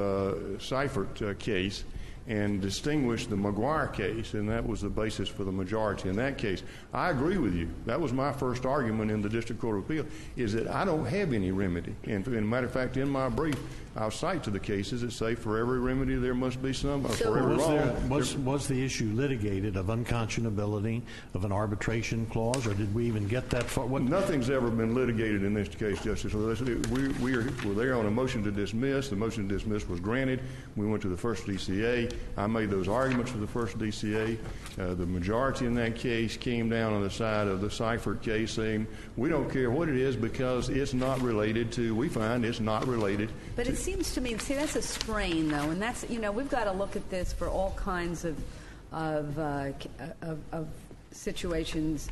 Seifert case and distinguished the McGuire case, and that was the basis for the majority in that case. I agree with you. That was my first argument in the District Court of Appeal, is that I don't have any remedy. And as a matter of fact, in my brief, I'll cite to the cases that say for every remedy there must be some. For every wrong. Was the issue litigated of unconscionability of an arbitration clause, or did we even get that far? Nothing's ever been litigated in this case, Justice. We were there on a motion to dismiss. The motion to dismiss was granted. We went to the first DCA. I made those arguments for the first DCA. The majority in that case came down on the side of the Seifert case, saying we don't care what it is because it's not related to, we find it's not related. But it seems to me, see, that's a strain, though, and that's, we've got to look at this for all kinds of situations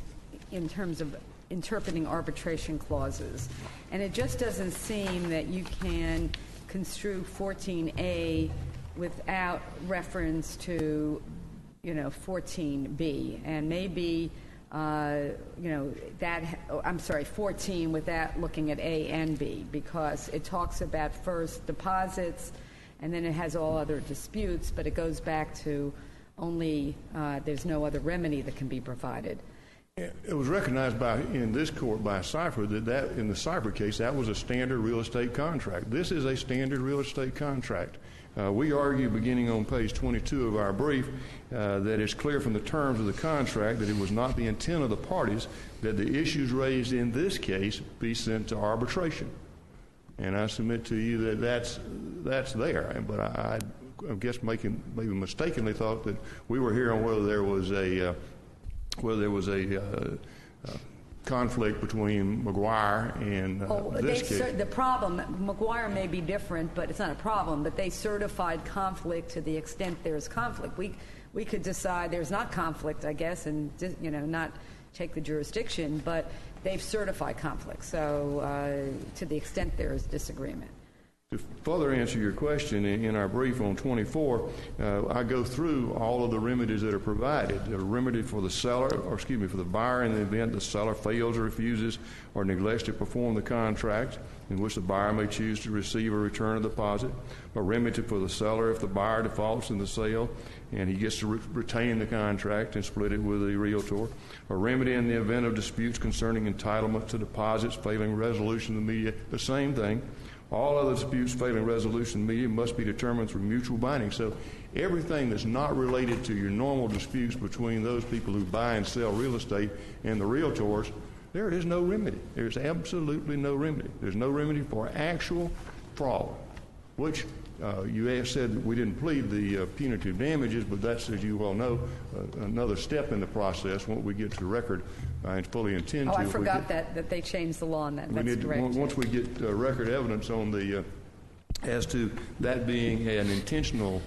in terms of interpreting arbitration clauses. And it just doesn't seem that you can construe 14A without reference to, 14B. And maybe, 14 without looking at A and B, because it talks about first deposits and then it has all other disputes, but it goes back to only there's no other remedy that can be provided. It was recognized in this court by Seifert that in the Seifert case, that was a standard real estate contract. This is a standard real estate contract. We argue, beginning on page 22 of our brief, that it's clear from the terms of the contract that it was not the intent of the parties that the issues raised in this case be sent to arbitration. And I submit to you that that's there. But I guess maybe mistakenly thought that we were here on whether there was a conflict between McGuire and this case. The problem, McGuire may be different, but it's not a problem, but they certified conflict to the extent there's conflict. We could decide there's not conflict, I guess, and not take the jurisdiction, but they've certified conflict, so to the extent there is disagreement. To further answer your question, in our brief on 24, I go through all of the remedies that are provided. A remedy for the seller, for the buyer in the event the seller fails or refuses or neglects to perform the contract, in which the buyer may choose to receive or return a deposit. A remedy for the seller if the buyer defaults in the sale and he gets to retain the contract and split it with the realtor. A remedy in the event of disputes concerning entitlement to deposits, failing resolution of the media, the same thing. All other disputes failing resolution media must be determined through mutual binding. So everything that's not related to your normal disputes between those people who buy and sell real estate and the realtors, there is no remedy. There's absolutely no remedy. There's no remedy for actual fraud, which you have said we didn't plead the punitive damages, but that's, as you well know, another step in the process when we get to the record. I fully intend to. I forgot that they changed the law on that. That's correct. Once we get record evidence on the as to that being an intentional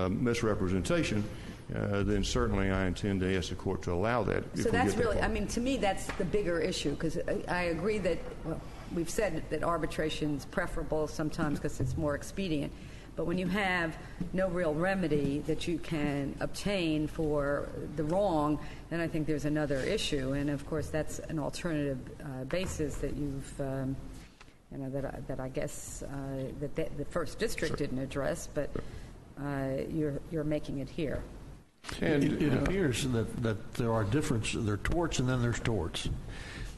misrepresentation, then certainly I intend to ask the court to allow that. So that's really, to me, that's the bigger issue, because I agree that, we've said that arbitration is preferable sometimes because it's more expedient. But when you have no real remedy that you can obtain for the wrong, then I think there's another issue. And of course, that's an alternative basis that you've, that I guess that the First District didn't address, but you're making it here. And it appears that there are differences. There are torts and then there's torts.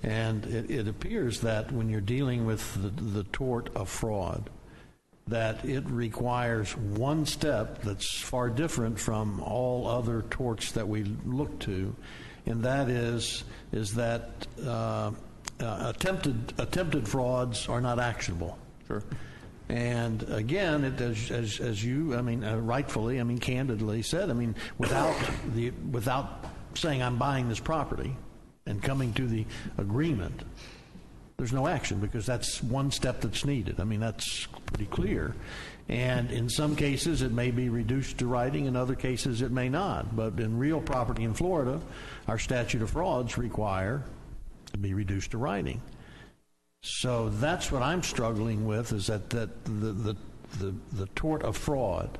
And it appears that when you're dealing with the tort of fraud, that it requires one step that's far different from all other torts that we look to, and that is that attempted frauds are not actionable. Sure. And again, as you, rightfully, candidly said, without saying I'm buying this property and coming to the agreement, there's no action because that's one step that's needed. That's pretty clear. And in some cases, it may be reduced to writing. In other cases, it may not. But in real property in Florida, our statute of frauds require to be reduced to writing. So that's what I'm struggling with, is that the tort of fraud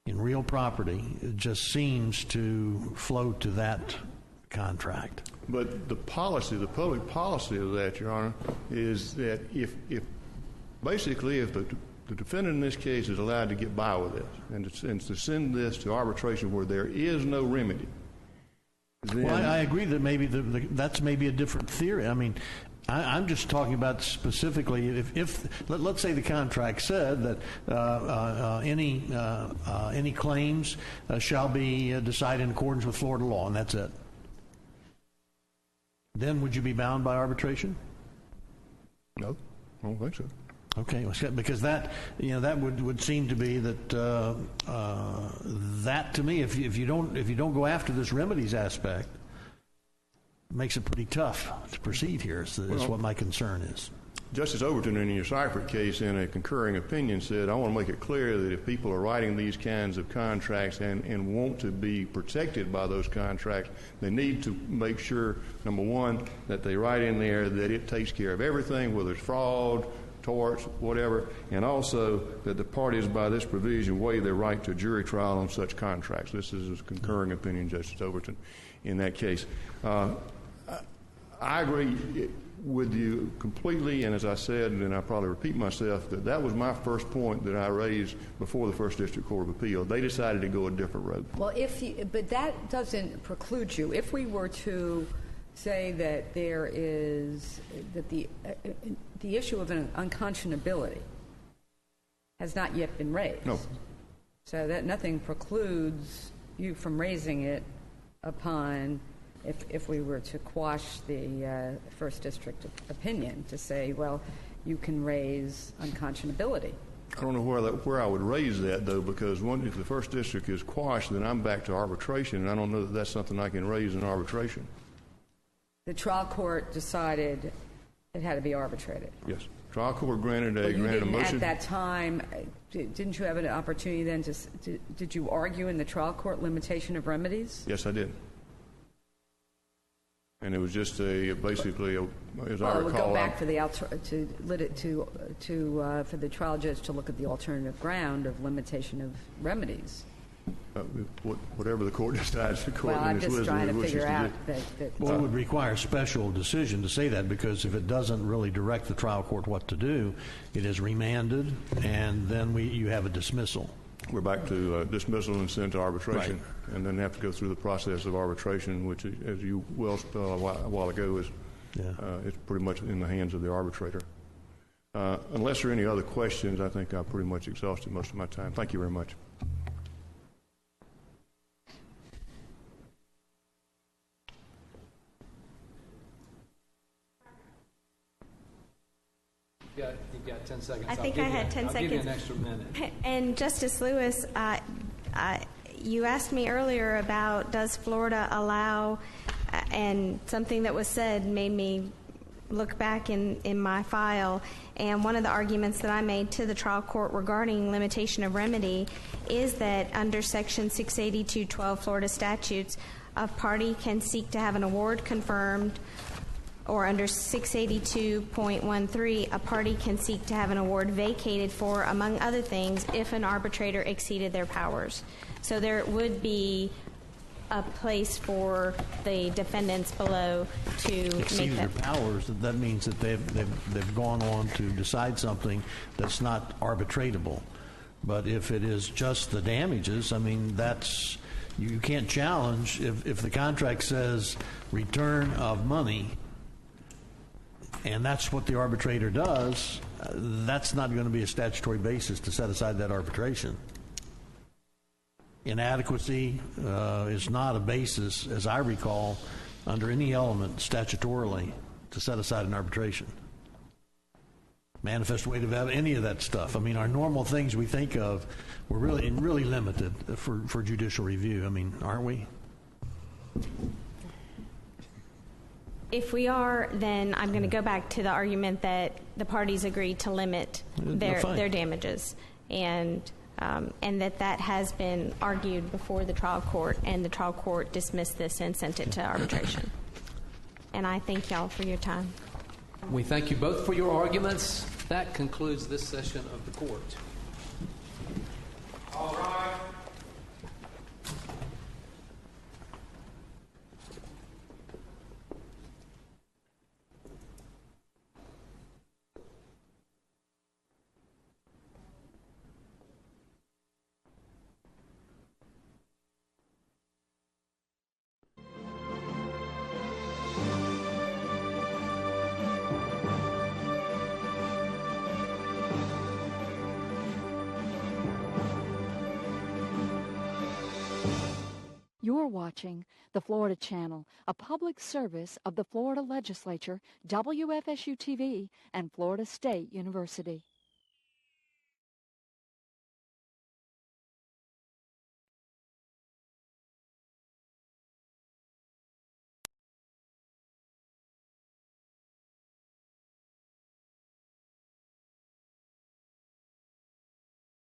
in real property just seems to flow to that contract. But the public policy of that, Your Honor, is that if the defendant in this case is allowed to get by with this and to send this to arbitration where there is no remedy, then... Well, I agree that maybe that's maybe a different theory. I'm just talking about specifically if let's say the contract said that any claims shall be decided in accordance with Florida law, and that's it. Then would you be bound by arbitration? No, I don't think so. Okay, because that would seem to be that that to me, if you don't go after this remedies aspect, makes it pretty tough to proceed here. Is what my concern is. Justice Overton, in your Seifert case, in a concurring opinion, said, I want to make it clear that if people are writing these kinds of contracts and want to be protected by those contracts, they need to make sure, number one, that they write in there that it takes care of everything, whether it's fraud, torts, whatever, and also that the parties by this provision waive their right to a jury trial on such contracts. This is a concurring opinion, Justice Overton, in that case. I agree with you completely, and as I said, and I probably repeat myself, that was my first point that I raised before the First District Court of Appeal. They decided to go a different road. Well, but that doesn't preclude you. If we were to say that there is that the issue of an unconscionability has not yet been raised. No. So that nothing precludes you from raising it upon. If we were to quash the First District opinion to say, well, you can raise unconscionability. I don't know where I would raise that, though, because if the First District is quashed, then I'm back to arbitration, and I don't know that that's something I can raise in arbitration. The trial court decided it had to be arbitrated. Yes. Trial court granted a motion. At that time, didn't you have an opportunity then did you argue in the trial court limitation of remedies? Yes, I did. And it was just basically, as I recall, it would go back for the for the trial judge to look at the alternative ground of limitation of remedies. Whatever the court decides, the court in its wisdom wishes to do. Well, I'm just trying to figure out that. Well, it would require a special decision to say that, because if it doesn't really direct the trial court what to do, it is remanded, and then you have a dismissal. We're back to dismissal and sent to arbitration, right, and then have to go through the process of arbitration, which, as you well spelled a while ago, is it's pretty much in the hands of the arbitrator. Unless there are any other questions, I think I've pretty much exhausted most of my time. Thank you very much. You've got 10 seconds. I think I had 10 seconds. I'll give you an extra minute. And Justice Lewis, you asked me earlier about does Florida allow, and something that was said made me look back in my file, and one of the arguments that I made to the trial court regarding limitation of remedy is that under Section 682.12 Florida statutes, a party can seek to have an award confirmed or under 682.13, a party can seek to have an award vacated for, among other things, if an arbitrator exceeded their powers. So there would be a place for the defendants below to exceeded make their powers. That means that they've gone on to decide something that's not arbitratable. But if it is just the damages, I mean, that's, you can't challenge if the contract says return of money, and that's what the arbitrator does. That's not going to be a statutory basis to set aside that arbitration. Inadequacy is not a basis, as I recall, under any element statutorily to set aside an arbitration. Manifest weight of evidence, any of that stuff. I mean, our normal things we think of, we're really limited for judicial review. I mean, aren't we? If we are, then I'm going to go back to the argument that the parties agreed to limit their damages, and that has been argued before the trial court, and the trial court dismissed this and sent it to arbitration. And I thank y'all for your time. We thank you both for your arguments. That concludes this session of the court. All right. You're watching the Florida Channel, a public service of the Florida Legislature, WFSU-TV, and Florida State University.